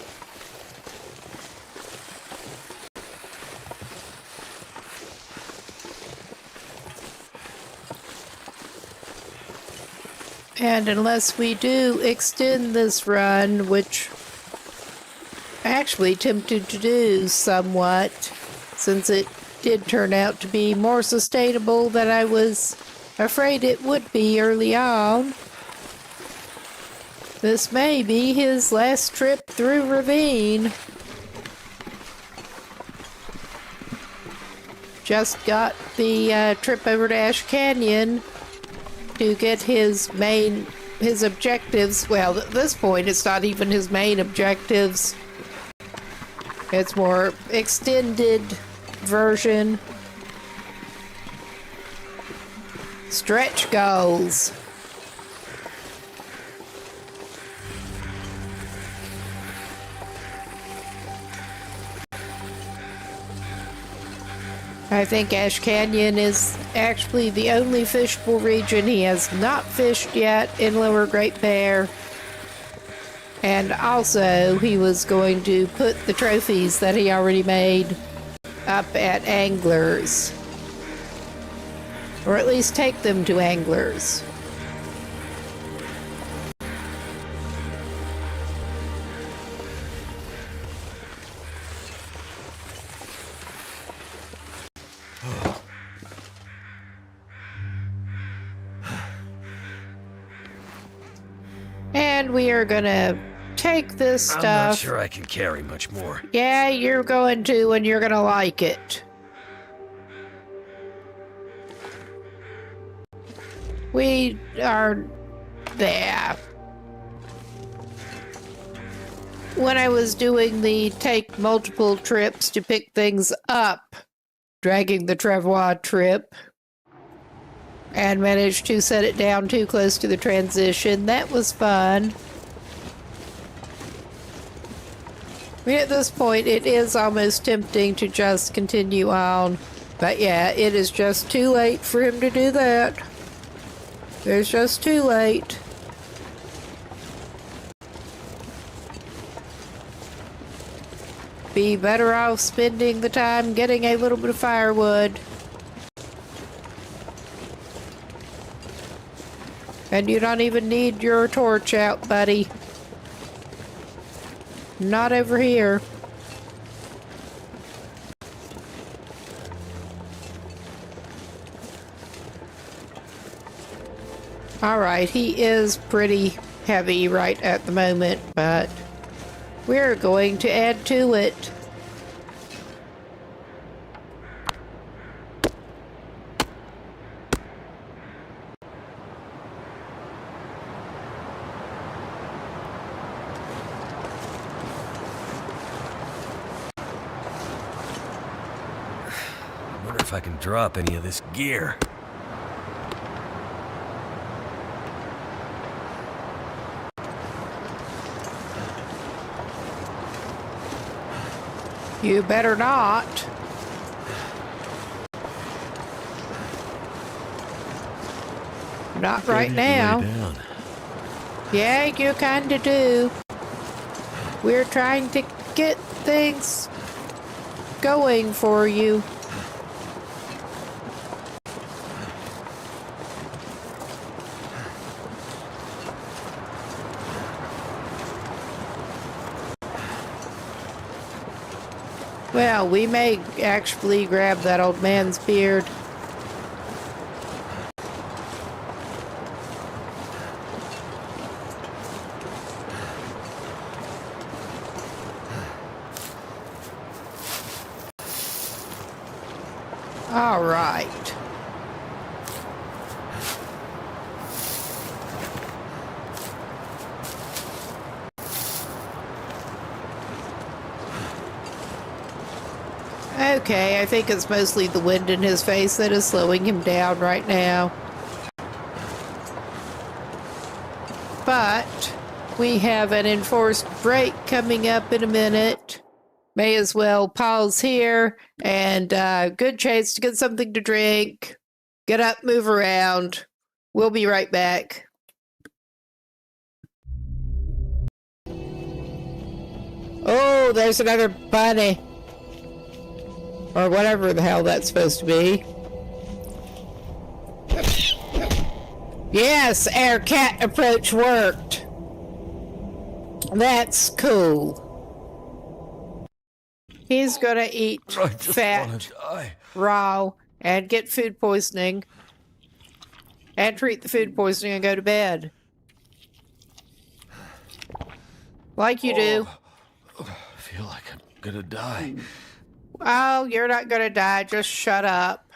And unless we do extend this run, which actually tempted to do somewhat, since it did turn out to be more sustainable than I was afraid it would be early on. This may be his last trip through Ravine. Just got the trip over to Ash Canyon to get his objectives. Well, at this point, it's not even his main objectives. It's more extended version. Stretch goals. I think Ash Canyon is actually the only fishable region he has not fished yet in Lower Great Bear. And also, he was going to put the trophies that he already made up at Anglers. Or at least take them to Anglers. And we are gonna take this stuff. I'm not sure I can carry much more. Yeah, you're going to, and you're gonna like it. We are there. When I was doing the take multiple trips to pick things up, dragging the Travois trip, and managed to set it down too close to the transition, that was fun. I mean, at this point, it is almost tempting to just continue on. But yeah, it is just too late for him to do that. It's just too late. Be better off spending the time getting a little bit of firewood. And you don't even need your torch out, buddy. Not over here. Alright, he is pretty heavy right at the moment, but we're going to add to it. I wonder if I can drop any of this gear. You better not. Not right now. Yeah, you kinda do. We're trying to get things going for you. Well, we may actually grab that old man's beard. All right. Okay, I think it's mostly the wind in his face that is slowing him down right now. But we have an enforced break coming up in a minute. May as well pause here and good chance to get something to drink. Get up, move around. We'll be right back. Oh, there's another bunny. Or whatever the hell that's supposed to be. Yes, our cat approach worked. That's cool. He's gonna eat fat, raw, and get food poisoning. And treat the food poisoning and go to bed. Like you do. I feel like I'm gonna die. Oh, you're not gonna die. Just shut up.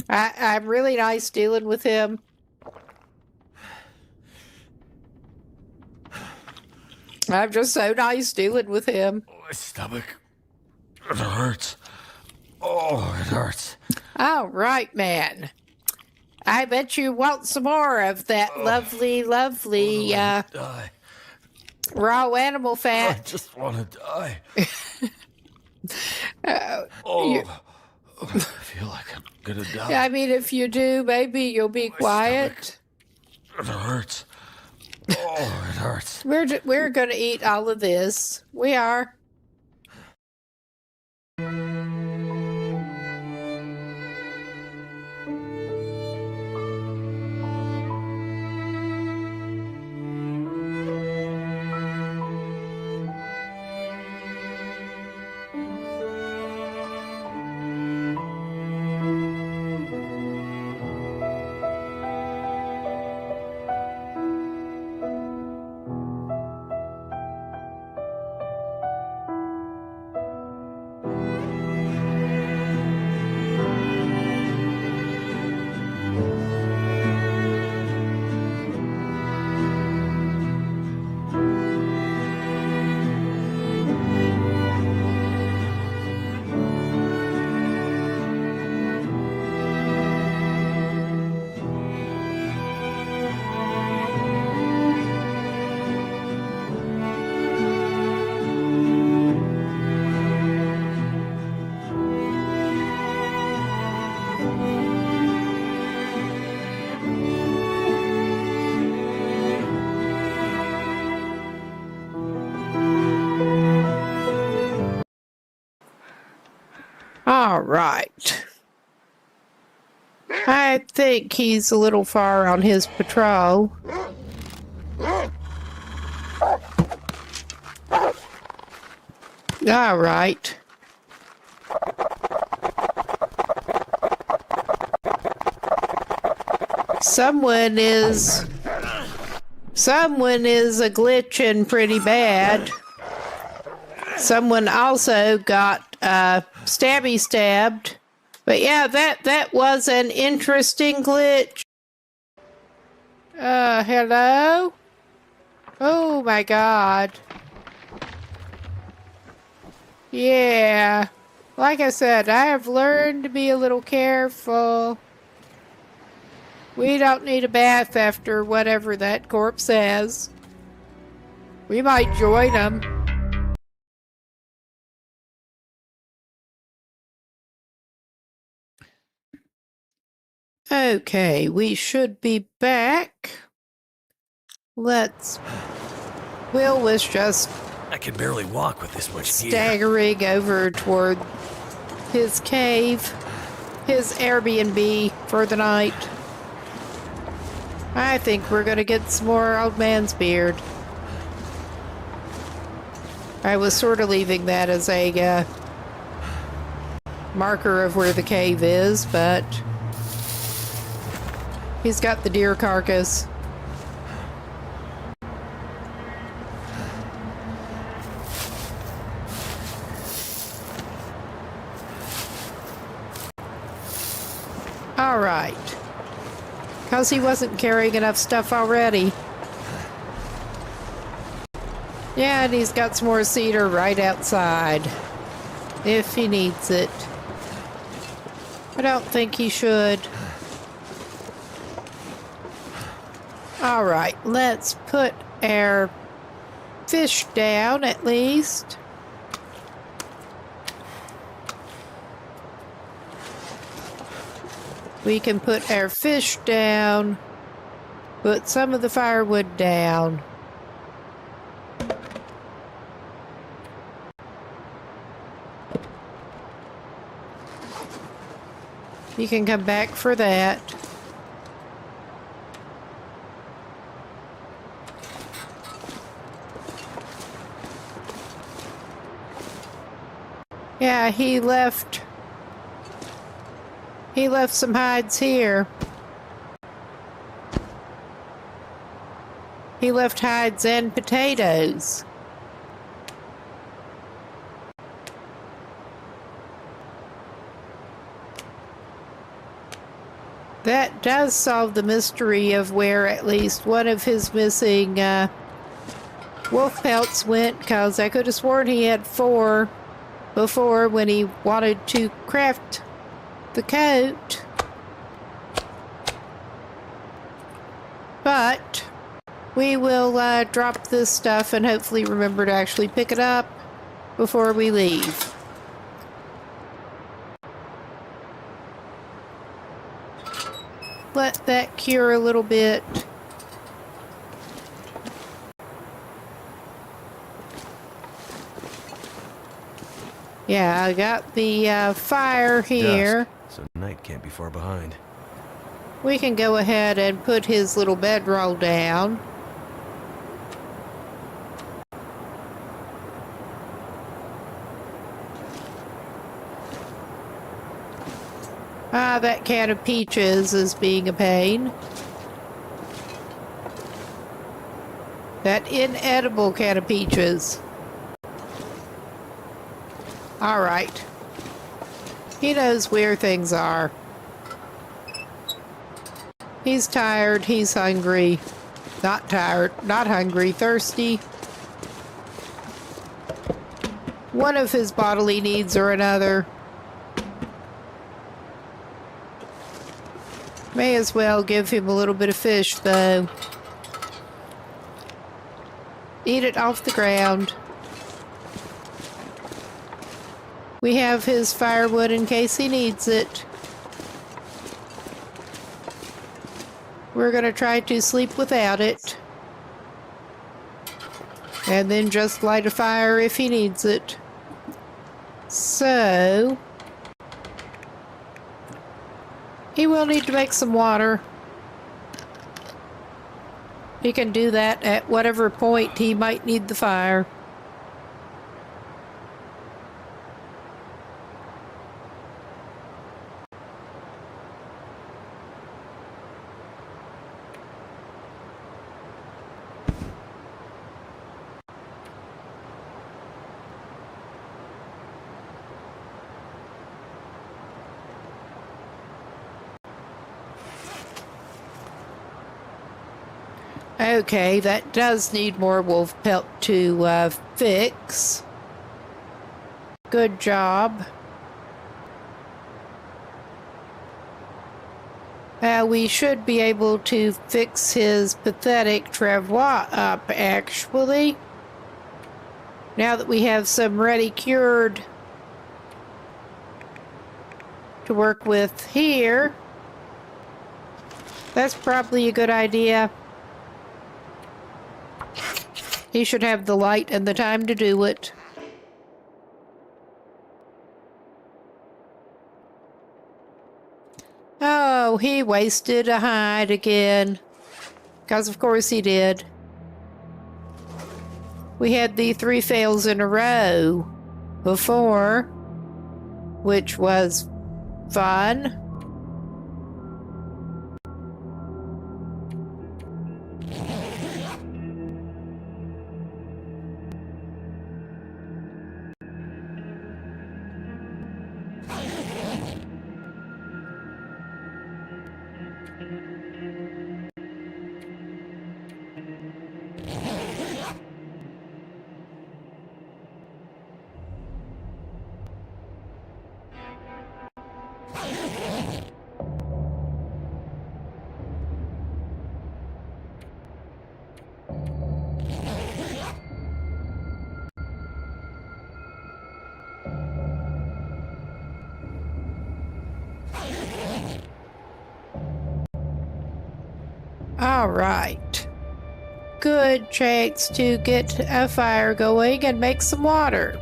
I'm really nice dealing with him. I'm just so nice dealing with him. My stomach. It hurts. Oh, it hurts. All right, man. I bet you want some more of that lovely Die. raw animal I fat. just want to die. I feel like I'm gonna die. I mean, if you do, maybe you'll be quiet. It hurts. Oh, it hurts. We're gonna eat all of this. We are. All right. I think he's a little far on his patrol. All right. Someone is a glitching pretty bad. Someone also got stabby stabbed. But yeah, that was an interesting glitch. Hello? Oh my god. Yeah. Like I said, I have learned to be a little careful. We don't need a bath after whatever that corpse says. We might join them. Okay, we should be back. Will was just I can barely walk with this much gear. staggering over toward his cave, his Airbnb for the night. I think we're gonna get some more old man's beard. I was sort of leaving that as a marker of where the cave is, but he's got the deer carcass. All right. Because he wasn't carrying enough stuff already. Yeah, and he's got some more cedar right outside. If he needs it. I don't think he should. All right, let's put our fish down at least. We can put our fish down, put some of the firewood down. You can come back for that. Yeah, he left some hides here. He left hides and potatoes. That does solve the mystery of where at least one of his missing wolf pelts went, because I could have sworn he had 4 before when he wanted to craft the coat. But we will drop this stuff and hopefully remember to actually pick it up before we leave. cure a little bit. Yeah, I got the fire here. Dusk, so night can't be far behind. We can go ahead and put his little bedroll down. Ah, that can of peaches is being a pain. That inedible can of peaches. All right. He knows where things are. He's tired, he's hungry. Not tired, not hungry, thirsty. One of his bodily needs or another. May as well give him a little bit of fish, though. Eat it off the ground. We have his firewood in case he needs it. We're going to try to sleep without it. And then just light a fire if he needs it. So, he will need to make some water. He can do that at whatever point he might need the fire. Okay, that does need more wolf pelt to fix. Good job. We should be able to fix his pathetic travois up, actually. Now that we have some ready cured to work with here, that's probably a good idea. He should have the light and the time to do it. Oh, he wasted a hide again. Because of course he did. We had the 3 fails in a row before, which was fun. All right. Good chance to get a fire going and make some water.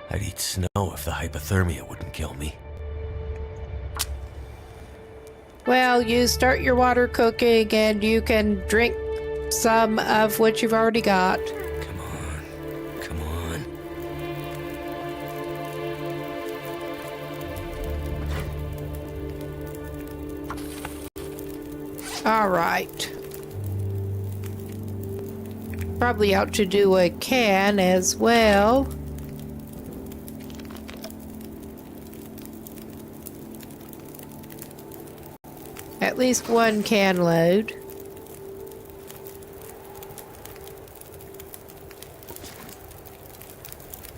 I'd eat snow if the hypothermia wouldn't kill me. Well, you start your water cooking and you can drink some of what you've already got. Come on. Come on. All right. Probably ought to do a can as well. At least 1 can load.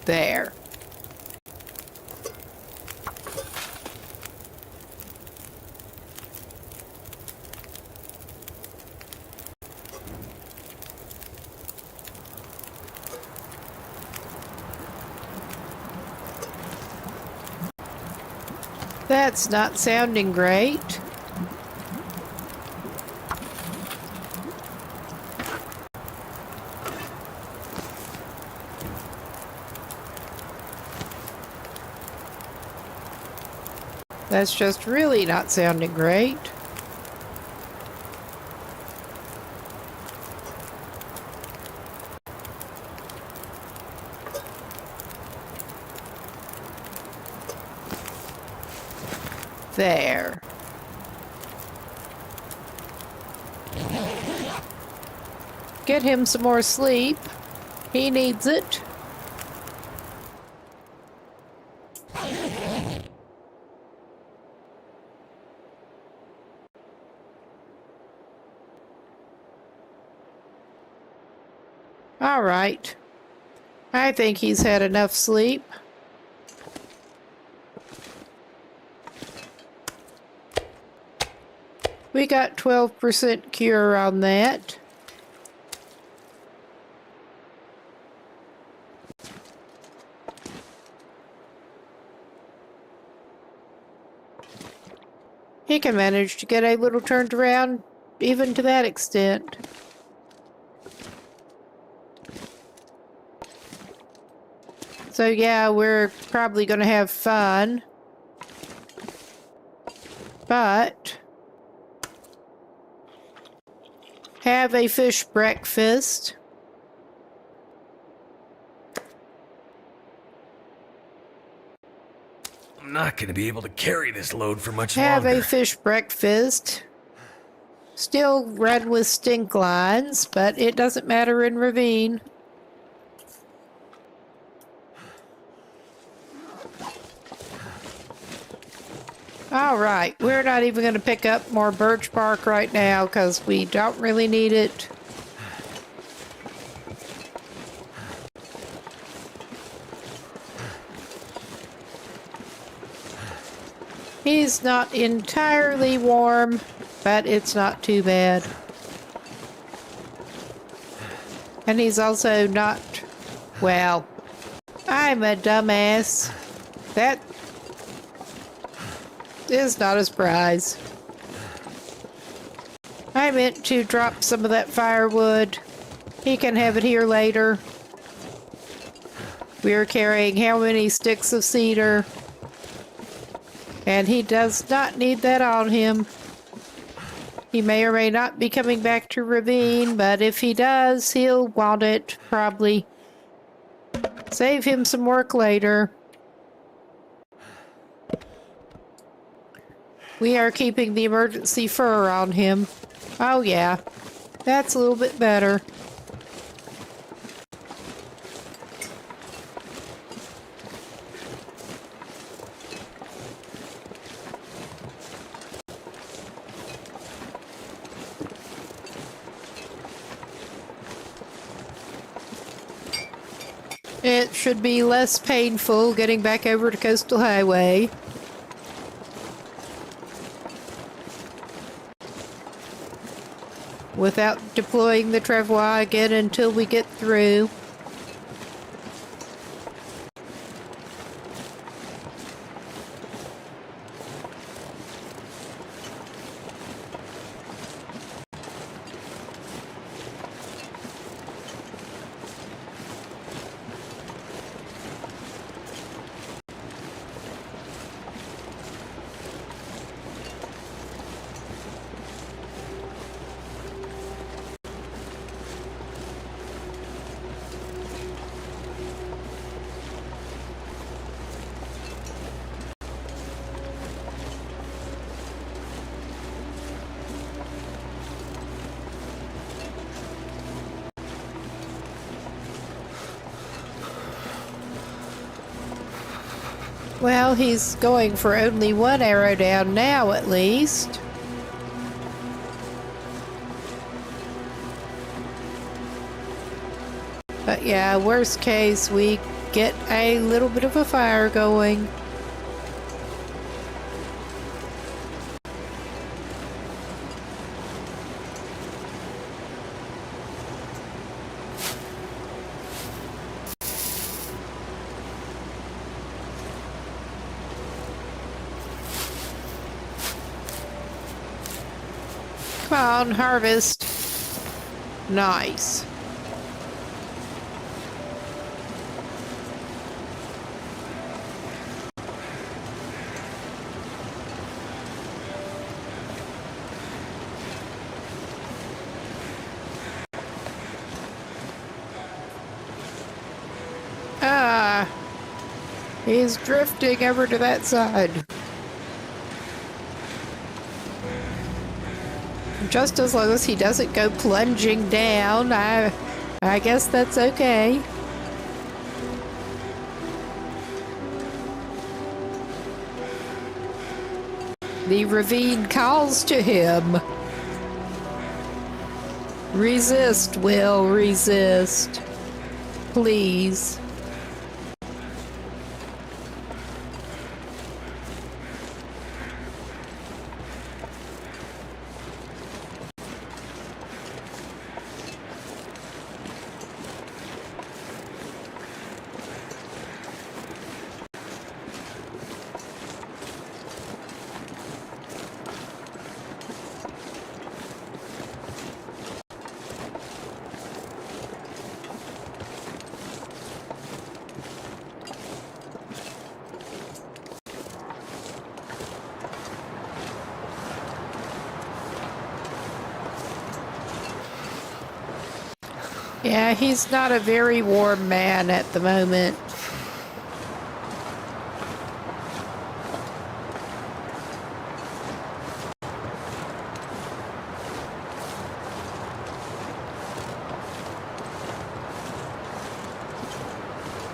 There. That's not sounding great. That's just really not sounding great. There. Get him some more sleep. He needs it. All right. I think he's had enough sleep. We got 12% cure on that. He can manage to get a little turned around even to that extent. So yeah, we're probably going to have fun. But have a fish breakfast. I'm not gonna be able to carry this load for much Have longer. a fish breakfast. Still run with stink lines, but it doesn't matter in Ravine. Alright, we're not even going to pick up more birch bark right now because we don't really need it. He's not entirely warm, but it's not too bad. And he's also not, well, I'm a dumbass. That is not a surprise. I meant to drop some of that firewood. He can have it here later. We're carrying how many sticks of cedar? And he does not need that on him. He may or may not be coming back to Ravine, but if he does, he'll want it, probably. Save him some work later. We are keeping the emergency fur on him. Oh yeah, that's a little bit better. It should be less painful getting back over to Coastal Highway. Without deploying the travois again until we get through. Well, he's going for only one arrow down now, at least. But yeah, worst case, we get a little bit of a fire going. Come on, harvest. Nice. He's drifting over to that side. Just as long as he doesn't go plunging down, I guess that's okay. The ravine calls to him. Resist, Will, resist. Please. Yeah, he's not a very warm man at the moment.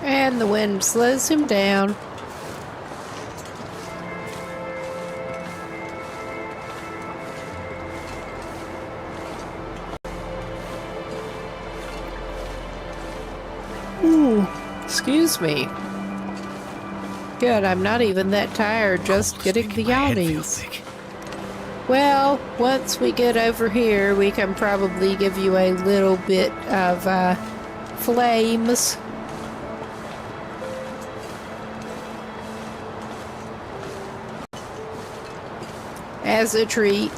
And the wind slows him down. Excuse me. Good, I'm not even that tired, just getting the yawnies. Well, once we get over here, we can probably give you a little bit of flames. As a treat.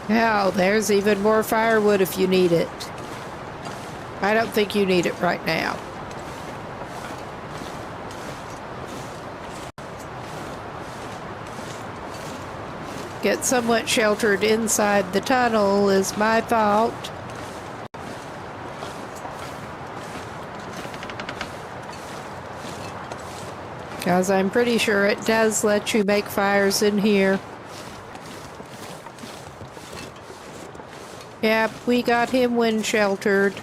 Hell, there's even more firewood if you need it. I don't think you need it right now. Get somewhat sheltered inside the tunnel is my fault. Because I'm pretty sure it does let you make fires in here. Yep, we got him wind sheltered.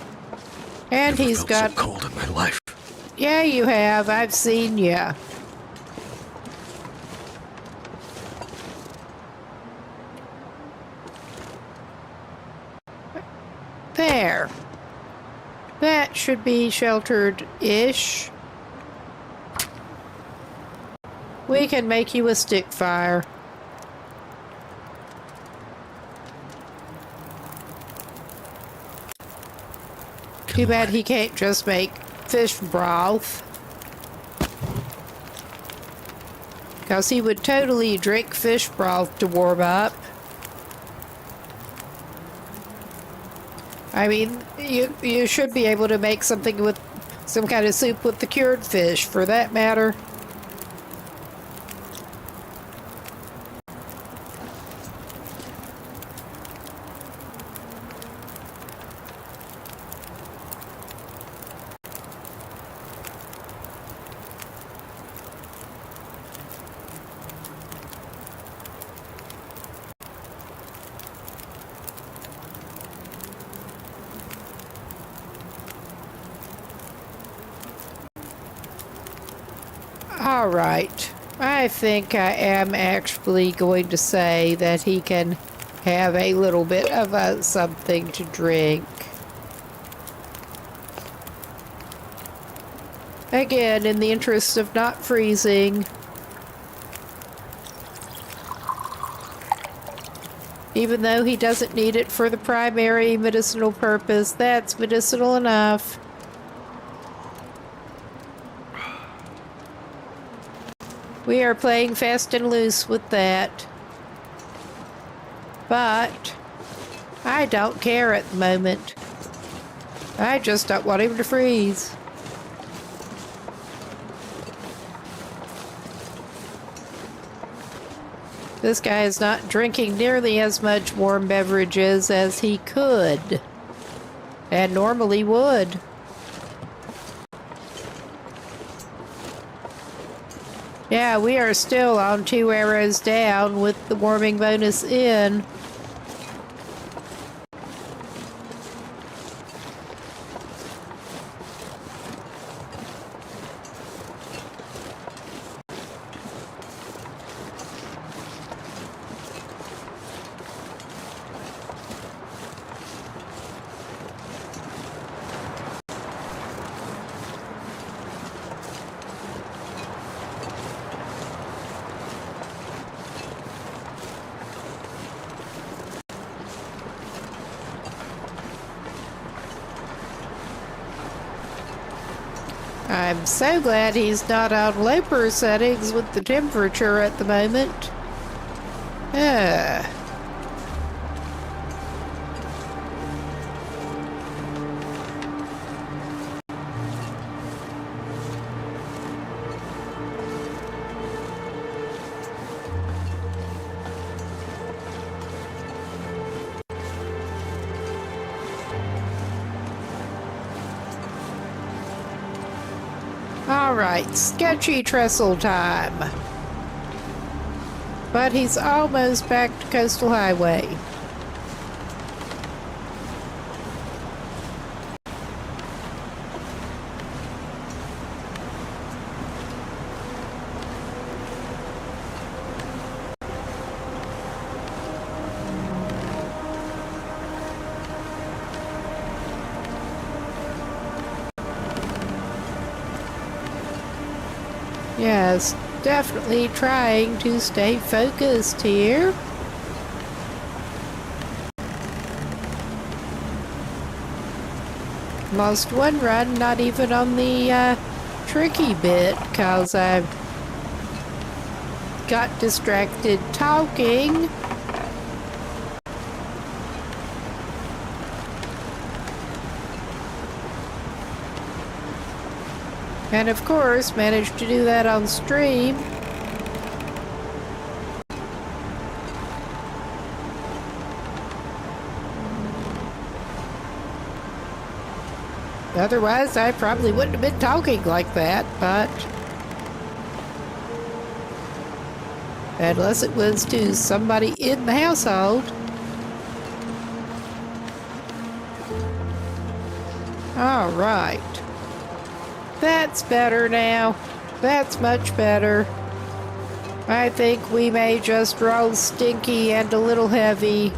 And he's got... so cold in my life. Yeah, you have. I've seen ya. There. That should be sheltered-ish. We can make you a stick fire. Too bad he can't just make fish broth. Because he would totally drink fish broth to warm up. I mean, you should be able to make something with some kind of soup with the cured fish, for that matter. All right. I think I am actually going to say that he can have a little bit of something to drink. Again, in the interest of not freezing. Even though he doesn't need it for the primary medicinal purpose, that's medicinal enough. We are playing fast and loose with that. But I don't care at the moment. I just don't want him to freeze. This guy is not drinking nearly as much warm beverages as he could. and normally would. Yeah, we are still on 2 arrows down with the warming bonus in. I'm so glad he's not on lower settings with the temperature at the moment. Ah. Alright, sketchy trestle time. But he's almost back to Coastal Highway. Yes, definitely trying to stay focused here. Lost one run, not even on the tricky bit, cause I got distracted talking. And of course, managed to do that on stream. Otherwise, I probably wouldn't have been talking like that, but... unless it was to somebody in the household. All right. That's better now. That's much better. I think we may just roll Stinky and a little heavy.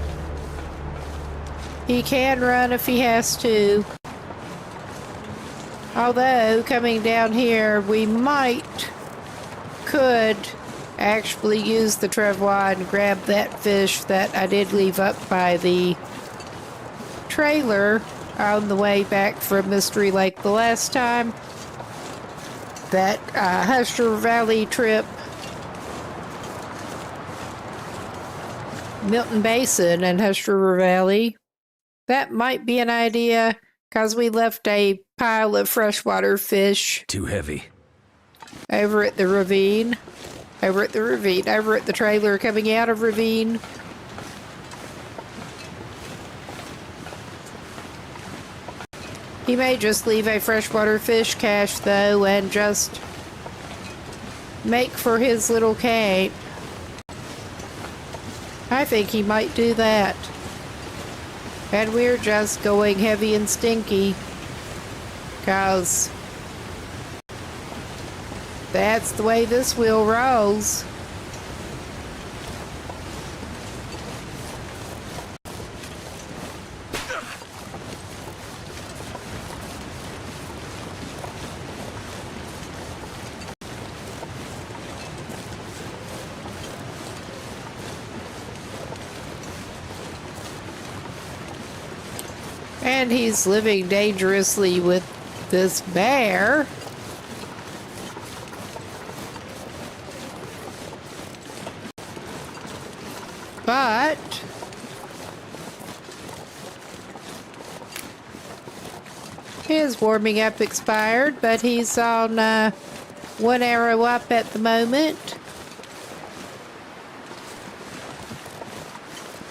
He can run if he has to. Although, coming down here, we could actually use the travois and grab that fish that I did leave up by the trailer on the way back from Mystery Lake the last time. That Hustler Valley trip, Milton Basin and Hustler Valley. That might be an idea, because we left a pile of freshwater fish. Too heavy. Over at the ravine. Over at the trailer coming out of ravine. He may just leave a freshwater fish cache, though, and just make for his little camp. I think he might do that. And we're just going heavy and stinky, 'cause that's the way this wheel rolls. And he's living dangerously with this bear. But his warming up expired, but he's on 1 arrow up at the moment.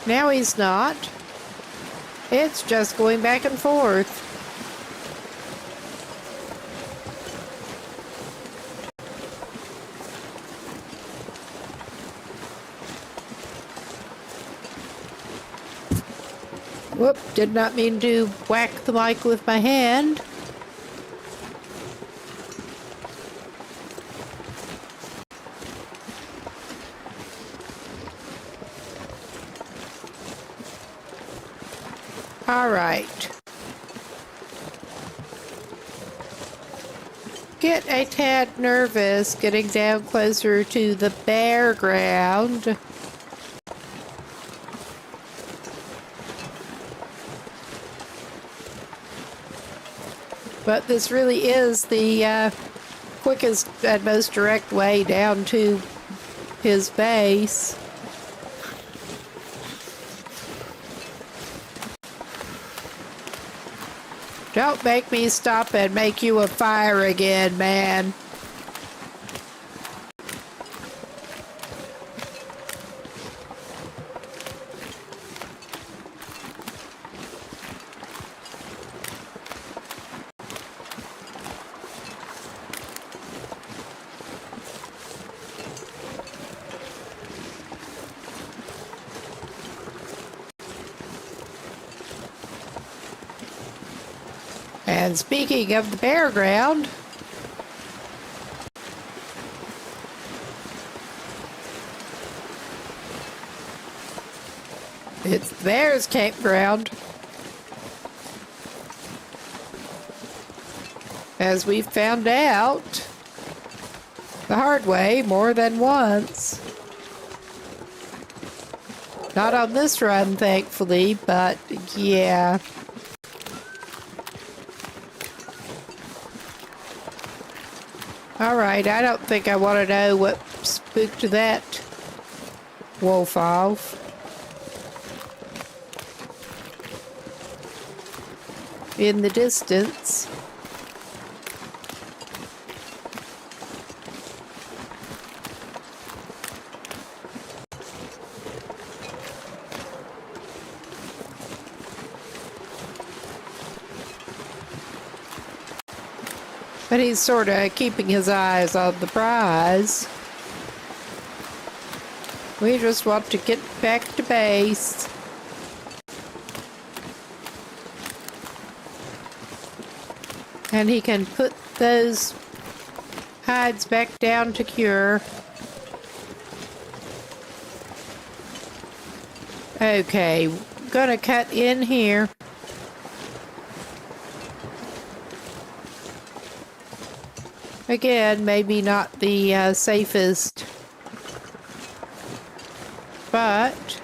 Now he's not. It's just going back and forth. Whoop, did not mean to whack the mic with my hand. All right. Get a tad nervous getting down closer to the bare ground. But this really is the quickest and most direct way down to his base. Don't make me stop and make you a fire again, man. And speaking of the bare ground, it's the bear's campground. As we've found out the hard way more than once. Not on this run, thankfully, but yeah. Alright, I don't think I want to know what spooked that wolf off. In the distance. But he's sort of keeping his eyes on the prize. We just want to get back to base. And he can put those hides back down to cure. Okay, gonna cut in here. Again, maybe not the safest, but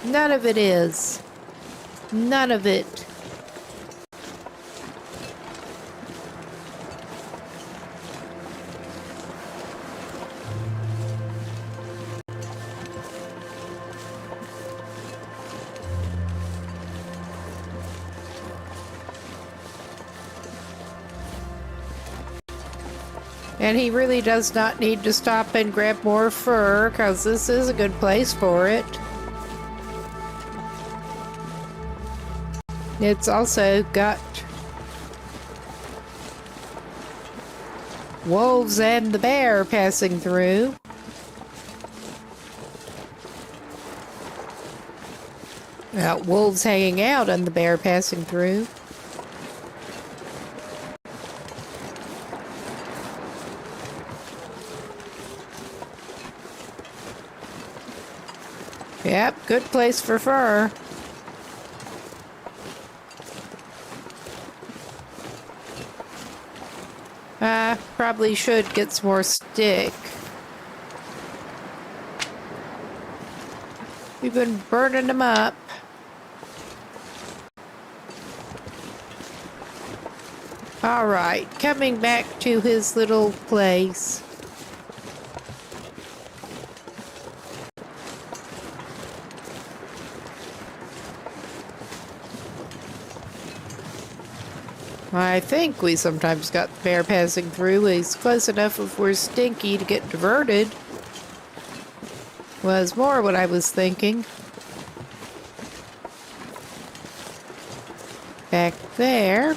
none of it is. None of it. And he really does not need to stop and grab more fur, because this is a good place for it. It's also got wolves and the bear passing through. Wolves hanging out and the bear passing through. Yep, good place for fur. Probably should get some more stick. We've been burning them up. Alright, coming back to his little place. I think we sometimes got the bear passing through. He's close enough if we're stinky to get diverted. Was more what I was thinking. there.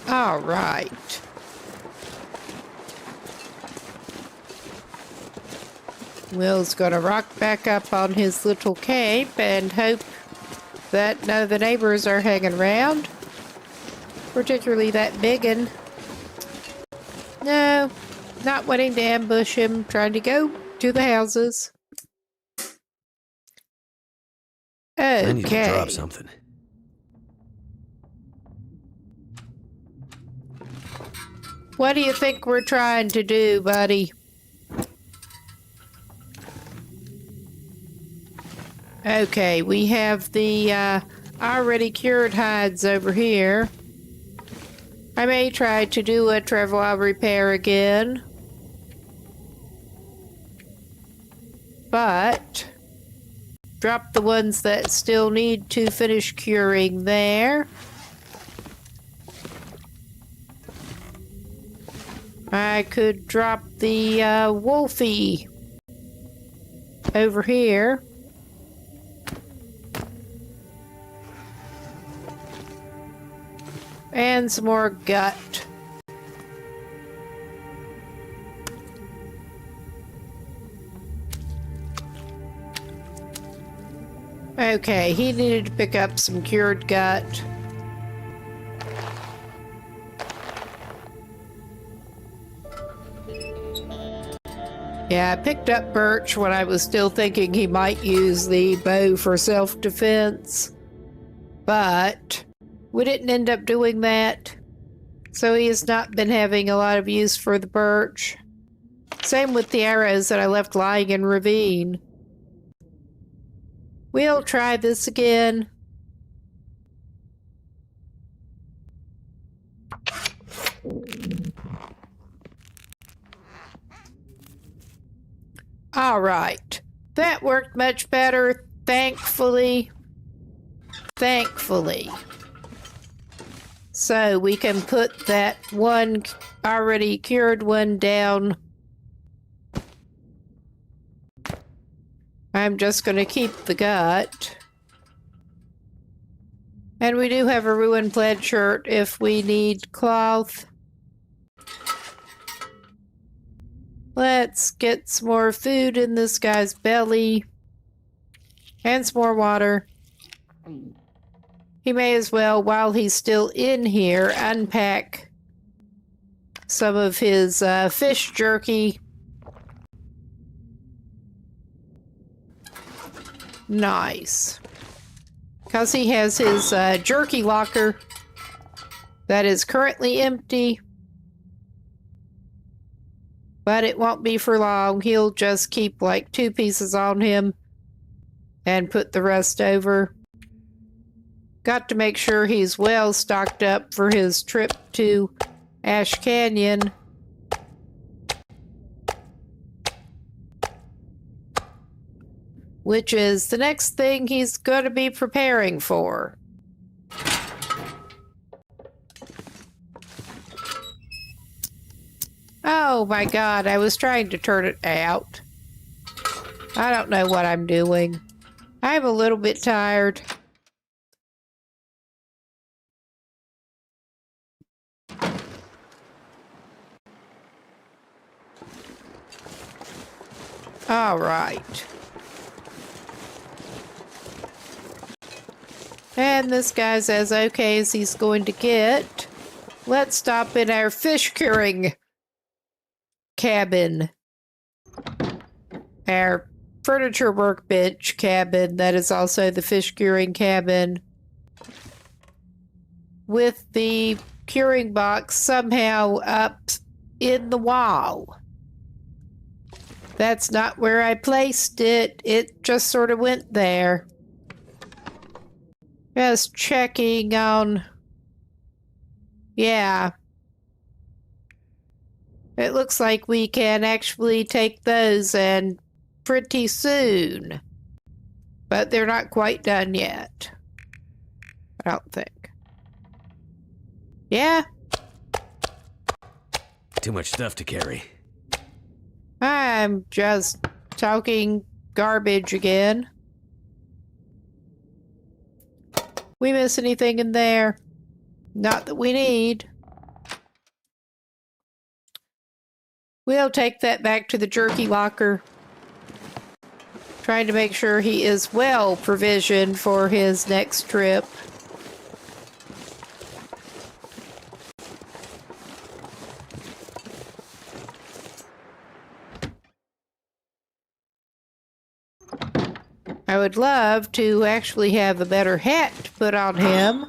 All right. Will's gonna rock back up on his little cape and hope that none of the neighbors are hanging around. Particularly that biggin. No, not wanting to ambush him, trying to go to the houses. Okay. I need to drop something. What do you think we're trying to do, buddy? Okay, we have the already cured hides over here. I may try to do a Trevor repair again. But drop the ones that still need to finish curing there. I could drop the Wolfie over here. And some more gut. Okay, he needed to pick up some cured gut. Yeah, I picked up Birch when I was still thinking he might use the bow for self-defense. But we didn't end up doing that. So he has not been having a lot of use for the Birch. Same with the arrows that I left lying in Ravine. We'll try this again. All right. That worked much better, thankfully. Thankfully. So we can put that one already cured one down. I'm just going to keep the gut. And we do have a ruined plaid shirt if we need cloth. Let's get some more food in this guy's belly. And some more water. He may as well, while he's still in here, unpack some of his fish jerky. Nice. Because he has his jerky locker that is currently empty. But it won't be for long. He'll just keep like 2 pieces on him and put the rest over. Got to make sure he's well stocked up for his trip to Ash Canyon. Which is the next thing he's going to be preparing for. Oh my God, I was trying to turn it out. I don't know what I'm doing. I'm a little bit tired. All right. And this guy's as okay as he's going to get. Let's stop in our fish curing cabin. Our furniture workbench cabin that is also the fish curing cabin. With the curing box somehow up in the wall. That's not where I placed it. It just sort of went there. Just checking on Yeah. It looks like we can actually take those and pretty soon. But they're not quite done yet. I don't think. Yeah. Too much stuff to carry. I'm just talking garbage again. We miss anything in there? Not that we need. We'll take that back to the jerky locker. Trying to make sure he is well provisioned for his next trip. I would love to actually have a better hat to put on him,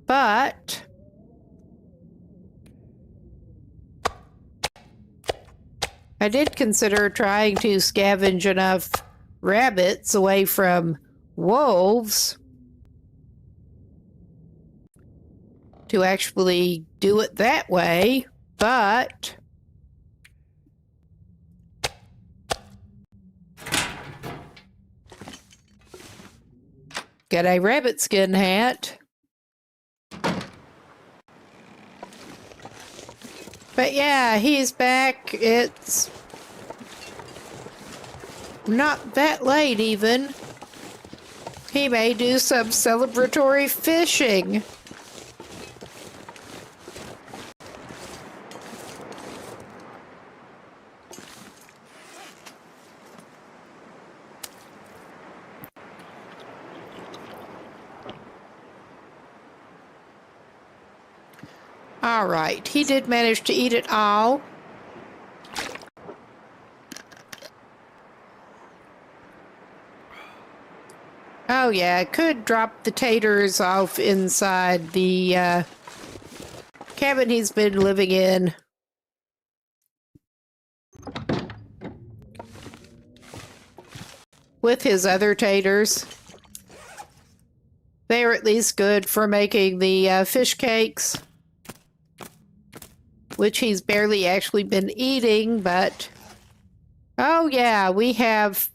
but I did consider trying to scavenge enough rabbits away from wolves to actually do it that way, but got a rabbit skin hat. But yeah, he's back. It's not that late even. He may do some celebratory fishing. All right, he did manage to eat it all. Oh yeah, I could drop the taters off inside the cabin he's been living in. With his other taters. They are at least good for making the fish cakes. Which he's barely actually been eating, but... Oh yeah, we have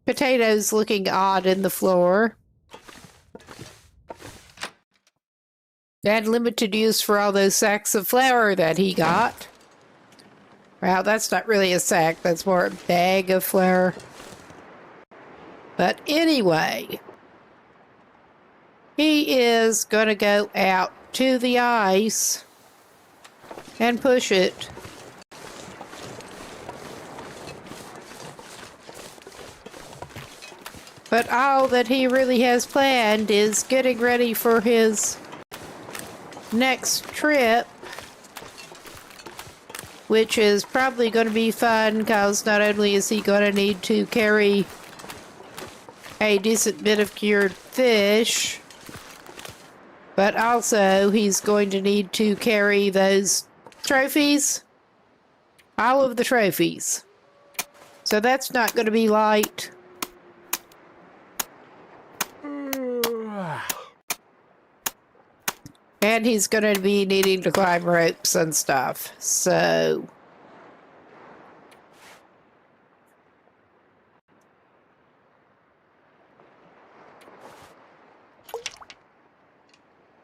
potatoes looking odd in the floor. And limited use for all those sacks of flour that he got. Well, that's not really a sack, that's more a bag of flour. But anyway, he is gonna go out to the ice and push it. But all that he really has planned is getting ready for his next trip, which is probably going to be fun because not only is he going to need to carry a decent bit of cured fish, but also he's going to need to carry those trophies, all of the trophies. So that's not going to be light. And he's going to be needing to climb ropes and stuff. So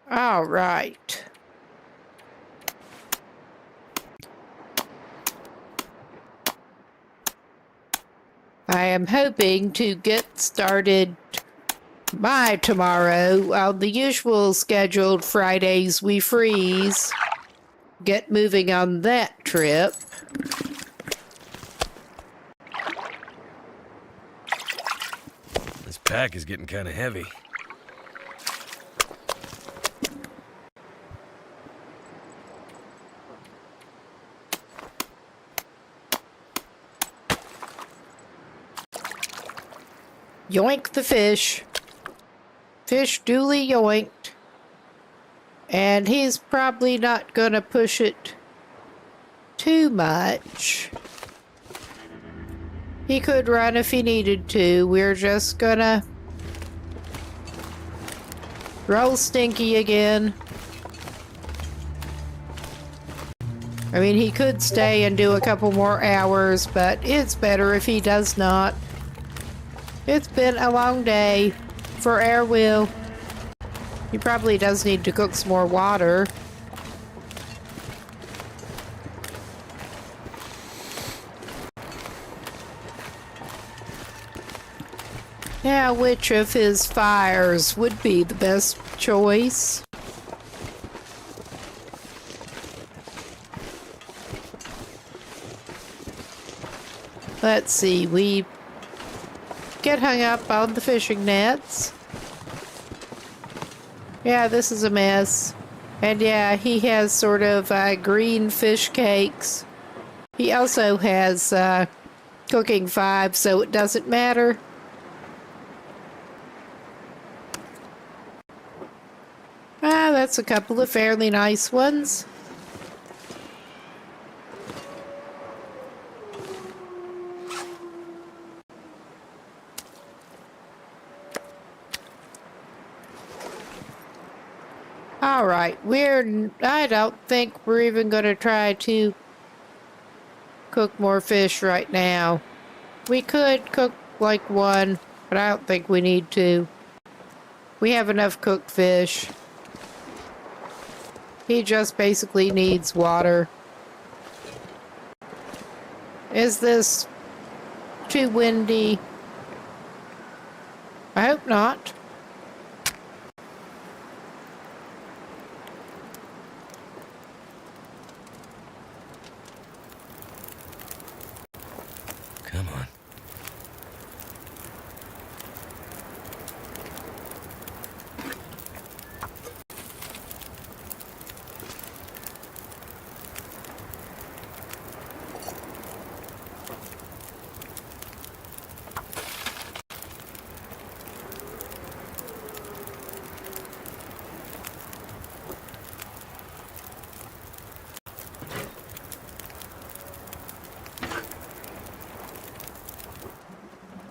all right. I am hoping to get started by tomorrow on the usual scheduled Fridays we freeze. Get moving on that trip. This pack is getting kind of heavy. Yoink the fish. Fish duly yoinked. And he's probably not gonna push it too much. He could run if he needed to. We're just gonna roll Stinky again. I mean, he could stay and do a couple more hours, but it's better if he does not. It's been a long day for our Will. He probably does need to cook some more water. Now, which of his fires would be the best choice? Let's see, we get hung up on the fishing nets. Yeah, this is a mess. And yeah, he has sort of green fish cakes. He also has cooking 5, so it doesn't matter. Ah, that's a couple of fairly nice ones. All right, I don't think we're even going to try to cook more fish right now. We could cook like one, but I don't think we need to. We have enough cooked fish. He just basically needs water. Is this too windy? I hope not. Come on.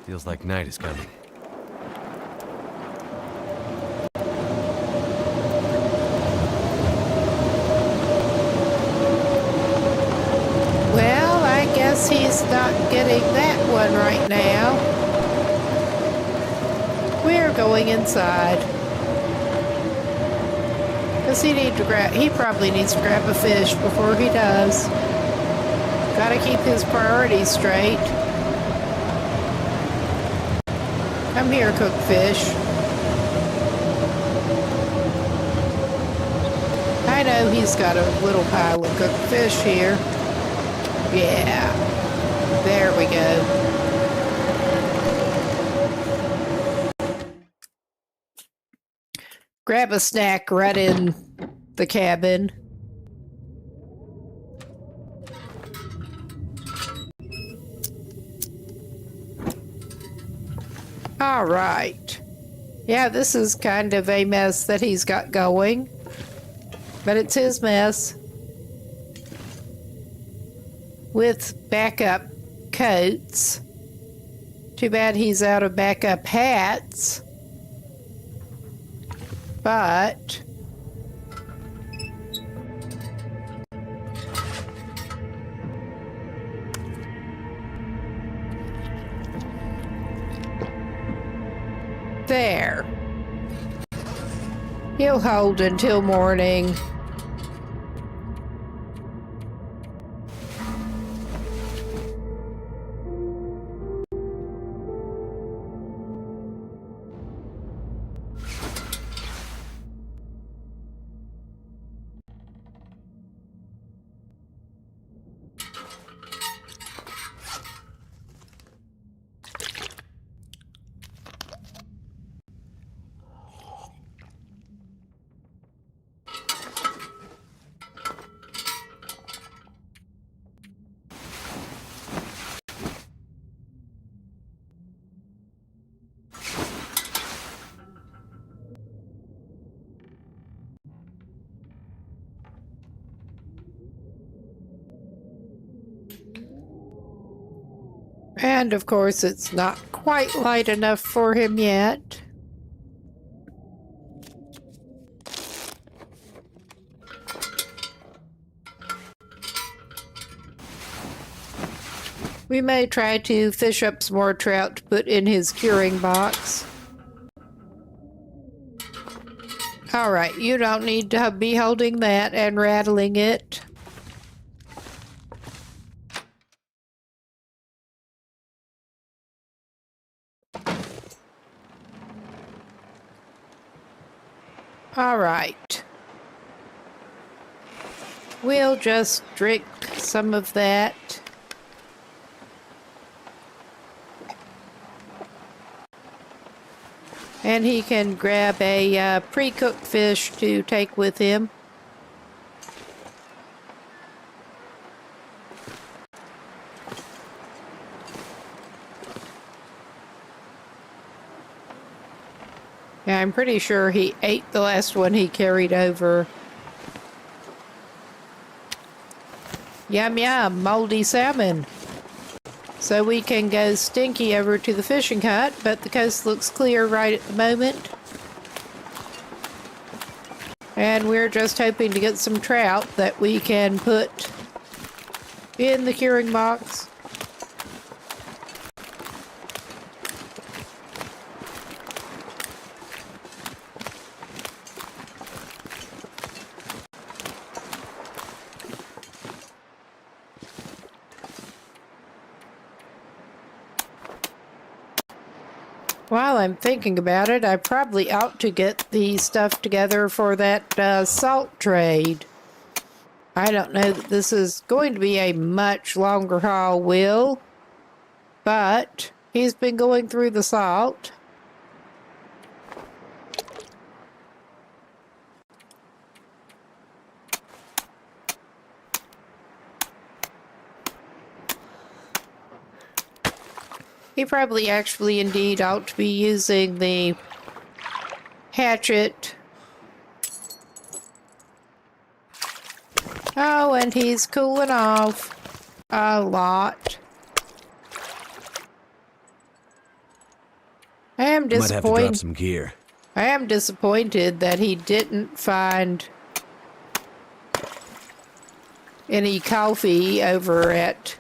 Feels like night is coming. Well, I guess he's not getting that one right now. We're going inside. Because he probably needs to grab a fish before he does. Gotta keep his priorities straight. Come here, cook fish. I know he's got a little pile of cooked fish here. Yeah. There we go. Grab a snack right in the cabin. All right. Yeah, this is kind of a mess that he's got going. But it's his mess. With backup coats. Too bad he's out of backup hats. But there. He'll hold until morning. And of course, it's not quite light enough for him yet. We may try to fish up some more trout to put in his curing box. Alright, you don't need to be holding that and rattling it. Alright. We'll just drink some of that. And he can grab a pre-cooked fish to take with him. Yeah, I'm pretty sure he ate the last one he carried over. Yum yum, moldy salmon. So we can go Stinky over to the fishing hut, but the coast looks clear right at the moment. And we're just hoping to get some trout that we can put in the curing box. While I'm thinking about it, I probably ought to get the stuff together for that salt trade. I don't know that this is going to be a much longer haul, Will, but he's been going through the salt. He probably actually indeed ought to be using the hatchet. Oh, and he's cooling off a lot. I am Might have to drop disappointed. some gear. I am disappointed that he didn't find any coffee over at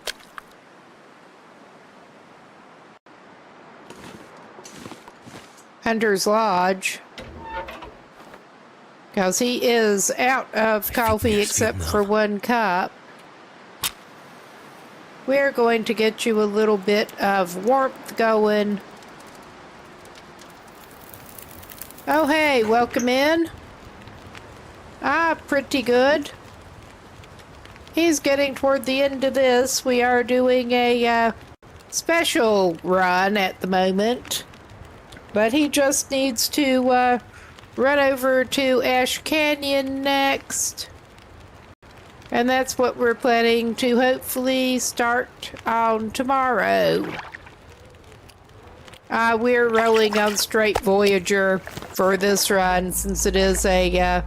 Hunter's Lodge, because he is out of coffee except for one cup. We're going to get you a little bit of warmth going. Oh hey, welcome in. Ah, pretty good. He's getting toward the end of this. We are doing a special run at the moment. But he just needs to run over to Ash Canyon next. And that's what we're planning to hopefully start on tomorrow. We're rolling on straight Voyager for this run since it is a...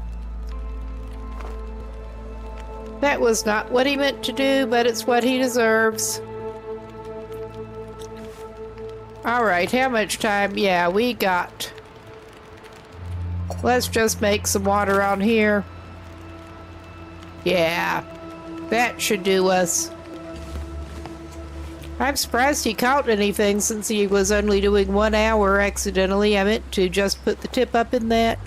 that was not what he meant to do, but it's what he deserves. Alright, how much time? Yeah, we got. Let's just make some water on here. Yeah, that should do us. I'm surprised he caught anything since he was only doing 1 hour accidentally. I meant to just put the tip up in that.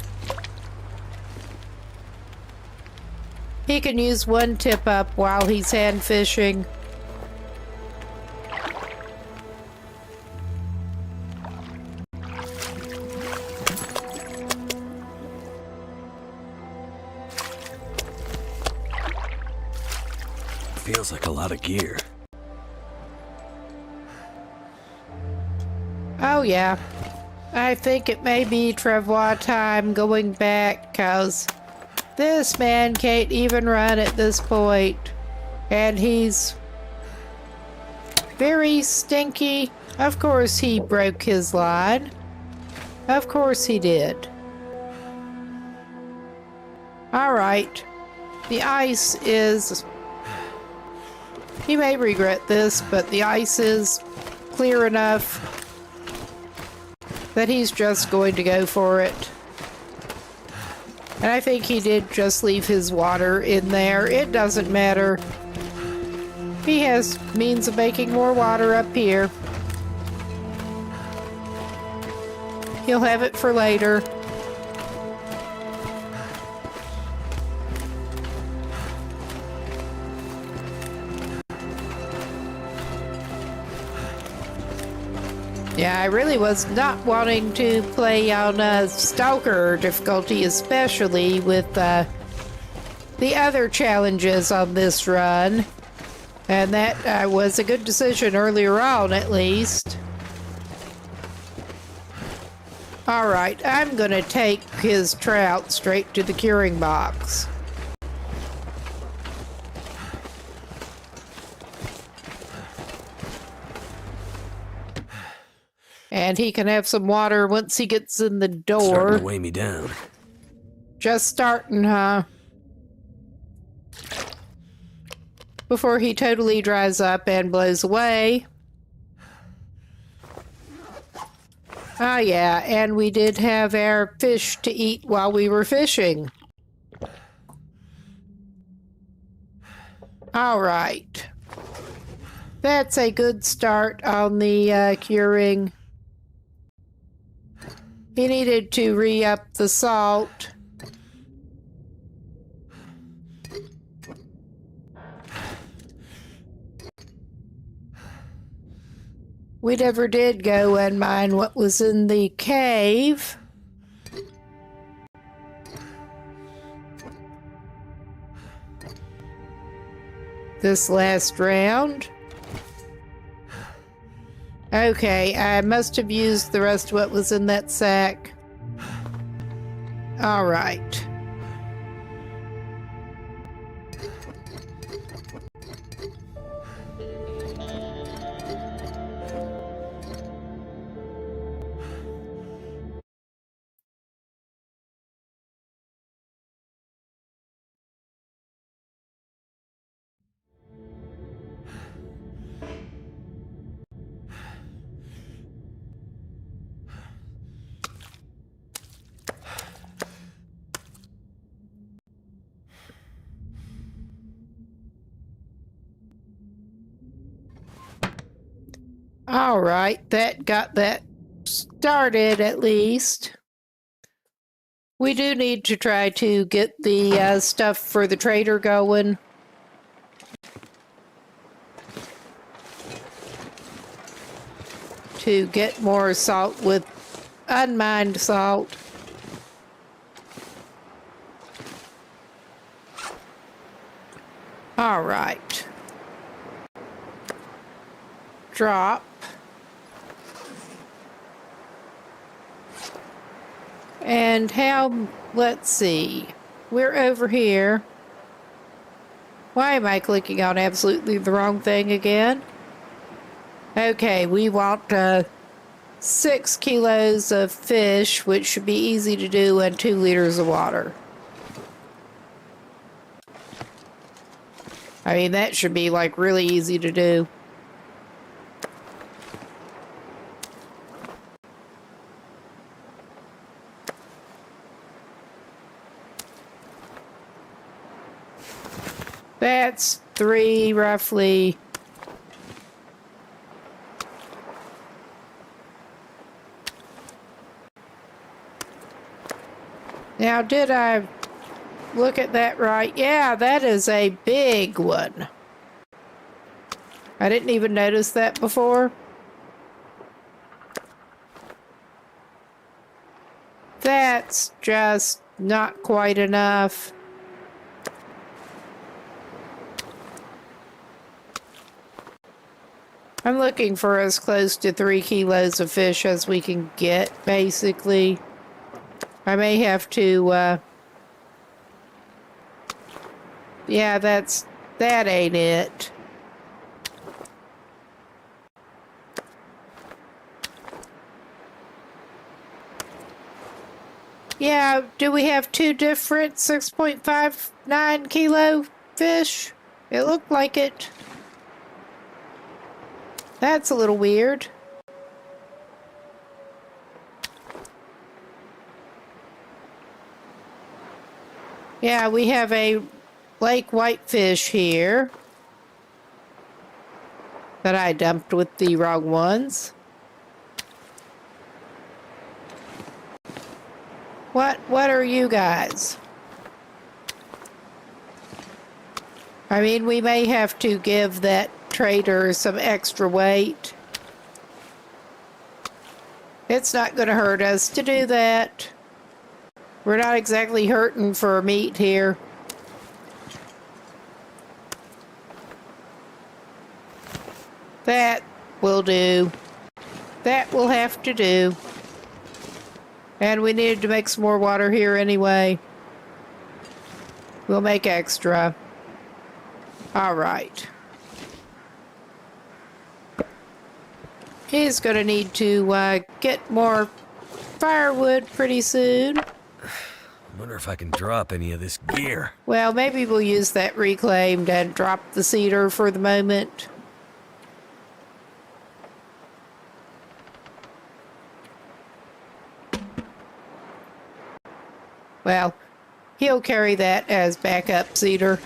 He can use 1 tip up while he's hand fishing. Feels like a lot of gear. Oh yeah. I think it may be Travois time going back, cause this man can't even run at this point. And he's very stinky. Of course he broke his line. Of course he did. Alright. The ice is... he may regret this, but the ice is clear enough that he's just going to go for it. And I think he did just leave his water in there. It doesn't matter. He has means of making more water up here. He'll have it for later. Yeah, I really was not wanting to play on Stalker difficulty, especially with the other challenges on this run. And that was a good decision earlier on, at least. Alright, I'm gonna take his trout straight to the curing box. And he can have some water once he gets in the door. Starting to weigh me down. Just starting, huh? Before he totally dries up and blows away. Oh yeah, and we did have our fish to eat while we were fishing. All right. That's a good start on the curing. He needed to re-up the salt. We never did go and mine what was in the cave. This last round. Okay, I must have used the rest of what was in that sack. All right. All right, that got that started at least. We do need to try to get the stuff for the trader going. To get more salt with unmined salt. All right. Drop. And how, let's see, we're over here. Why am I clicking on absolutely the wrong thing again? Okay, we want 6 kilos of fish, which should be easy to do, and 2 liters of water. I mean, that should be like really easy to do. That's 3 roughly. Now, did I look at that right? Yeah, that is a big one. I didn't even notice that before. That's just not quite enough. I'm looking for as close to 3 kilos of fish as we can get, basically. I may have to, yeah, that ain't it. Yeah, do we have 2 different 6.59 kilo fish? It looked like it. That's a little weird. Yeah, we have a lake whitefish here. that I dumped with the wrong ones. What are you guys? I mean, we may have to give that trader some extra weight. It's not going to hurt us to do that. We're not exactly hurting for meat here. That will do. That will have to do. And we needed to make some more water here anyway. We'll make extra. All right. He's going to need to get more firewood pretty soon. I wonder if I can drop any of this gear. Well, maybe we'll use that reclaimed and drop the cedar for the moment. Well, he'll carry that as backup cedar.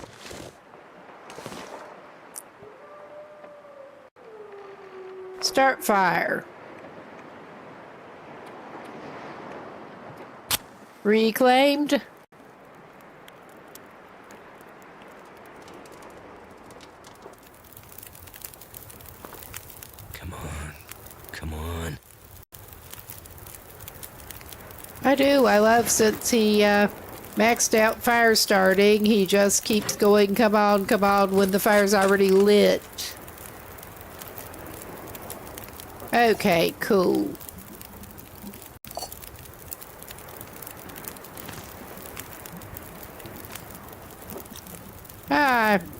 Start fire. Reclaimed. Come on. Come on. I do. I love since he maxed out fire starting, he just keeps going, come on, when the fire's already lit. Okay, cool.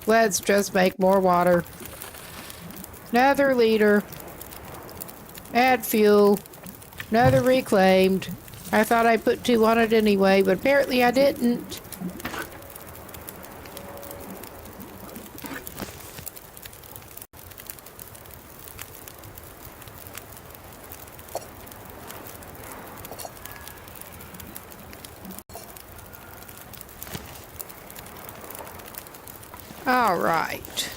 Let's just make more water. Another liter. Add fuel. Another reclaimed. I thought I put 2 on it anyway, but apparently I didn't. All right.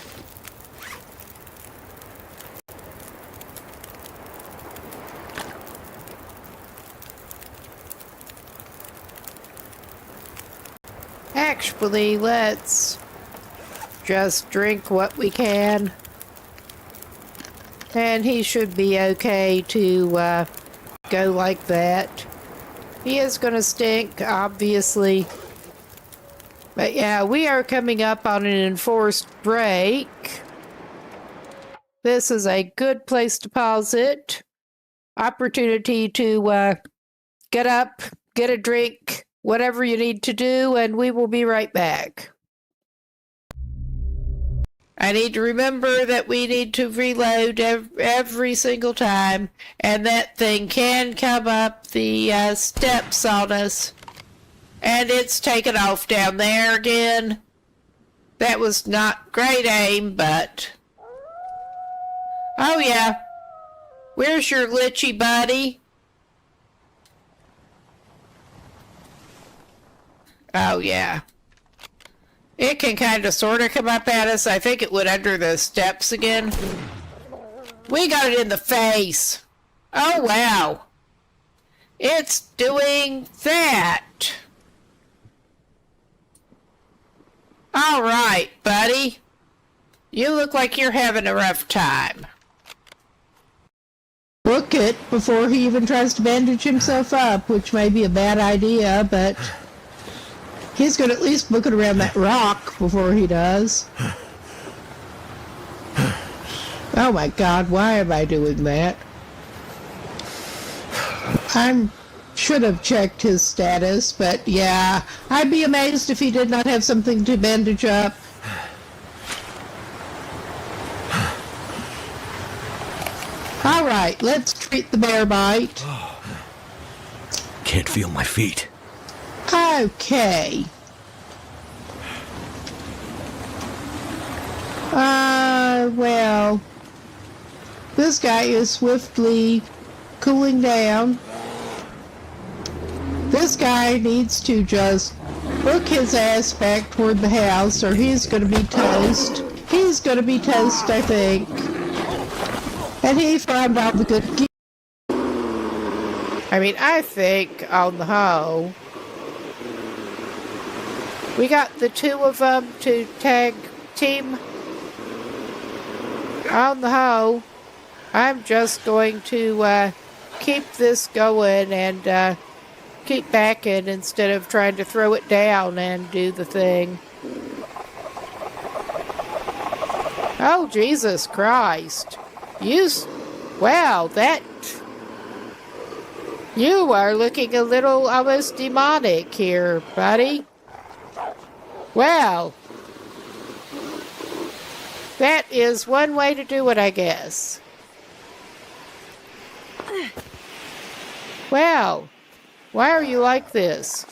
Actually, let's just drink what we can. And he should be okay to go like that. He is going to stink, obviously. But yeah, we are coming up on an enforced break. This is a good place to pause it. Opportunity to get up, get a drink, whatever you need to do, and we will be right back. I need to remember that we need to reload every single time, and that thing can come up the steps on us. And it's taken off down there again. That was not great aim, but... Oh yeah. Where's your glitchy buddy? Oh yeah. It can kind of sort of come up at us. I think it would under the steps again. We got it in the face. Oh wow. It's doing that. All right, buddy. You look like you're having a rough time. Book it before he even tries to bandage himself up, which may be a bad idea, but he's going to at least book it around that rock before he does. Oh my God, why am I doing that? Should have checked his status, but yeah, I'd be amazed if he did not have something to bandage up. All right, let's treat the bear bite. Can't feel my feet. Okay. Well, this guy is swiftly cooling down. This guy needs to just book his ass back toward the house or he's going to be toast. He's going to be toast, I think. And he found all the good gear. I mean, I think on the whole, we got the two of them to tag team. On the whole, I'm just going to keep this going and keep backing instead of trying to throw it down and do the thing. Oh, Jesus Christ. Wow, you are looking a little almost demonic here, buddy. Well, that is one way to do it, I guess. Well, why are you like this?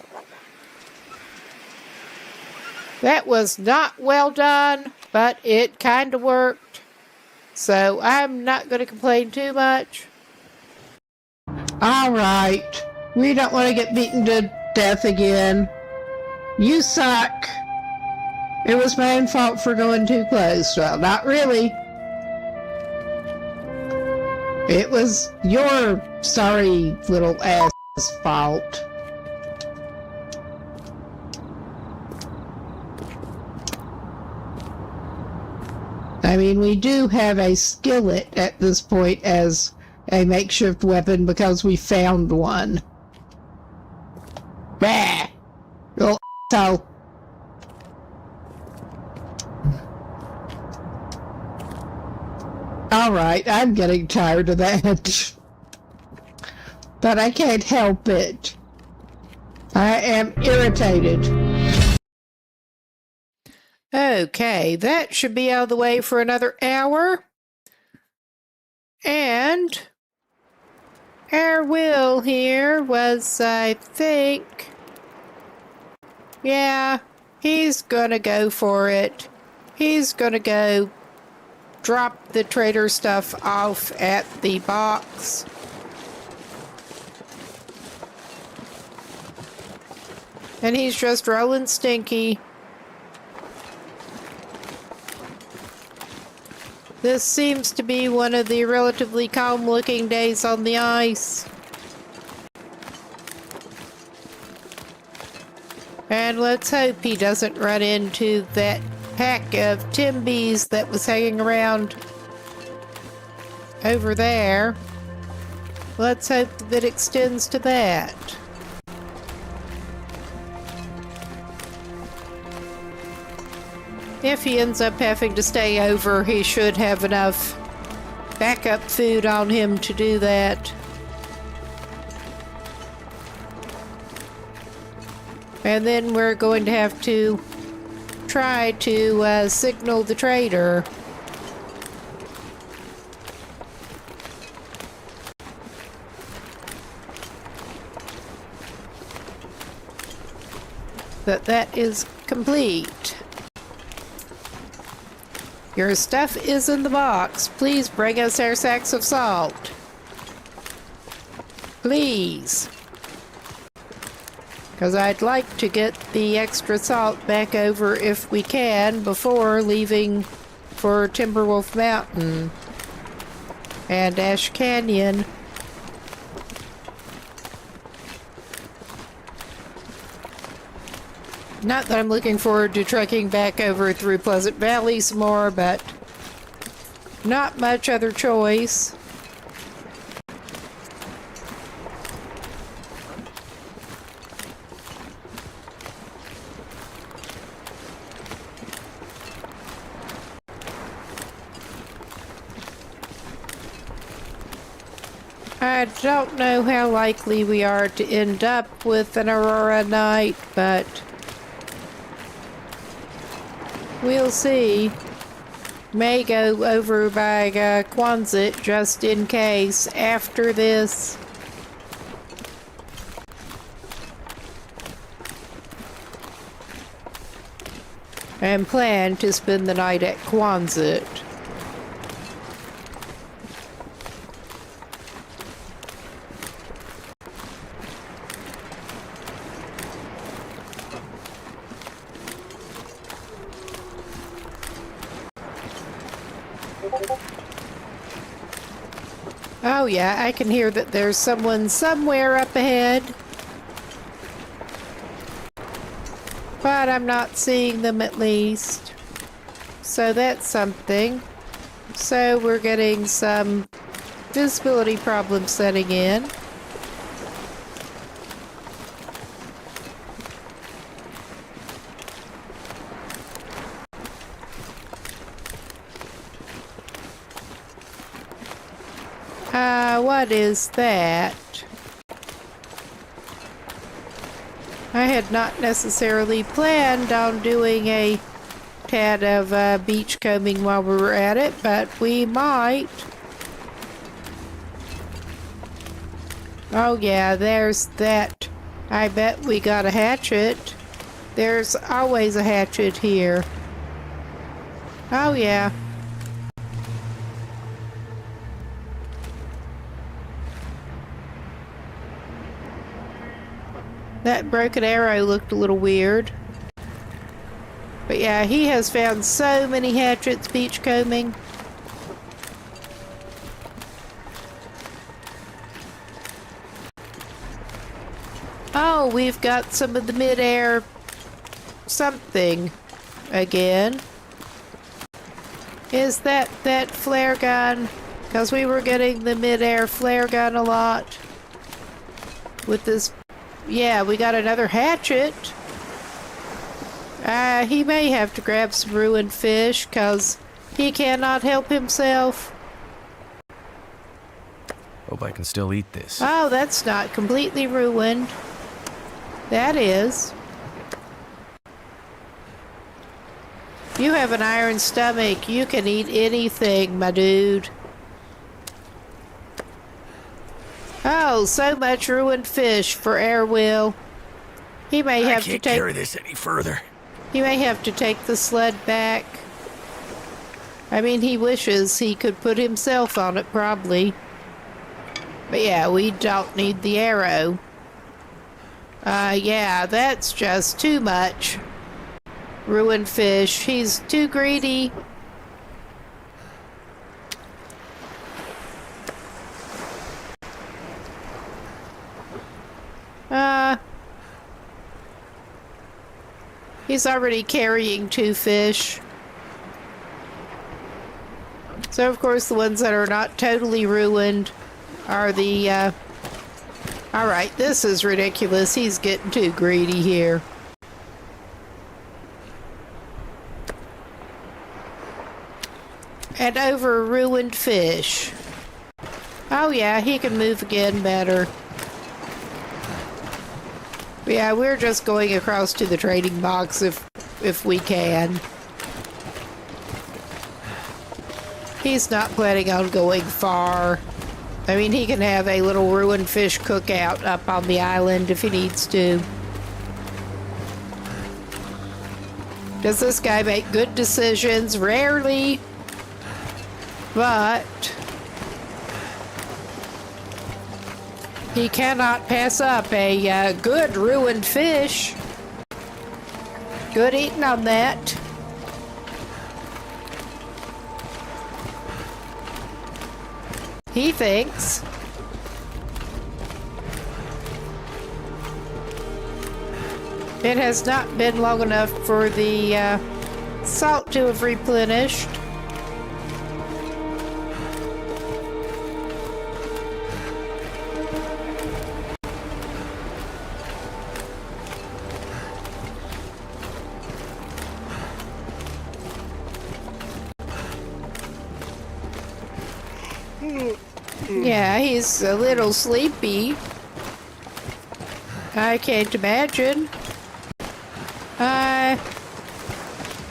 That was not well done, but it kind of worked. So I'm not going to complain too much. All right. We don't want to get beaten to death again. You suck. It was my own fault for going too close. Well, not really. It was your sorry little ass fault. I mean, we do have a skillet at this point as a makeshift weapon because we found one. Bah! Little asshole. Alright, I'm getting tired of that. But I can't help it. I am irritated. Okay, that should be out of the way for another hour. And our Will here was, I think, yeah, he's gonna go for it. He's gonna go drop the trader stuff off at the box. And he's just rolling stinky. This seems to be one of the relatively calm-looking days on the ice. And let's hope he doesn't run into that pack of Timbies that was hanging around over there. Let's hope that it extends to that. If he ends up having to stay over, he should have enough backup food on him to do that. And then we're going to have to try to signal the trader. That is complete. Your stuff is in the box. Please bring us our sacks of salt. Please. Because I'd like to get the extra salt back over if we can before leaving for Timberwolf Mountain and Ash Canyon. Not that I'm looking forward to trekking back over through Pleasant Valley some more, but not much other choice. I don't know how likely we are to end up with an Aurora night, but we'll see. May go over by Quonset just in case after this. And plan to spend the night at Quonset. Oh yeah, I can hear that there's someone somewhere up ahead. But I'm not seeing them at least. So that's something. So we're getting some visibility problems setting in. What is that? I had not necessarily planned on doing a tad of beach combing while we were at it, but we might. Oh yeah, there's that. I bet we got a hatchet. There's always a hatchet here. Oh yeah. That broken arrow looked a little weird. But yeah, he has found so many hatchets beachcombing. Oh, we've got some of the mid-air something again. Is that flare gun? Because we were getting the mid-air flare gun a lot. With this... Yeah, we got another hatchet. He may have to grab some ruined fish, because he cannot help himself. Hope I can still eat this. Oh, that's not completely ruined. That is. You have an iron stomach. You can eat anything, my dude. Oh, so much ruined fish for Airwill. He may have to I can't take... carry this any further. He may have to take the sled back. I mean, he wishes he could put himself on it, probably. But yeah, we don't need the arrow. Yeah, that's just too much. Ruined fish. He's too greedy. He's already carrying 2 fish. So, of course, the ones that are not totally ruined are the, Alright, this is ridiculous. He's getting too greedy here. And over ruined fish. Oh yeah, he can move again better. Yeah, we're just going across to the trading box if we can. He's not planning on going far. I mean, he can have a little ruined fish cookout up on the island if he needs to. Does this guy make good decisions? Rarely. But he cannot pass up a good ruined fish. Good eating on that. He thinks. It has not been long enough for the salt to have replenished. Yeah, he's a little sleepy. I can't imagine.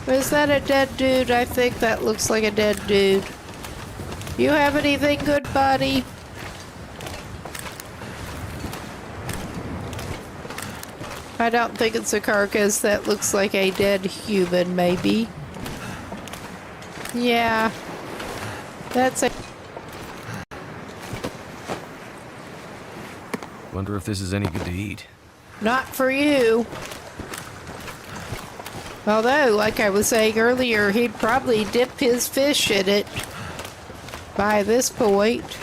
Was that a dead dude? I think that looks like a dead dude. You have anything good, buddy? I don't think it's a carcass. That looks like a dead human, maybe. Yeah. That's a... Wonder if this is any good to eat. Not for you. Although, like I was saying earlier, he'd probably dip his fish in it by this point.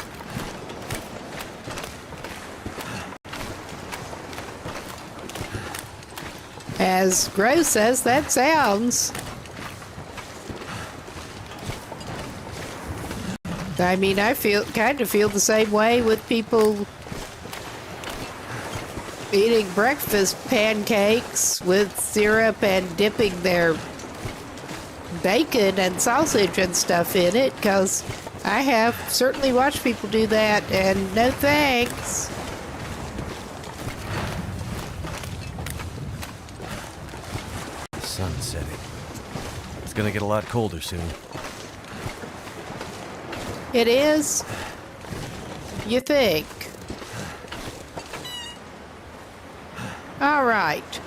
As gross as that sounds. I mean, I kind of feel the same way with people eating breakfast pancakes with syrup and dipping their bacon and sausage and stuff in it, because I have certainly watched people do that, and no thanks. The sun's setting. It's gonna get a lot colder soon. It is? You think? All right.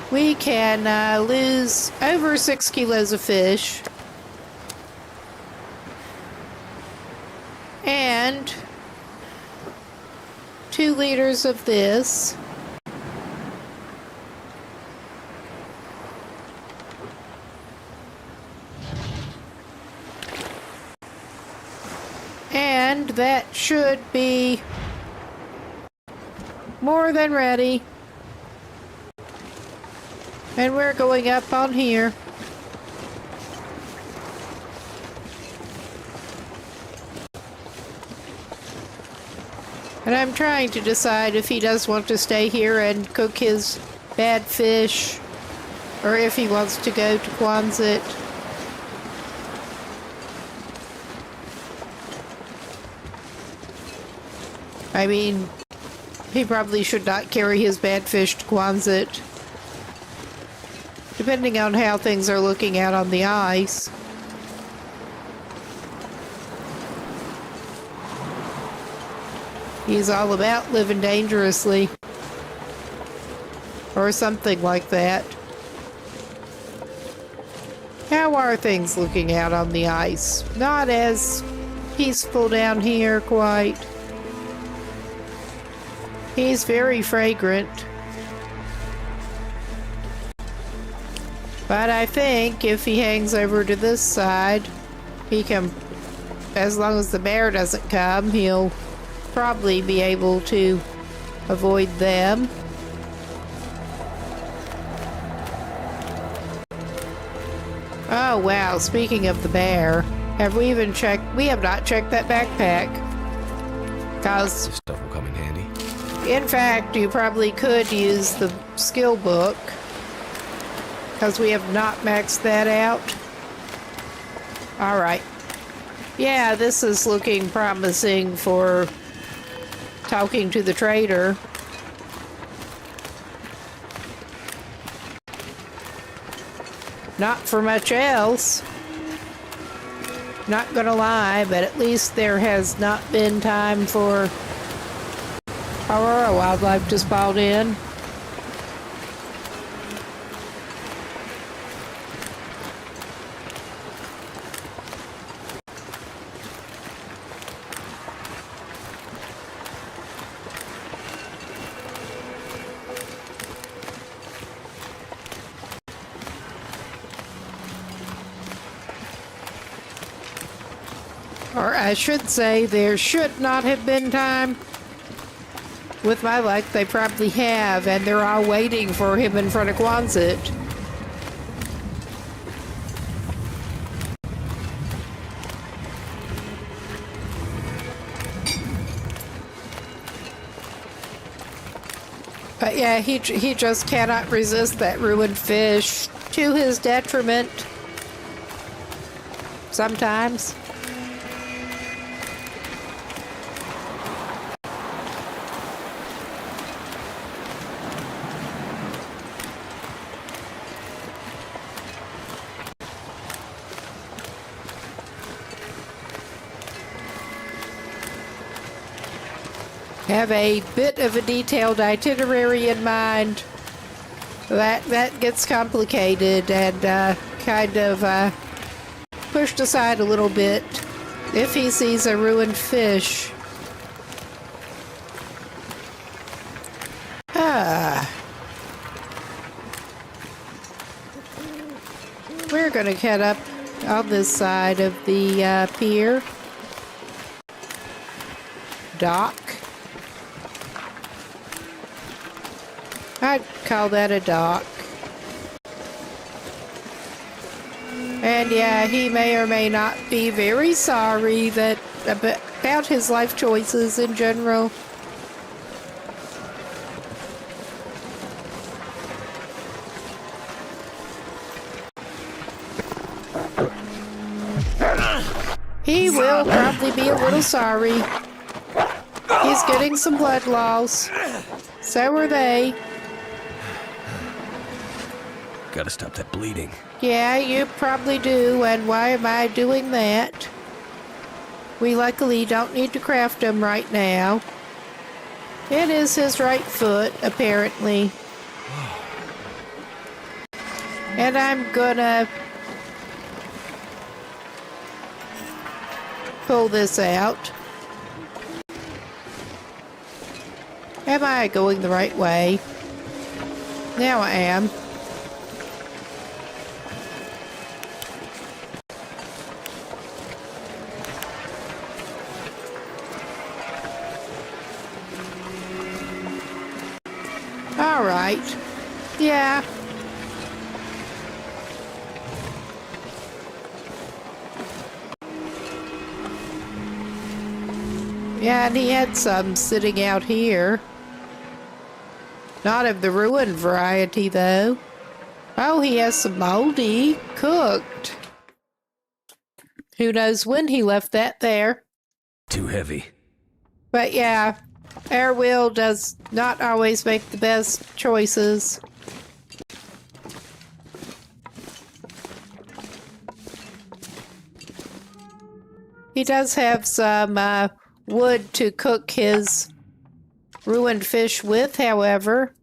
We can lose over 6 kilos of fish. And 2 liters of this. And that should be more than ready. And we're going up on here. And I'm trying to decide if he does want to stay here and cook his bad fish, or if he wants to go to Quonset. I mean, he probably should not carry his bad fish to Quonset, depending on how things are looking out on the ice. He's all about living dangerously, or something like that. How are things looking out on the ice? Not as peaceful down here, quite. He's very fragrant. But I think if he hangs over to this side, he can, as long as the bear doesn't come, he'll probably be able to avoid them. Oh wow, speaking of the bear, have we even checked? We have not checked that backpack. Cause This stuff will come in handy. in fact, you probably could use the skill book, because we have not maxed that out. Alright. Yeah, this is looking promising for talking to the trader. Not for much else. Not gonna lie, but at least there has not been time for Aurora wildlife to spawn in. Or I should say, there should not have been time. With my luck, they probably have, and they're all waiting for him in front of Quonset. But yeah, he just cannot resist that ruined fish, to his detriment. Sometimes. Have a bit of a detailed itinerary in mind. That gets complicated and kind of pushed aside a little bit if he sees a ruined fish. We're gonna head up on this side of the pier. Dock. I'd call that a dock. And yeah, he may or may not be very sorry about his life choices in general. He will probably be a little sorry. He's getting some blood loss. So are they. Gotta stop that bleeding. Yeah, you probably do, and why am I doing that? We luckily don't need to craft him right now. It is his right foot, apparently. And I'm gonna pull this out. Am I going the right way? Now I am. All right. Yeah. Yeah, and he had some sitting out here. Not of the ruined variety, though. Oh, he has some moldy, cooked. Who knows when he left that there. Too heavy. But yeah, our will does not always make the best choices. He does have some wood to cook his ruined fish with, however.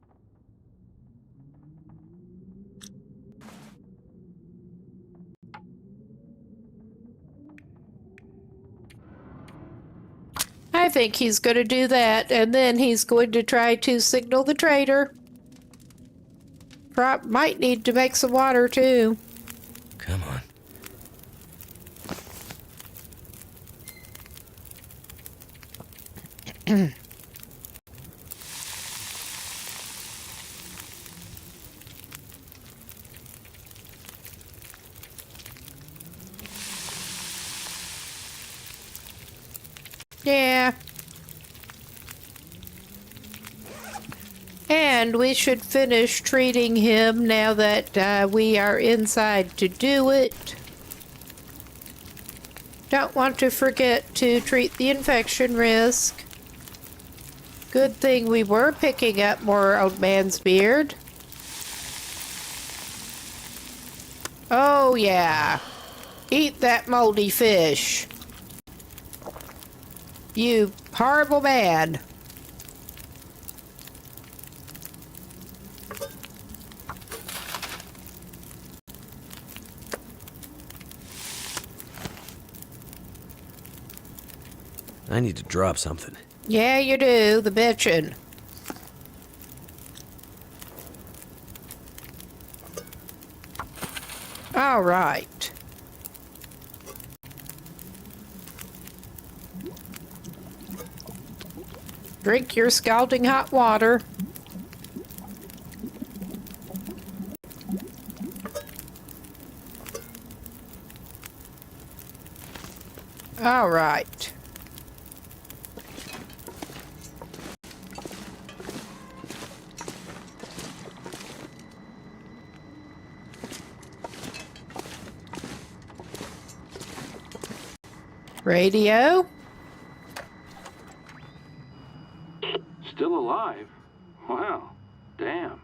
I think he's going to do that, and then he's going to try to signal the trader. Might need to make some water, too. Come on. Yeah. And we should finish treating him now that we are inside to do it. Don't want to forget to treat the infection risk. Good thing we were picking up more old man's beard. Oh yeah. Eat that moldy fish. You horrible man. I need to drop something. Yeah, you do, the bitchin'. All right. Drink your scalding hot water. All right. Radio? Still alive? Wow. Damn.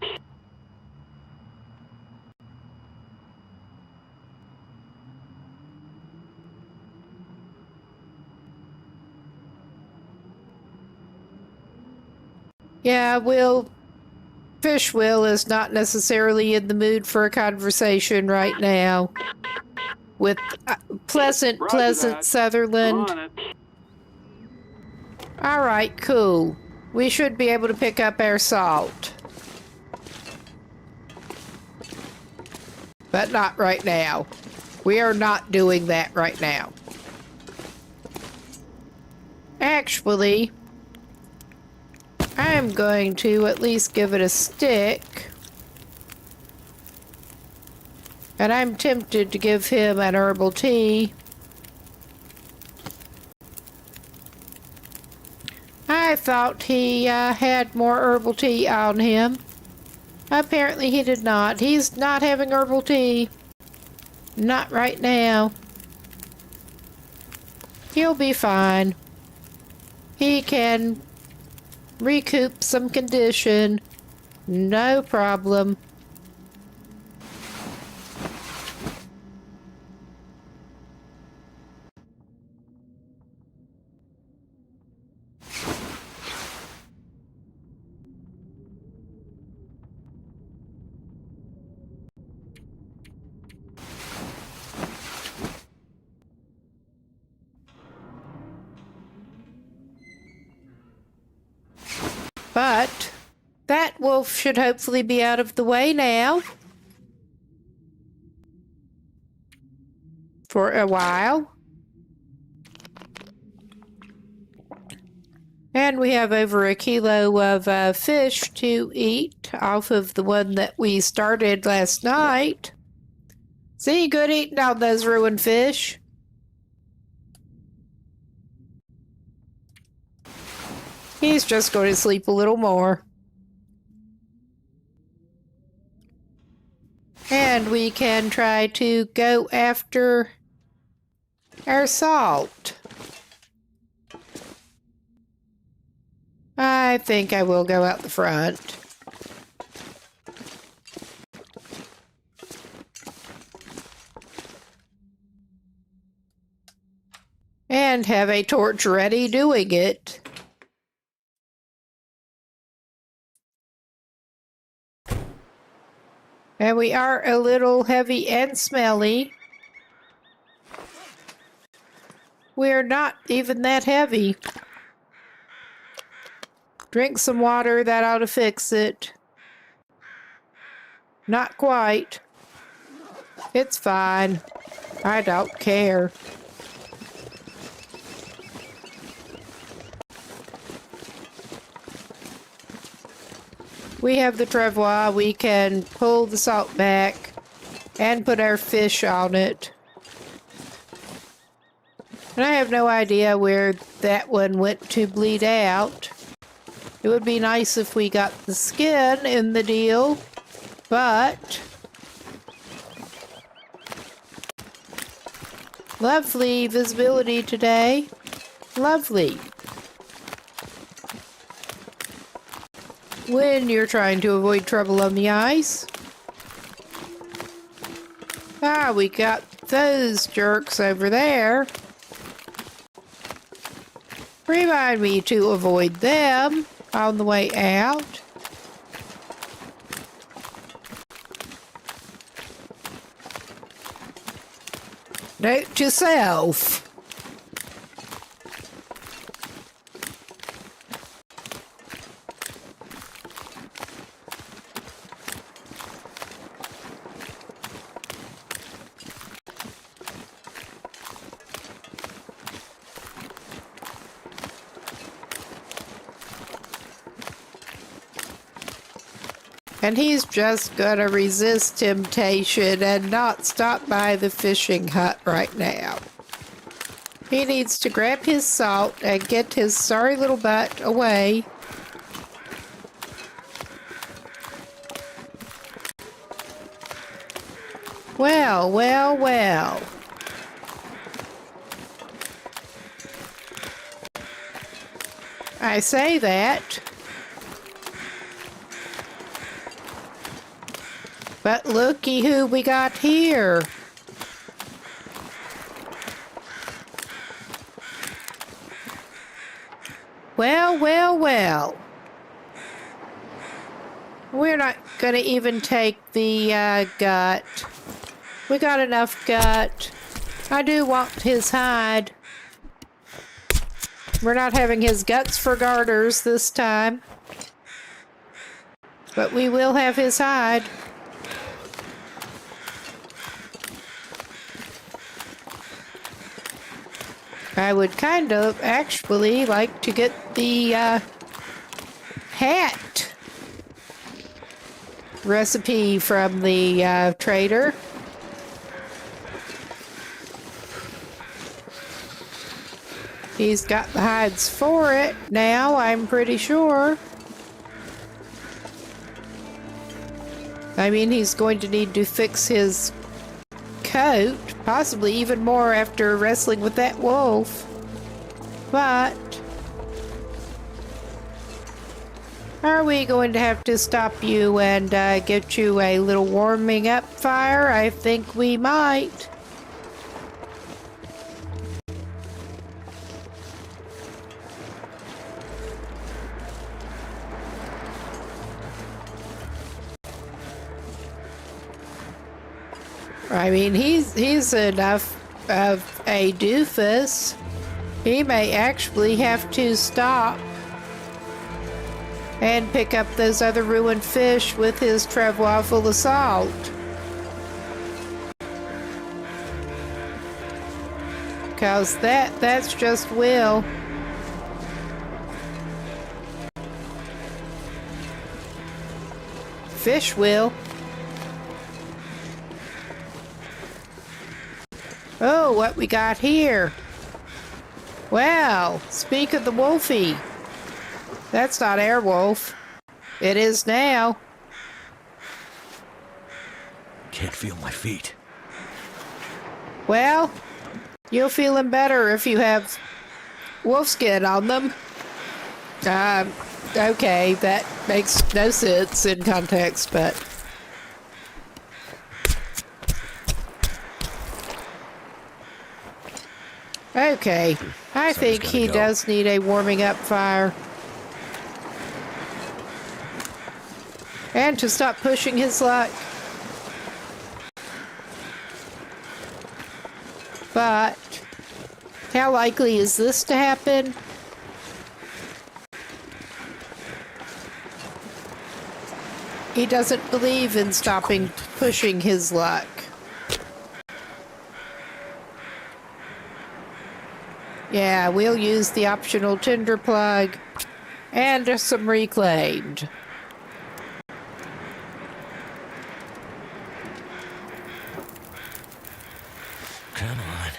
Yeah, Fish Will is not necessarily in the mood for a conversation right now. With Pleasant that. Sutherland. On it. All right, cool. We should be able to pick up our salt. But not right now. We are not doing that right now. Actually, I'm going to at least give it a stick. And I'm tempted to give him an herbal tea. I thought he had more herbal tea on him. Apparently he did not. He's not having herbal tea. Not right now. He'll be fine. He can recoup some condition. No problem. But that wolf should hopefully be out of the way now. For a while. And we have over a kilo of fish to eat off of the one that we started last night. See, good eating on those ruined fish. He's just going to sleep a little more. And we can try to go after our salt. I think I will go out the front. And have a torch ready doing it. And we are a little heavy and smelly. We're not even that heavy. Drink some water, that ought to fix it. Not quite. It's fine. I don't care. We have the travois. We can pull the salt back and put our fish on it. And I have no idea where that one went to bleed out. It would be nice if we got the skin in the deal, but lovely visibility today. Lovely. When you're trying to avoid trouble on the ice. Ah, we got those jerks over there. Remind me to avoid them on the way out. Note to self. And he's just gonna resist temptation and not stop by the fishing hut right now. He needs to grab his salt and get his sorry little butt away. Well, well, well. I say that. But looky who we got here. Well, well, well. We're not going to even take the gut. We got enough gut. I do want his hide. We're not having his guts for garters this time. But we will have his hide. I would kind of actually like to get the hat recipe from the trader. He's got the hides for it now, I'm pretty sure. I mean, he's going to need to fix his coat, possibly even more after wrestling with that wolf. But are we going to have to stop you and get you a little warming up fire? I think we might. I mean, he's enough of a doofus. He may actually have to stop and pick up those other ruined fish with his travois full of salt. Because that's just Will. Fish Will. Oh, what we got here? Well, speak of the wolfie. That's not Airwolf. It is now. Can't feel my feet. Well, you'll feel them better if you have wolf skin on them. Okay, that makes no sense in context, but... Okay, I think he does need a warming up fire. And to stop pushing his luck. But how likely is this to happen? He doesn't believe in stopping pushing his luck. Yeah, we'll use the optional tinder plug and some reclaimed. Come on.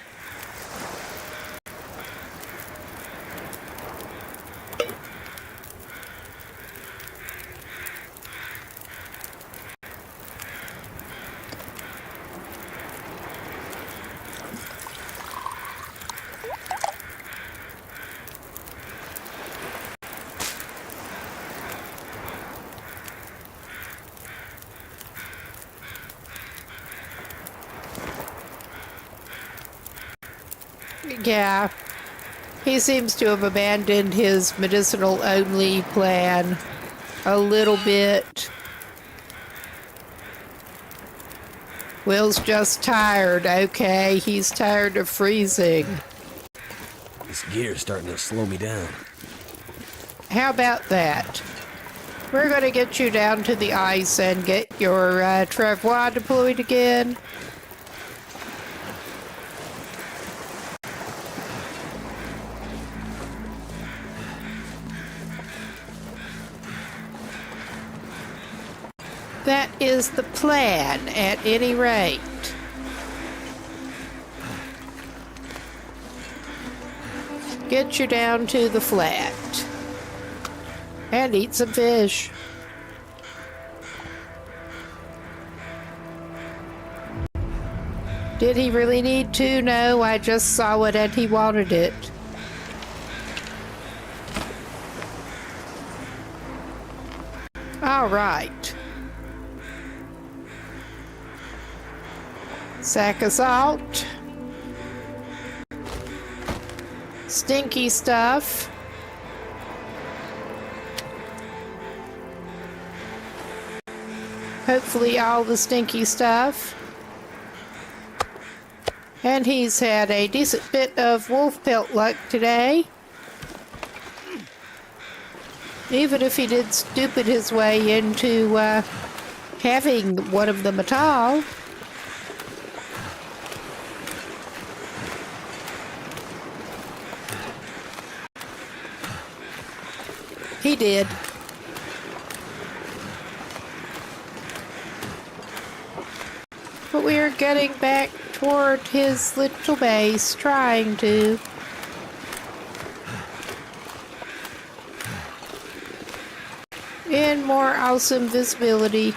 Yeah, he seems to have abandoned his medicinal-only plan a little bit. Will's just tired, okay? He's tired of freezing. This gear's starting to slow me down. How about that? We're going to get you down to the ice and get your travois deployed again. That is the plan, at any rate. Get you down to the flat. And eat some fish. Did he really need to? No, I just saw it and he wanted it. All right. Sack of salt. Stinky stuff. Hopefully all the stinky stuff. And he's had a decent bit of wolf pelt luck today. Even if he did stupid his way into having one of them at all. He did. But we are getting back toward his little base, trying to. and more awesome visibility.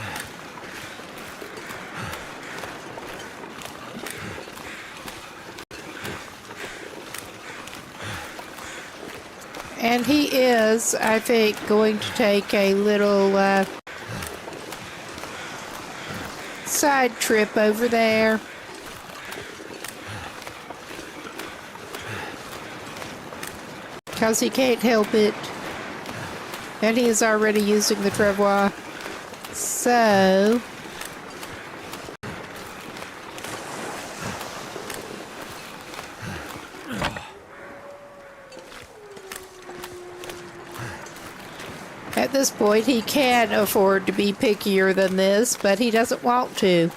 And he is, I think, going to take a little side trip over there. Because he can't help it. And he is already using the travois. So... at this point, he can afford to be pickier than this, but he doesn't want to.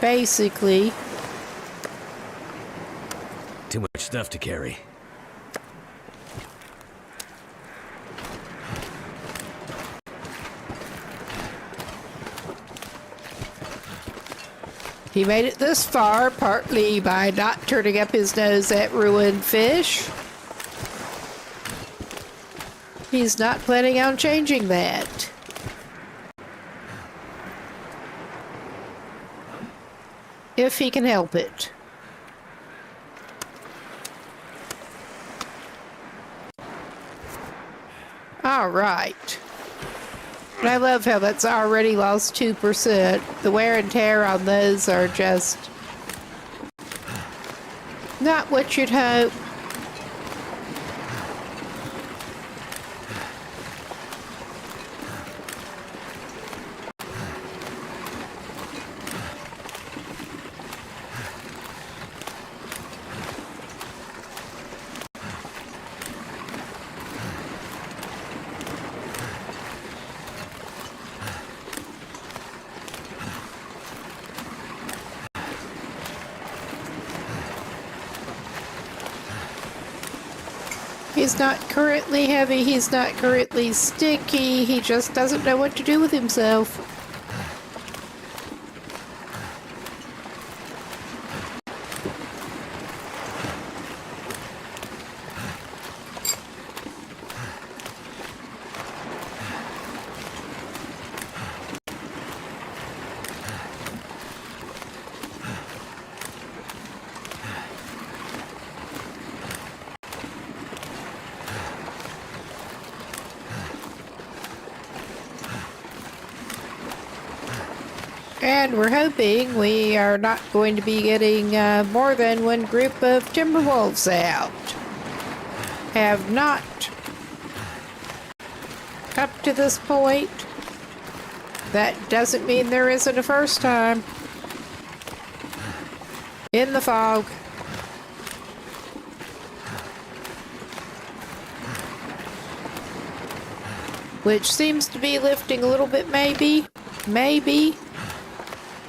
Basically. Too much stuff to carry. He made it this far, partly by not turning up his nose at ruined fish. He's not planning on changing that. If he can help it. All right. And I love how that's already lost 2%. The wear and tear on those are just not what you'd hope. He's not currently heavy, he's not currently sticky, he just doesn't know what to do with himself. And we're hoping we are not going to be getting more than one group of timber wolves out. Have not up to this point. That doesn't mean there isn't a first time. In the fog. Which seems to be lifting a little bit, maybe. Maybe.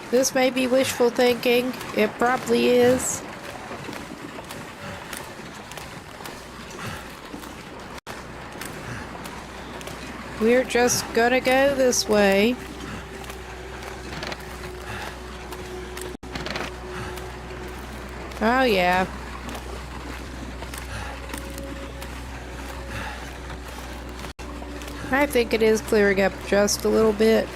This may be wishful thinking. It probably is. We're just gonna go this way. Oh yeah. I think it is clearing up just a little bit.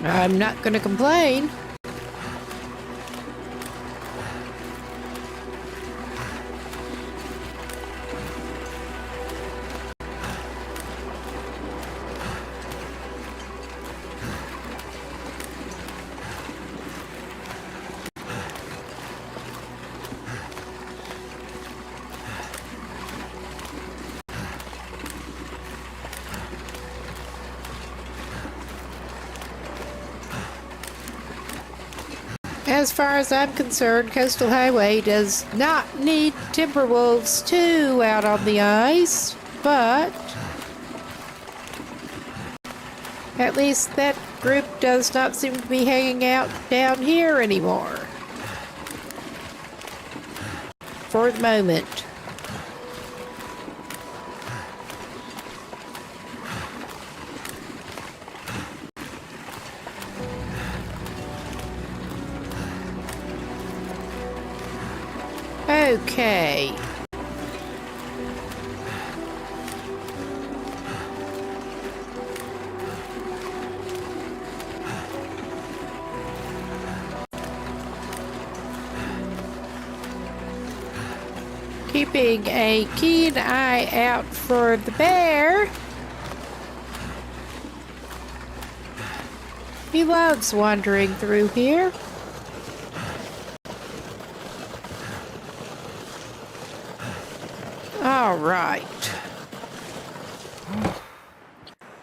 I'm not going to complain. As far as I'm concerned, Coastal Highway does not need Timberwolves 2 out on the ice, but at least that group does not seem to be hanging out down here anymore. For the moment. Okay. Keeping a keen eye out for the bear. He loves wandering through here. All right.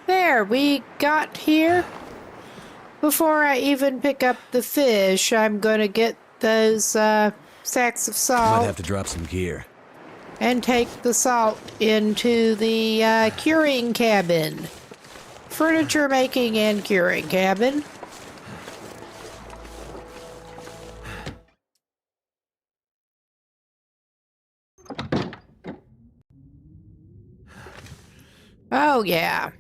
There, we got here. Before I even pick up the fish, I'm gonna get those sacks of Might salt have to drop some gear. and take the salt into the curing cabin. Furniture making and curing cabin. Oh, yeah.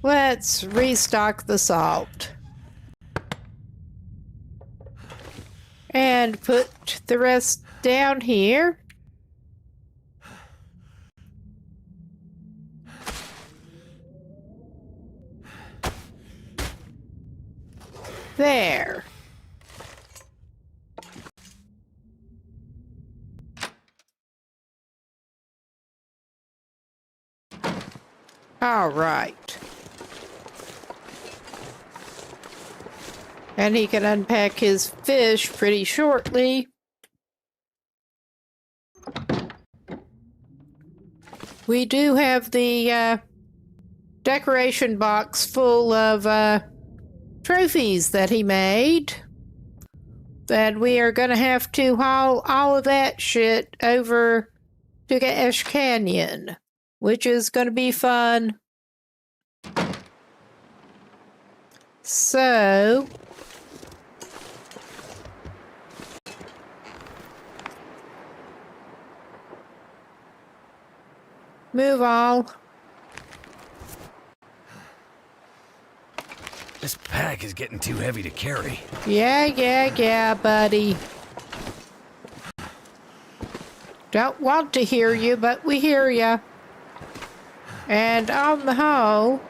Let's restock the salt. And put the rest down here. There. All right. And he can unpack his fish pretty shortly. We do have the decoration box full of trophies that he made. And we are going to have to haul all of that shit over to Ash Canyon, which is going to be fun. So, move on. This pack is getting too heavy to carry. Yeah, buddy. Don't want to hear you, but we hear you. And on the whole,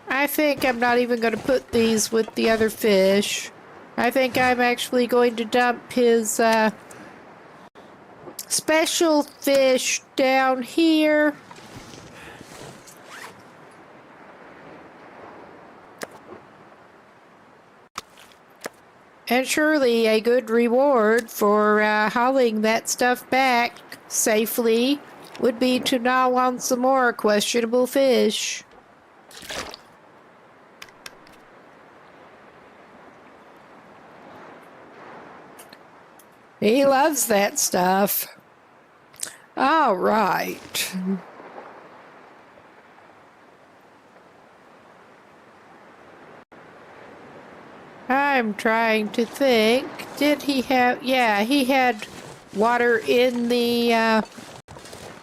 I think I'm not even going to put these with the other fish. I think I'm actually going to dump his special fish down here. And surely a good reward for hauling that stuff back safely would be to gnaw on some more questionable fish. He loves that stuff. All right. I'm trying to think. Did he have... Yeah, he had water in the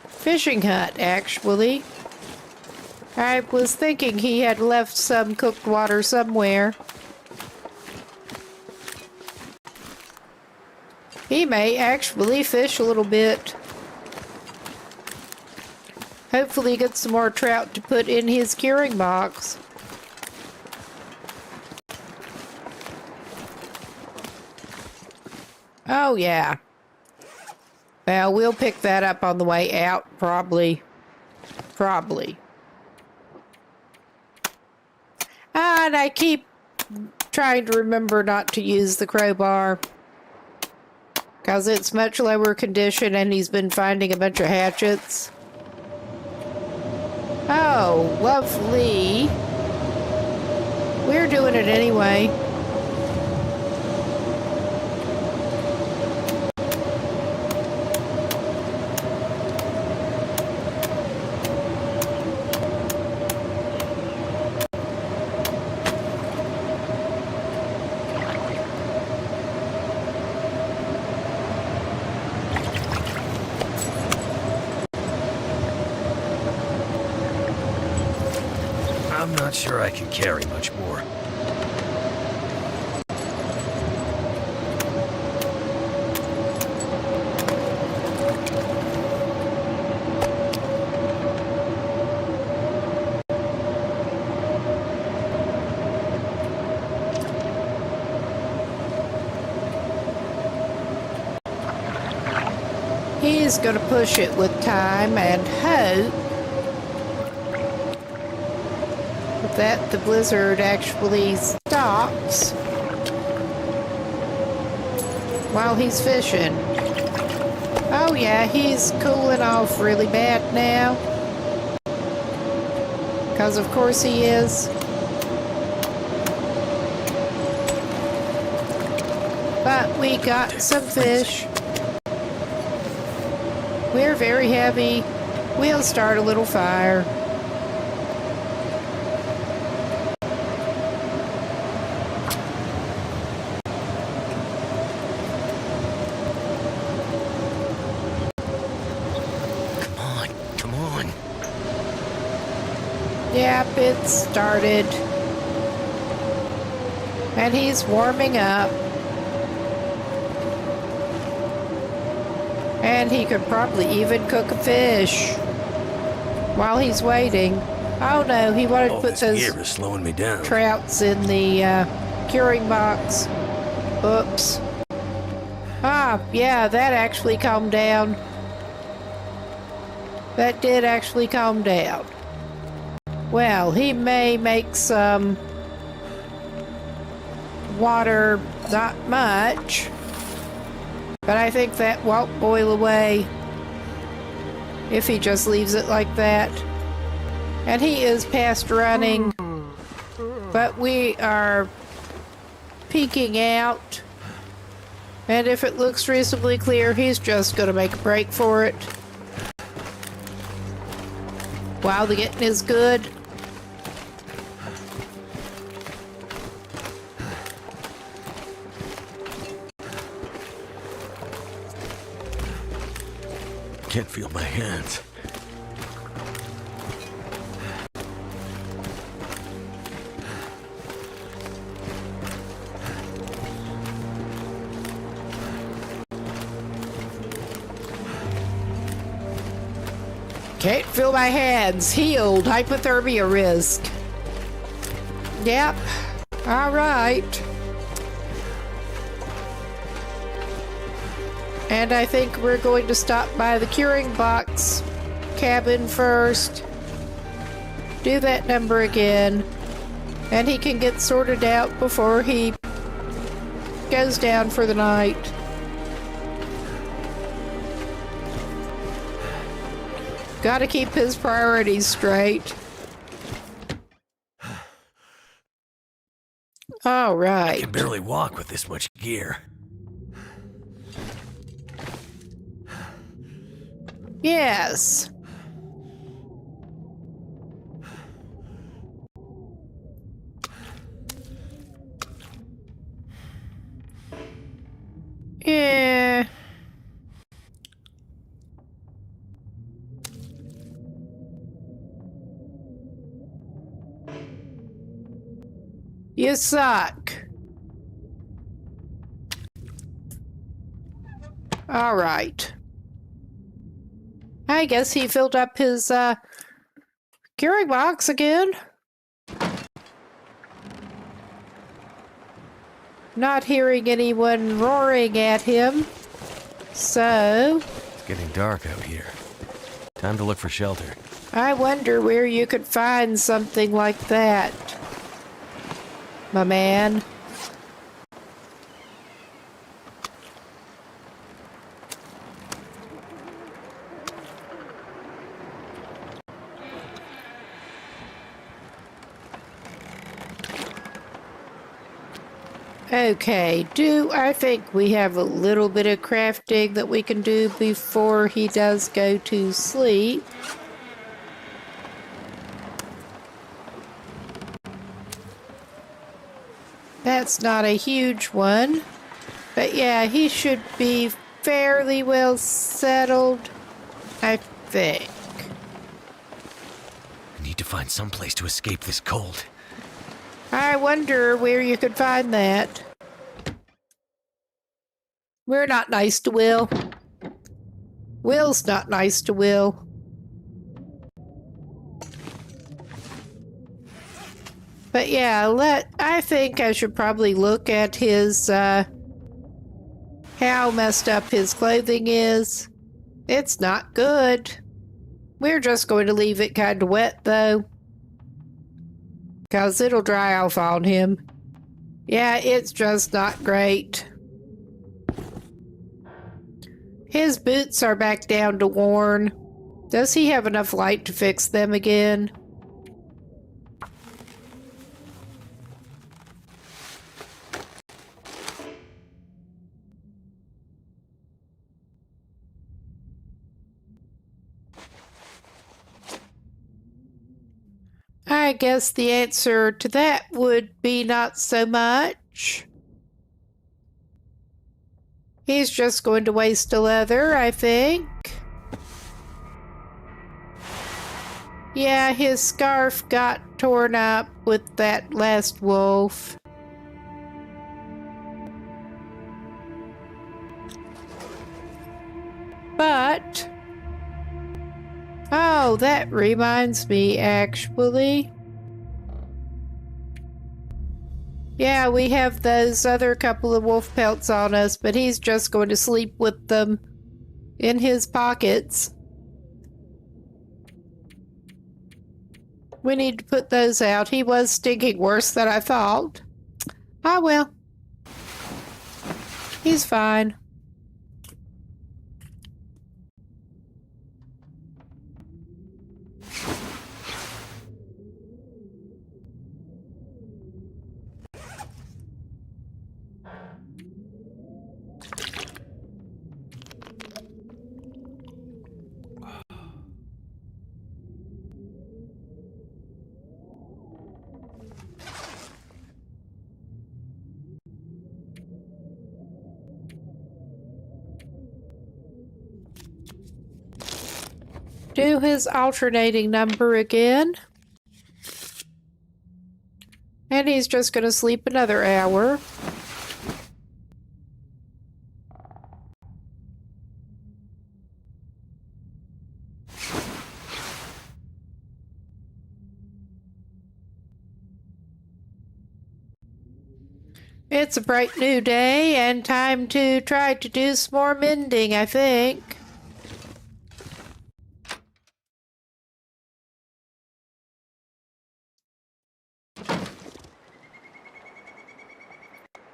fishing hut, actually. I was thinking he had left some cooked water somewhere. He may actually fish a little bit. Hopefully get some more trout to put in his curing box. Oh, yeah. Well, we'll pick that up on the way out, probably. And I keep trying to remember not to use the crowbar, because it's much lower condition and he's been finding a bunch of hatchets. Oh, lovely. We're doing it anyway. I'm not sure I can carry much more. He's gonna push it with time and hope that the blizzard actually stops while he's fishing. Oh yeah, he's cooling off really bad now. Because of course he is. But we got some fish. We're very heavy. We'll start a little fire. Come on. Yep, it started. And he's warming up. And he could probably even cook a fish while he's waiting. Oh no, he wanted to put This those gear is slowing me down. trouts in the curing box. Oops. Ah, yeah, that actually calmed down. That did actually calm down. Well, he may make some water, not much, but I think that won't boil away if he just leaves it like that. And he is past running, but we are peeking out. And if it looks reasonably clear, he's just going to make a break for it. Wow, the getting is good. Can't feel my hands. Can't feel my hands. Healed. Hypothermia risk. Yep. All right. And I think we're going to stop by the curing box cabin first. Do that number again. And he can get sorted out before he goes down for the night. Gotta keep his priorities straight. All I right. can barely walk with this much gear. Yes. Yeah. You suck. All right. I guess he filled up his curing box again. Not hearing anyone roaring at him. So, It's getting dark out here. Time to look for shelter. I wonder where you could find something like that, my man. Okay, I think we have a little bit of crafting that we can do before he does go to sleep. That's not a huge one, but yeah, he should be fairly well settled, I think. I need to find some place to escape this cold. I wonder where you could find that. We're not nice to Will. Will's not nice to Will. But yeah, I think I should probably look at his, how messed up his clothing is. It's not good. We're just going to leave it kind of wet, though. Because it'll dry off on him. Yeah, it's just not great. His boots are back down to worn. Does he have enough light to fix them again? I guess the answer to that would be not so much. He's just going to waste a leather, I think. Yeah, his scarf got torn up with that last wolf. But... oh, that reminds me, actually. Yeah, we have those other couple of wolf pelts on us, but he's just going to sleep with them in his pockets. We need to put those out. He was stinking worse than I thought. Ah, well. He's fine. Do his alternating number again. And he's just going to sleep another hour. It's a bright new day and time to try to do some more mending, I think.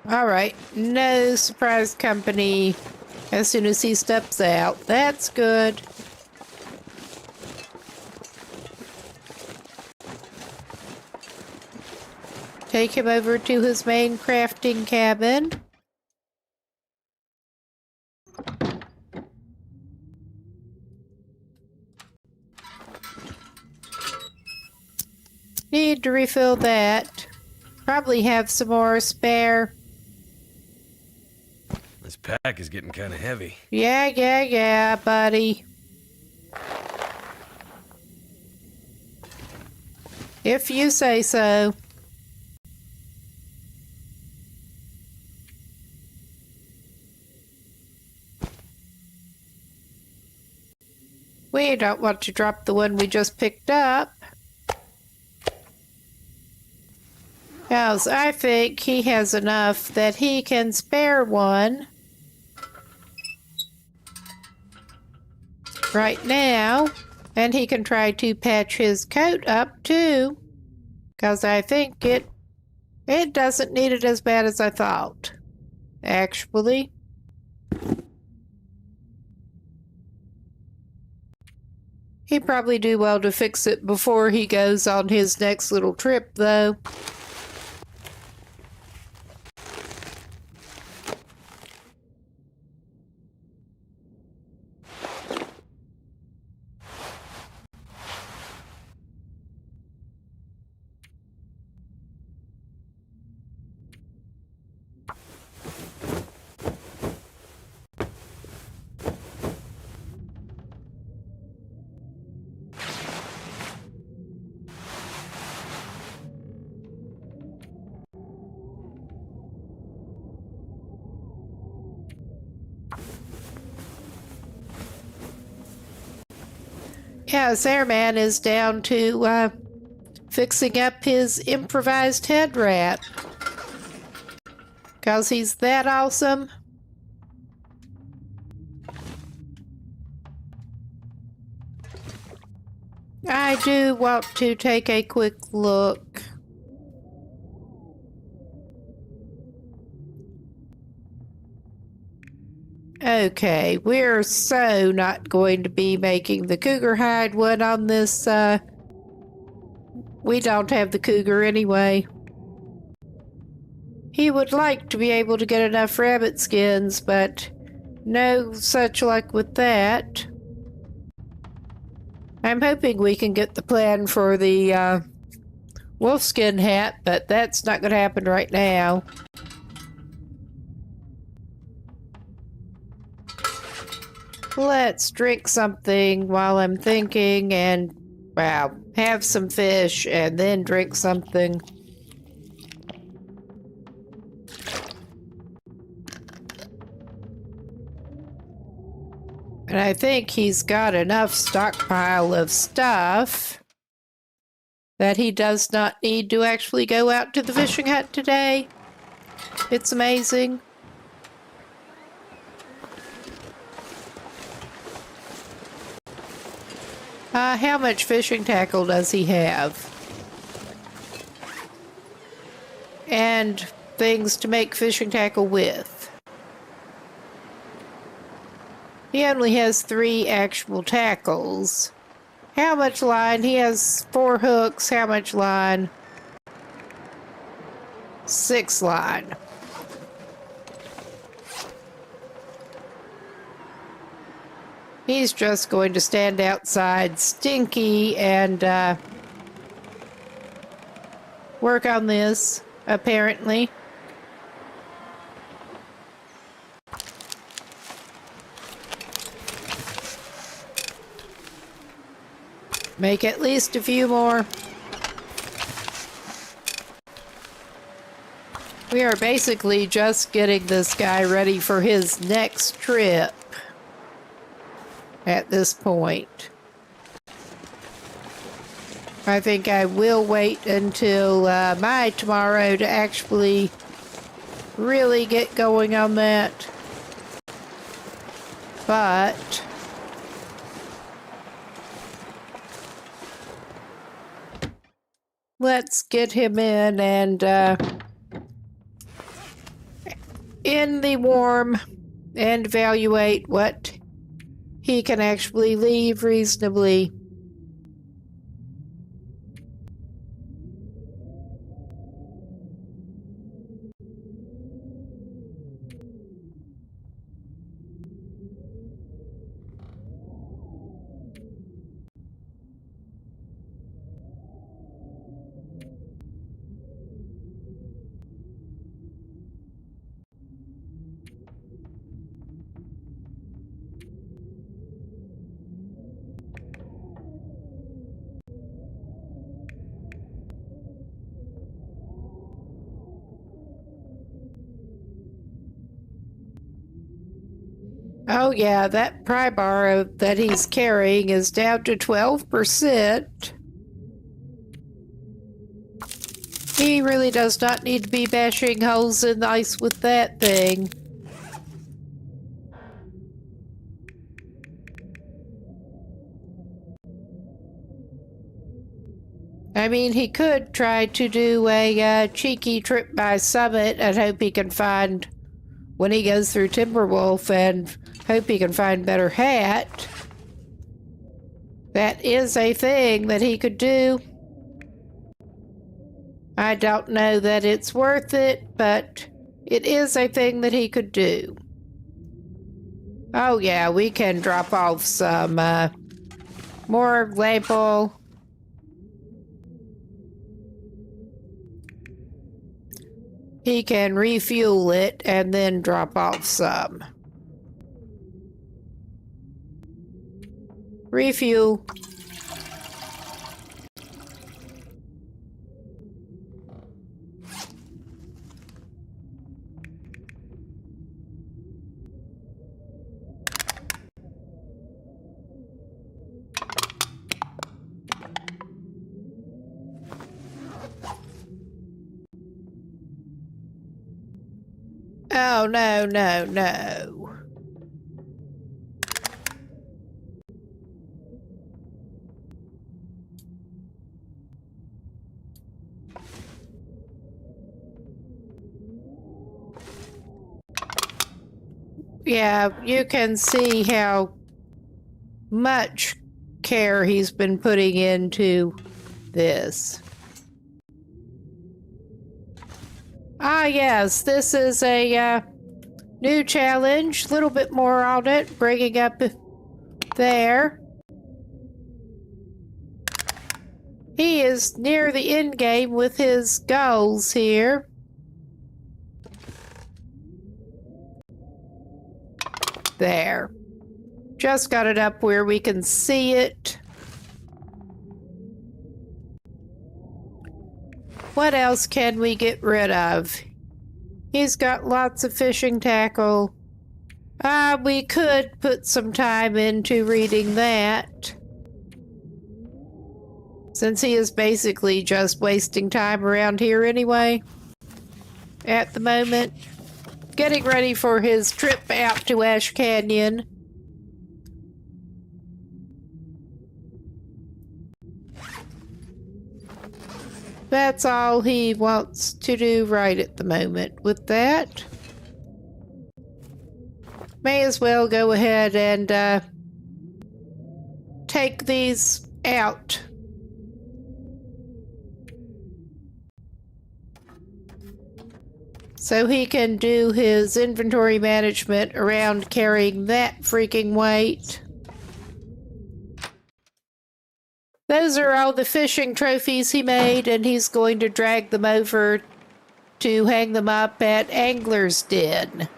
Alright, no surprise company as soon as he steps out. That's good. Take him over to his main crafting cabin. Need to refill that. Probably have some more spare. This pack is getting kind of heavy. Yeah, buddy. If you say so. We don't want to drop the one we just picked up. Because I think he has enough that he can spare one right now. And he can try to patch his coat up too. Because I think it doesn't need it as bad as I thought. Actually. He'd probably do well to fix it before he goes on his next little trip, though. Yeah, Airman is down to fixing up his improvised head wrap. 'Cause he's that awesome. I do want to take a quick look. Okay, we're so not going to be making the cougar hide one on this. We don't have the cougar anyway. He would like to be able to get enough rabbit skins, but no such luck with that. I'm hoping we can get the plan for the wolfskin hat, but that's not going to happen right now. Let's drink something while I'm thinking and, wow, have some fish and then drink something. And I think he's got enough stockpile of stuff that he does not need to actually go out to the fishing hut today. It's amazing. How much fishing tackle does he have? And things to make fishing tackle with. He only has 3 actual tackles. How much line? He has 4 hooks. How much line? 6 line. He's just going to stand outside Stinky and work on this, apparently. Make at least a few more. We are basically just getting this guy ready for his next trip at this point. I think I will wait until my tomorrow to actually really get going on that. But let's get him in and in the warm and evaluate what he can actually leave reasonably. Oh yeah, that pry bar that he's carrying is down to 12%. He really does not need to be bashing holes in the ice with that thing. I mean, he could try to do a cheeky trip by Summit and hope he can find, when he goes through Timberwolf, and hope he can find better hat. That is a thing that he could do. I don't know that it's worth it, but it is a thing that he could do. Oh yeah, we can drop off some more label. He can refuel it and then drop off some. Refuel. Oh, no, no, no. Yeah, you can see how much care he's been putting into this. Ah, yes, this is a new challenge. A little bit more on it, bringing up there. He is near the end game with his goals here. There. Just got it up where we can see it. What else can we get rid of? He's got lots of fishing tackle. We could put some time into reading that, since he is basically just wasting time around here anyway, at the moment. Getting ready for his trip out to Ash Canyon. That's all he wants to do right at the moment with that. May as well go ahead and take these out. So he can do his inventory management around carrying that freaking weight. Those are all the fishing trophies he made, and he's going to drag them over to hang them up at Angler's Den.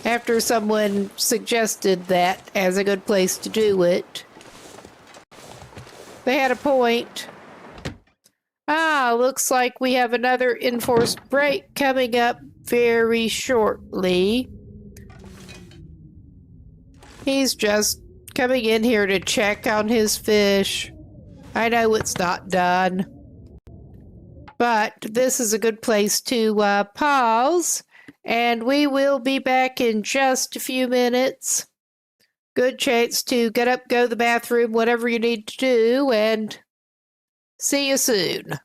After someone suggested that as a good place to do it. They had a point. Ah, looks like we have another enforced break coming up very shortly. He's just coming in here to check on his fish. I know it's not done, but this is a good place to pause, and we will be back in just a few minutes. Good chance to get up, go to the bathroom, whatever you need to do, and see you soon.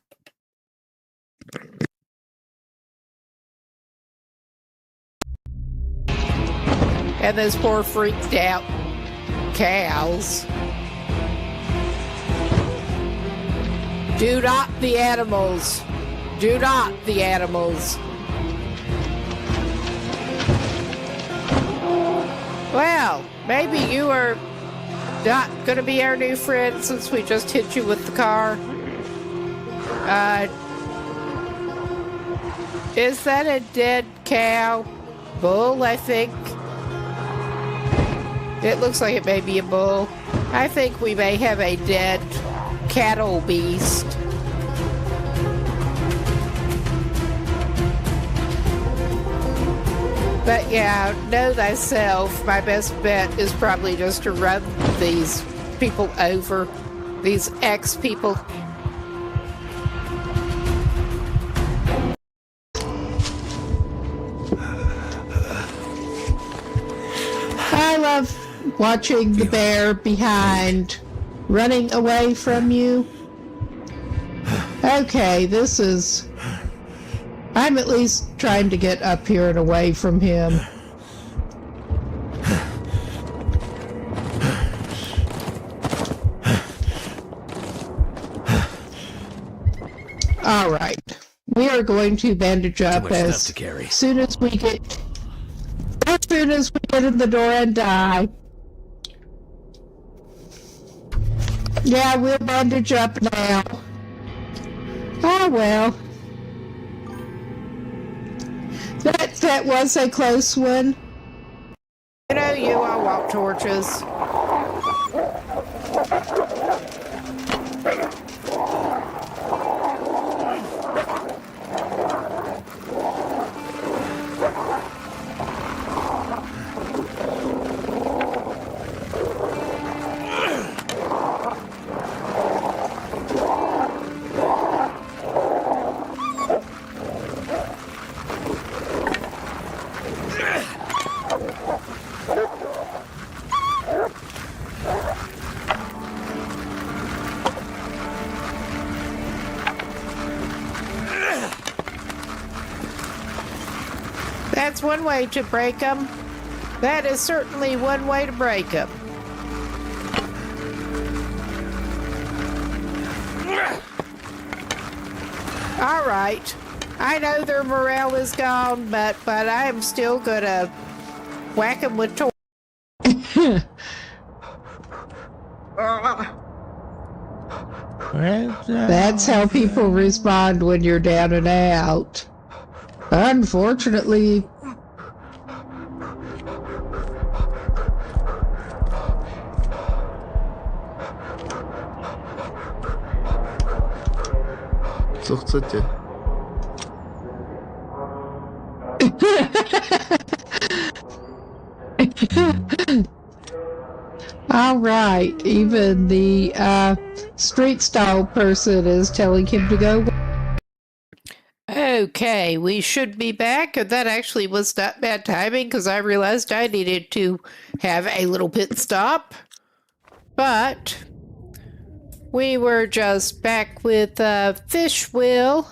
And those poor freaked out cows. Do not the animals. Do not the animals. Well, maybe you are not going to be our new friend since we just hit you with the car. Is that a dead cow? Bull, I think. It looks like it may be a bull. I think we may have a dead cattle beast. But yeah, know thyself. My best bet is probably just to run these people over. These ex-people. I love watching the bear behind, running away from you. Okay, this is... I'm at least trying to get up here and away from him. All right. We are going to bandage up as soon as we get... As soon as we get in the door and die. Yeah, we'll bandage up now. Oh, well. That was a close one. You know, you all walk torches. That's one way to break them. That is certainly one way to break them. All right. I know their morale is gone, but I'm still gonna whack them with toys. That's how people respond when you're down and out. Unfortunately. Co chcecie? All right, even the street style person is telling him to go. Okay, we should be back. That actually was not bad timing because I realized I needed to have a little pit stop. But we were just back with Fish Will,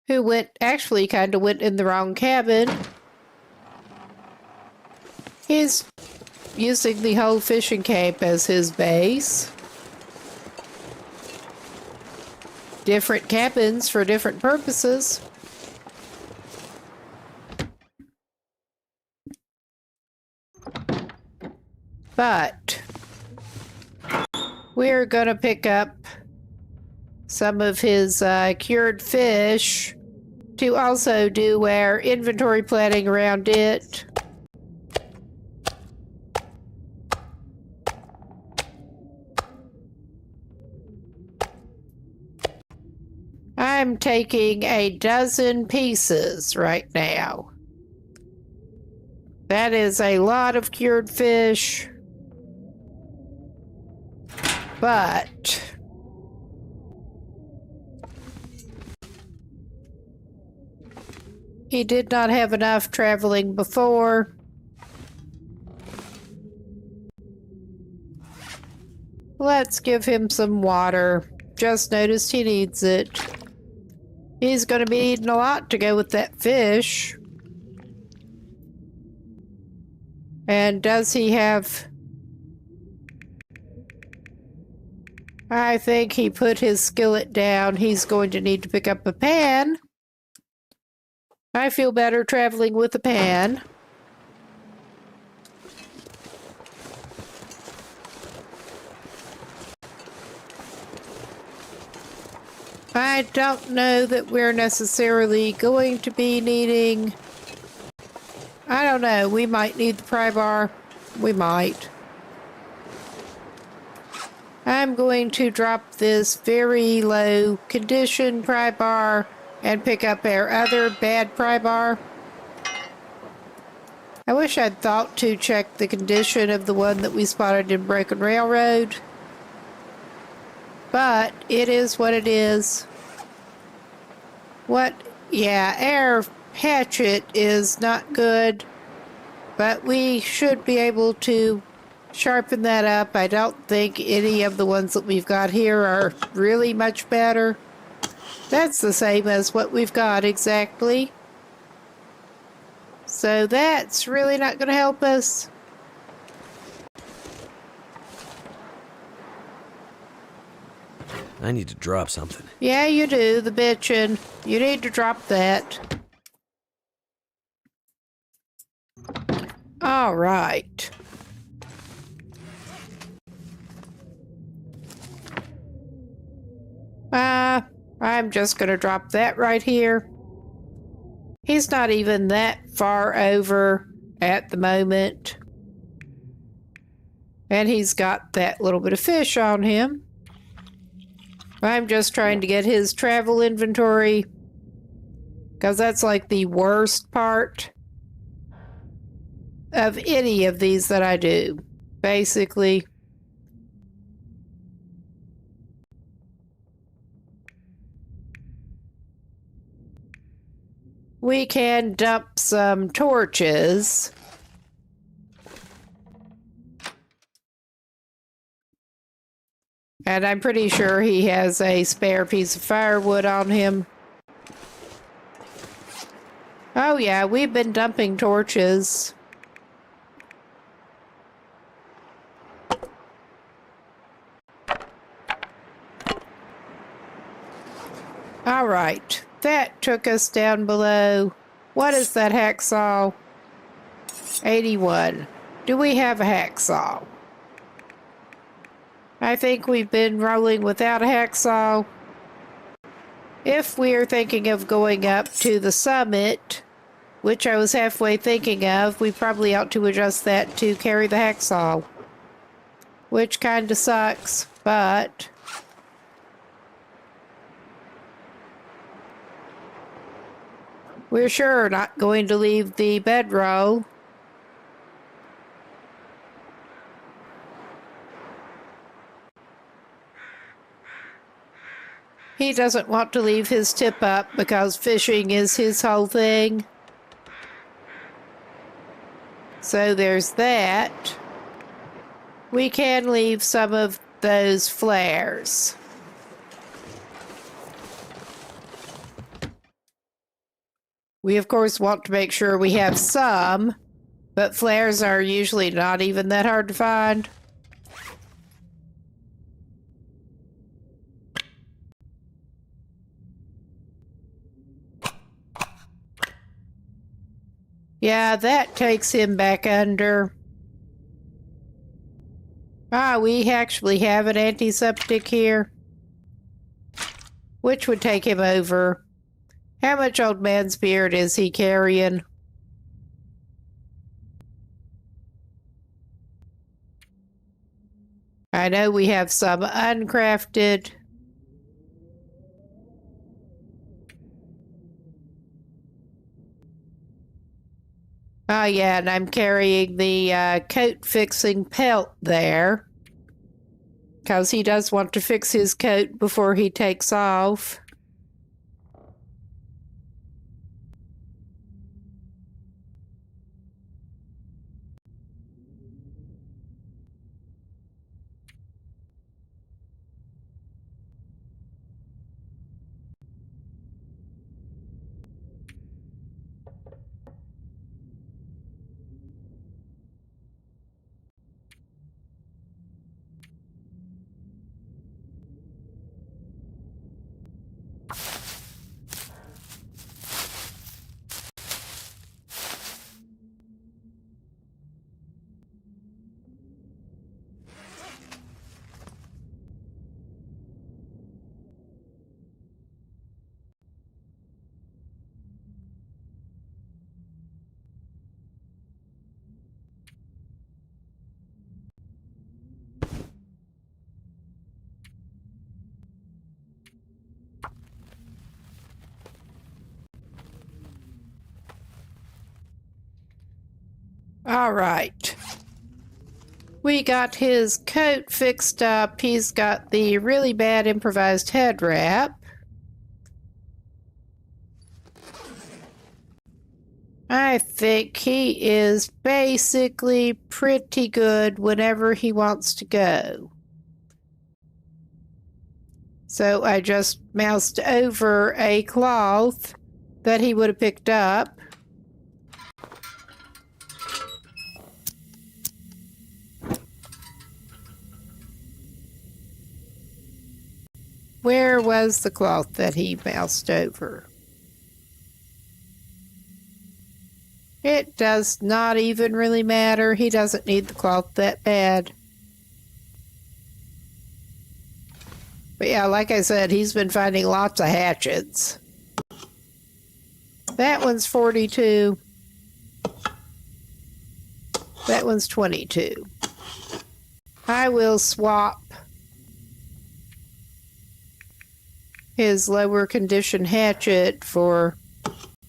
who actually kind of went in the wrong cabin. He's using the whole fishing camp as his base. Different cabins for different purposes. But we're going to pick up some of his cured fish to also do our inventory planning around it. I'm taking a dozen pieces right now. That is a lot of cured fish. But he did not have enough traveling before. Let's give him some water. Just noticed he needs it. He's going to be eating a lot to go with that fish. And does he have... I think he put his skillet down. He's going to need to pick up a pan. I feel better traveling with a pan. I don't know that we're necessarily going to be needing... I don't know. We might need the pry bar. We might. I'm going to drop this very low condition pry bar and pick up our other bad pry bar. I wish I'd thought to check the condition of the one that we spotted in Broken Railroad. But it is what it is. Yeah, our hatchet is not good, but we should be able to sharpen that up. I don't think any of the ones that we've got here are really much better. That's the same as what we've got exactly. So that's really not going to help us. I need to drop something. Yeah, you do, the bitchin'. You need to drop that. All right. I'm just going to drop that right here. He's not even that far over at the moment. And he's got that little bit of fish on him. I'm just trying to get his travel inventory, because that's like the worst part of any of these that I do, basically. We can dump some torches. And I'm pretty sure he has a spare piece of firewood on him. Oh yeah, we've been dumping torches. All right, that took us down below. What is that hacksaw? 81. Do we have a hacksaw? I think we've been rolling without a hacksaw. If we're thinking of going up to the summit, which I was halfway thinking of, we probably ought to adjust that to carry the hacksaw. Which kind of sucks, but we're sure not going to leave the bedroll. He doesn't want to leave his tip up because fishing is his whole thing. So there's that. We can leave some of those flares. We, of course, want to make sure we have some, but flares are usually not even that hard to find. Yeah, that takes him back under. Ah, we actually have an antiseptic here, which would take him over. How much old man spirit is he carrying? I know we have some uncrafted. Oh yeah, and I'm carrying the coat fixing pelt there, because he does want to fix his coat before he takes off. All right. We got his coat fixed up. He's got the really bad improvised head wrap. I think he is basically pretty good whenever he wants to go. So I just moused over a cloth that he would have picked up. Where was the cloth that he moused over? It does not even really matter. He doesn't need the cloth that bad. But yeah, like I said, he's been finding lots of hatchets. That one's 42. That one's 22. I will swap his lower condition hatchet for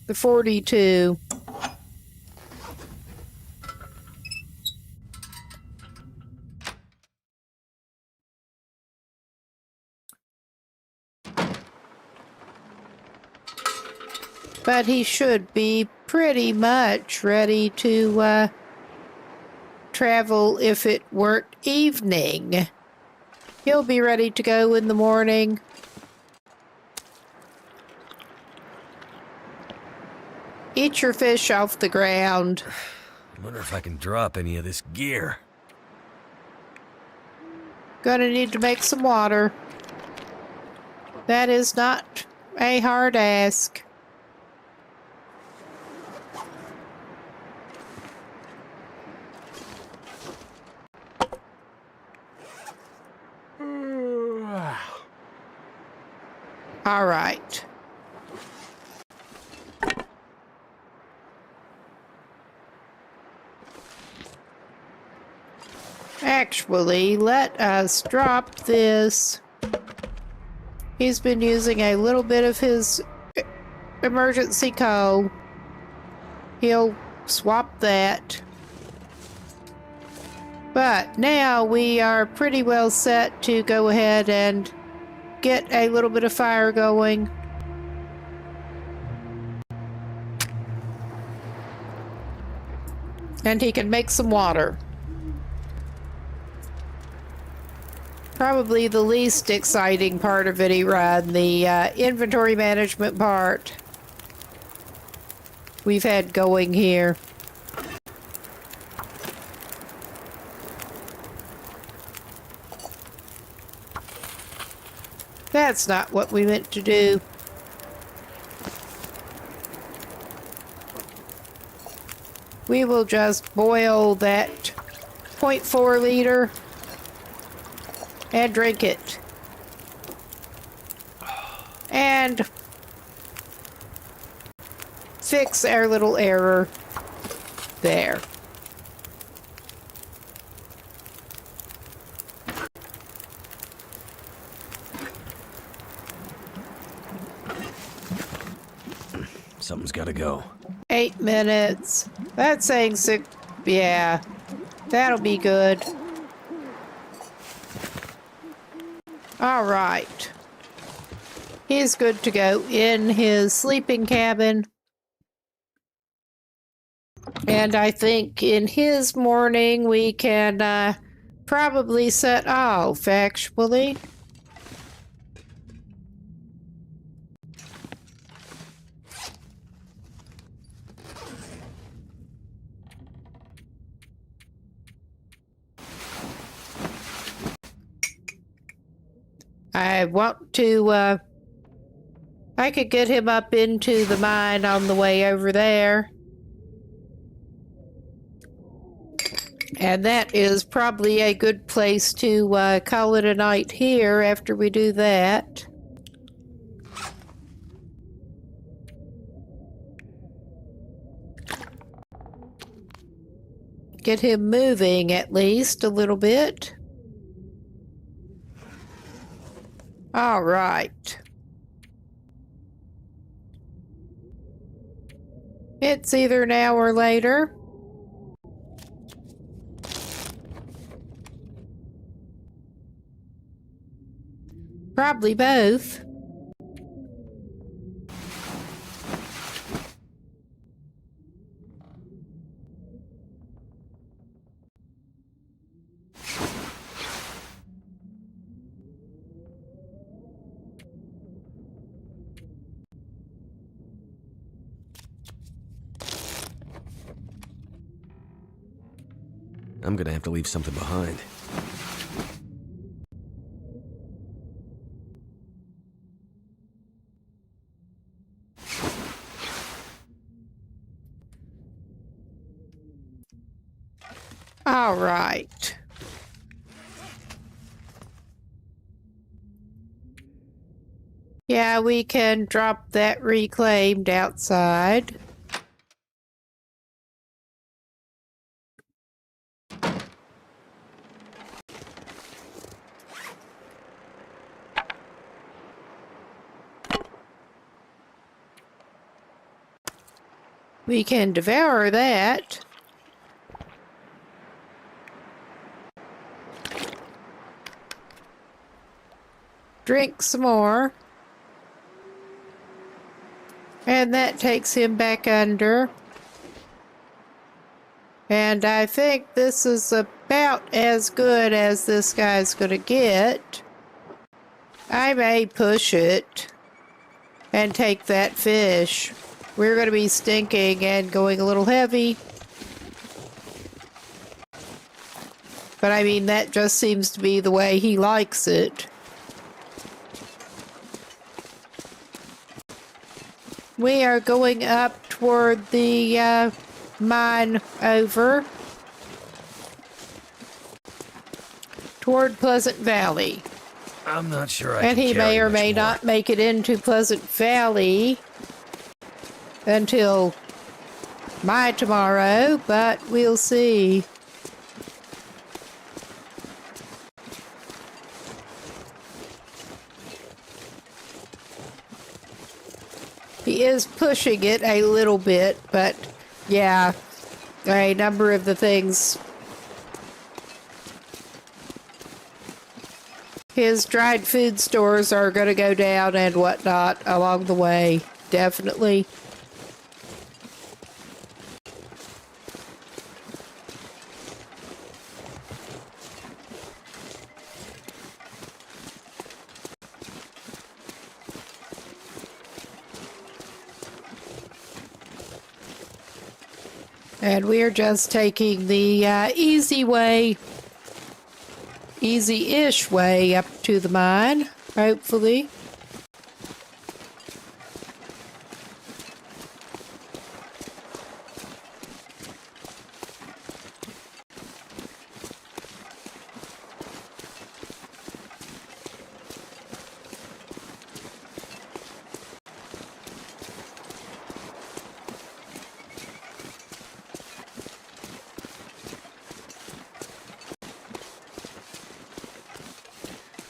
the 42. But he should be pretty much ready to travel if it weren't evening. He'll be ready to go in the morning. eat your fish off the ground. I wonder if I can drop any of this gear. Gonna need to make some water. That is not a hard ask. All right. Actually, let us drop this. He's been using a little bit of his emergency coal. He'll swap that. But now we are pretty well set to go ahead and get a little bit of fire going. And he can make some water. Probably the least exciting part of any run, the inventory management part we've had going here. That's not what we meant to do. We will just boil that 0.4 liter and drink it. And fix our little error there. Something's gotta go. 8 minutes. That's saying 6. Yeah, that'll be good. All right. He's good to go in his sleeping cabin. And I think in his morning we can probably set off, actually. I want to, I could get him up into the mine on the way over there. And that is probably a good place to call it a night here after we do that. Get him moving at least a little bit. All right. It's either now or later. Probably both. I'm gonna have to leave something behind. All right. Yeah, we can drop that reclaimed outside. We can devour that. Drink some more. And that takes him back under. And I think this is about as good as this guy's gonna get. I may push it and take that fish. We're going to be stinking and going a little heavy. But I mean, that just seems to be the way he likes it. We are going up toward the mine over. Toward Pleasant Valley. I'm not sure I And can he carry may or much may more. not make it into Pleasant Valley until my tomorrow, but we'll see. He is pushing it a little bit, but yeah, a number of the things. His dried food stores are going to go down and whatnot along the way, definitely. And we're just taking the easy way. Easy-ish way up to the mine, hopefully.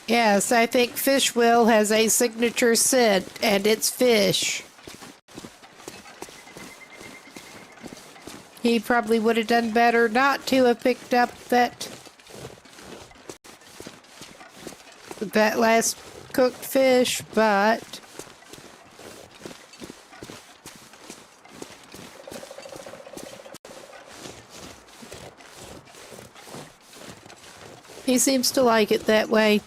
Yes, I think Fishwill has a signature scent, and it's fish. He probably would have done better not to have picked up that last cooked fish, but he seems to like it that way.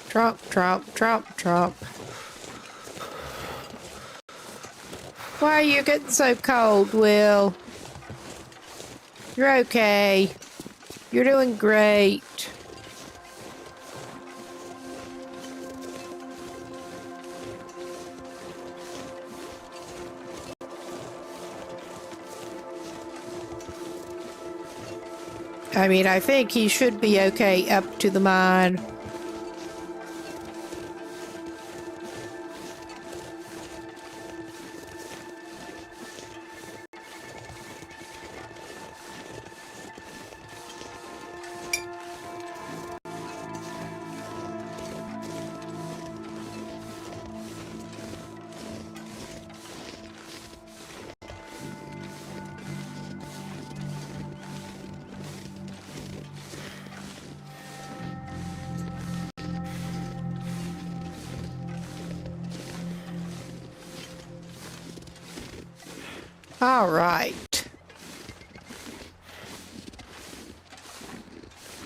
Tromp, tromp, tromp, tromp. Why are you getting so cold, Will? You're okay. You're doing great. I mean, I think he should be okay up to the mine. All right.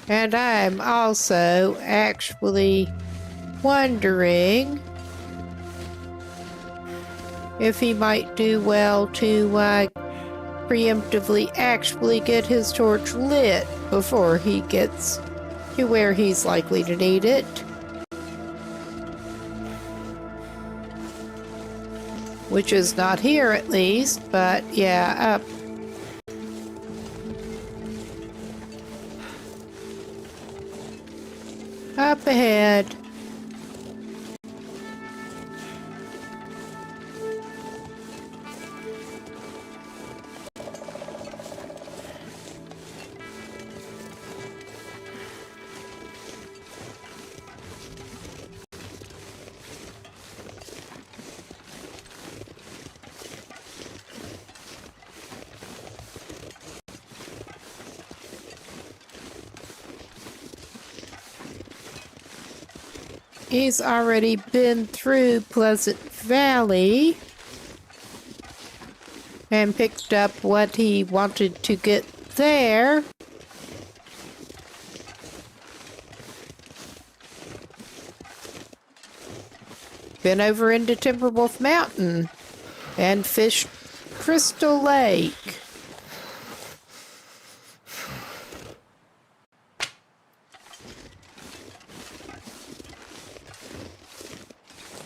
And I'm also actually wondering if he might do well to preemptively actually get his torch lit before he gets to where he's likely to need it. Which is not here, at least, but yeah, up. Up ahead. He's already been through Pleasant Valley and picked up what he wanted to get there. Been over into Timberwolf Mountain and fished Crystal Lake.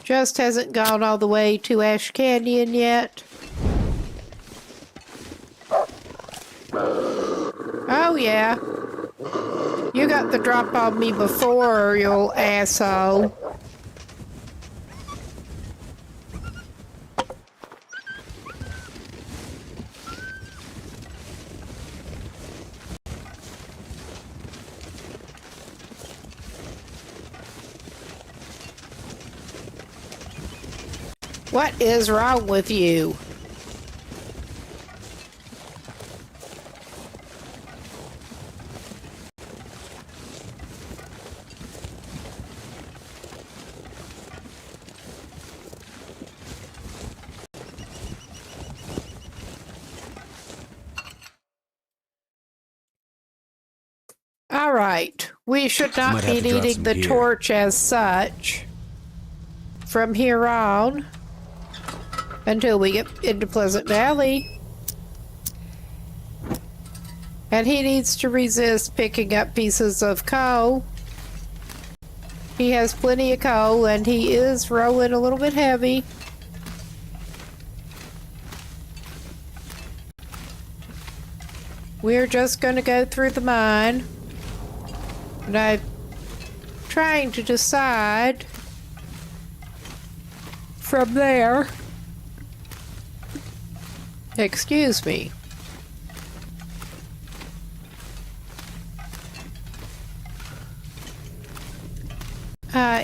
Just hasn't gone all the way to Ash Canyon yet. Oh yeah. You got the drop on me before, you old asshole. What is wrong with you? All right, we should not Might be have to drop needing some the gear. torch as such from here on until we get into Pleasant Valley. And he needs to resist picking up pieces of coal. He has plenty of coal and he is rolling a little bit heavy. We're just going to go through the mine. And I'm trying to decide from there. Excuse me.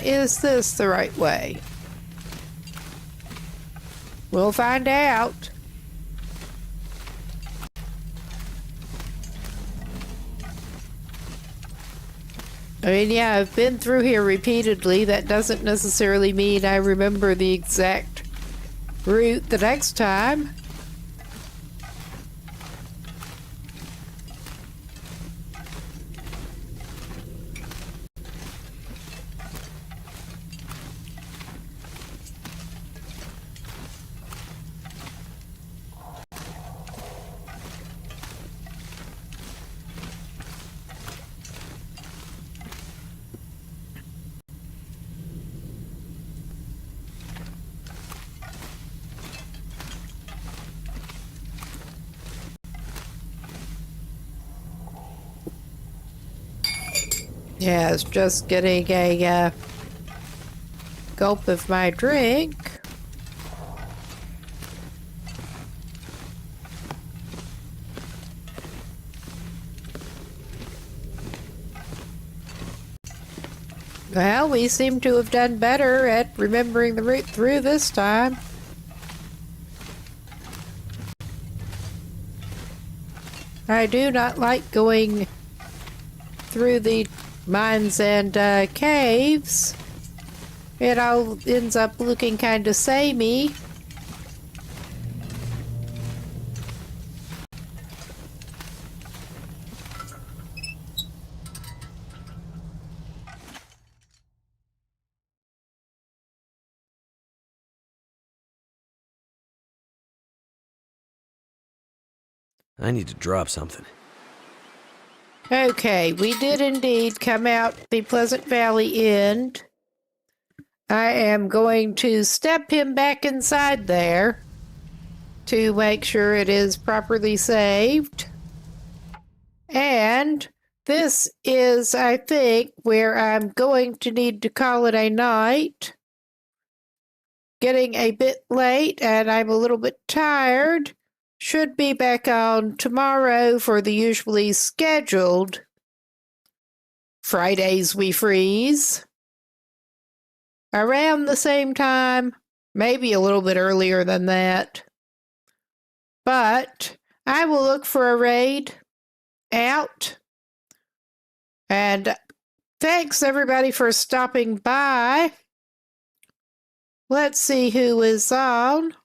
Is this the right way? We'll find out. I mean, yeah, I've been through here repeatedly. That doesn't necessarily mean I remember the exact route the next time. Yeah, it's just getting a gulp of my drink. Well, we seem to have done better at remembering the route through this time. I do not like going through the mines and caves. It all ends up looking kind of samey. I need to drop something. Okay, we did indeed come out the Pleasant Valley end. I am going to step him back inside there to make sure it is properly saved. And this is, I think, where I'm going to need to call it a night. Getting a bit late and I'm a little bit tired. Should be back on tomorrow for the usually scheduled Fridays We Freeze. Around the same time, maybe a little bit earlier than that. But I will look for a raid out. And thanks everybody for stopping by. Let's see who is on.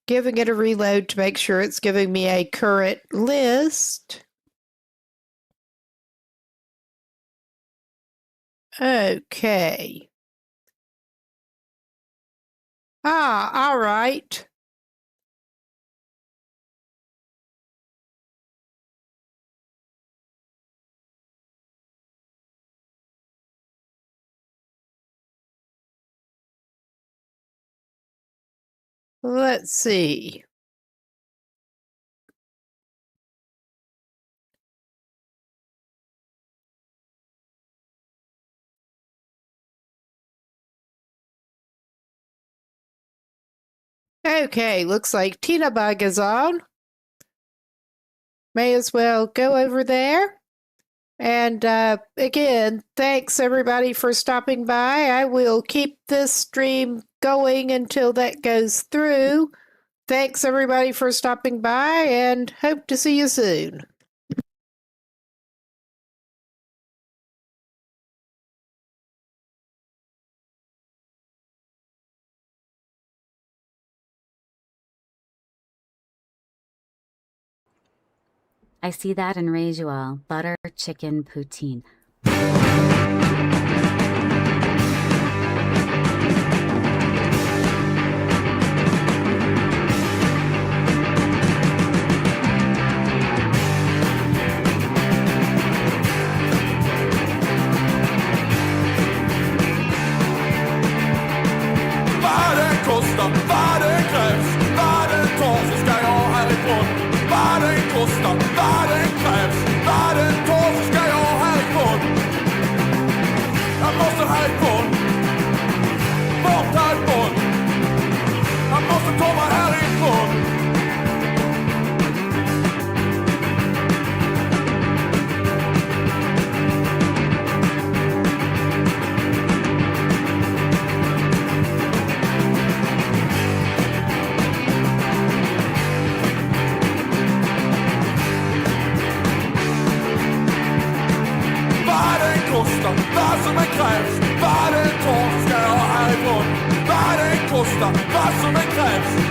Giving it a reload to make sure it's giving me a current list. Okay. All right. Let's see. Okay, looks like Tina Bug is on. May as well go over there. And again, thanks everybody for stopping by. I will keep this stream going until that goes through. Thanks everybody for stopping by and hope to see you soon. I see that and raise you all. Butter chicken poutine. Vad den kostar, vad den krävs, vad den tar så ska jag härifrån. Vad den kostar, vad den krävs, vad den tar så ska jag härifrån. Jag måste härifrån, bort härifrån. Jag måste ta mig härifrån. Vad som än krävs, vad den tar så ska jag härifrån. Vad den kostar, vad som än krävs.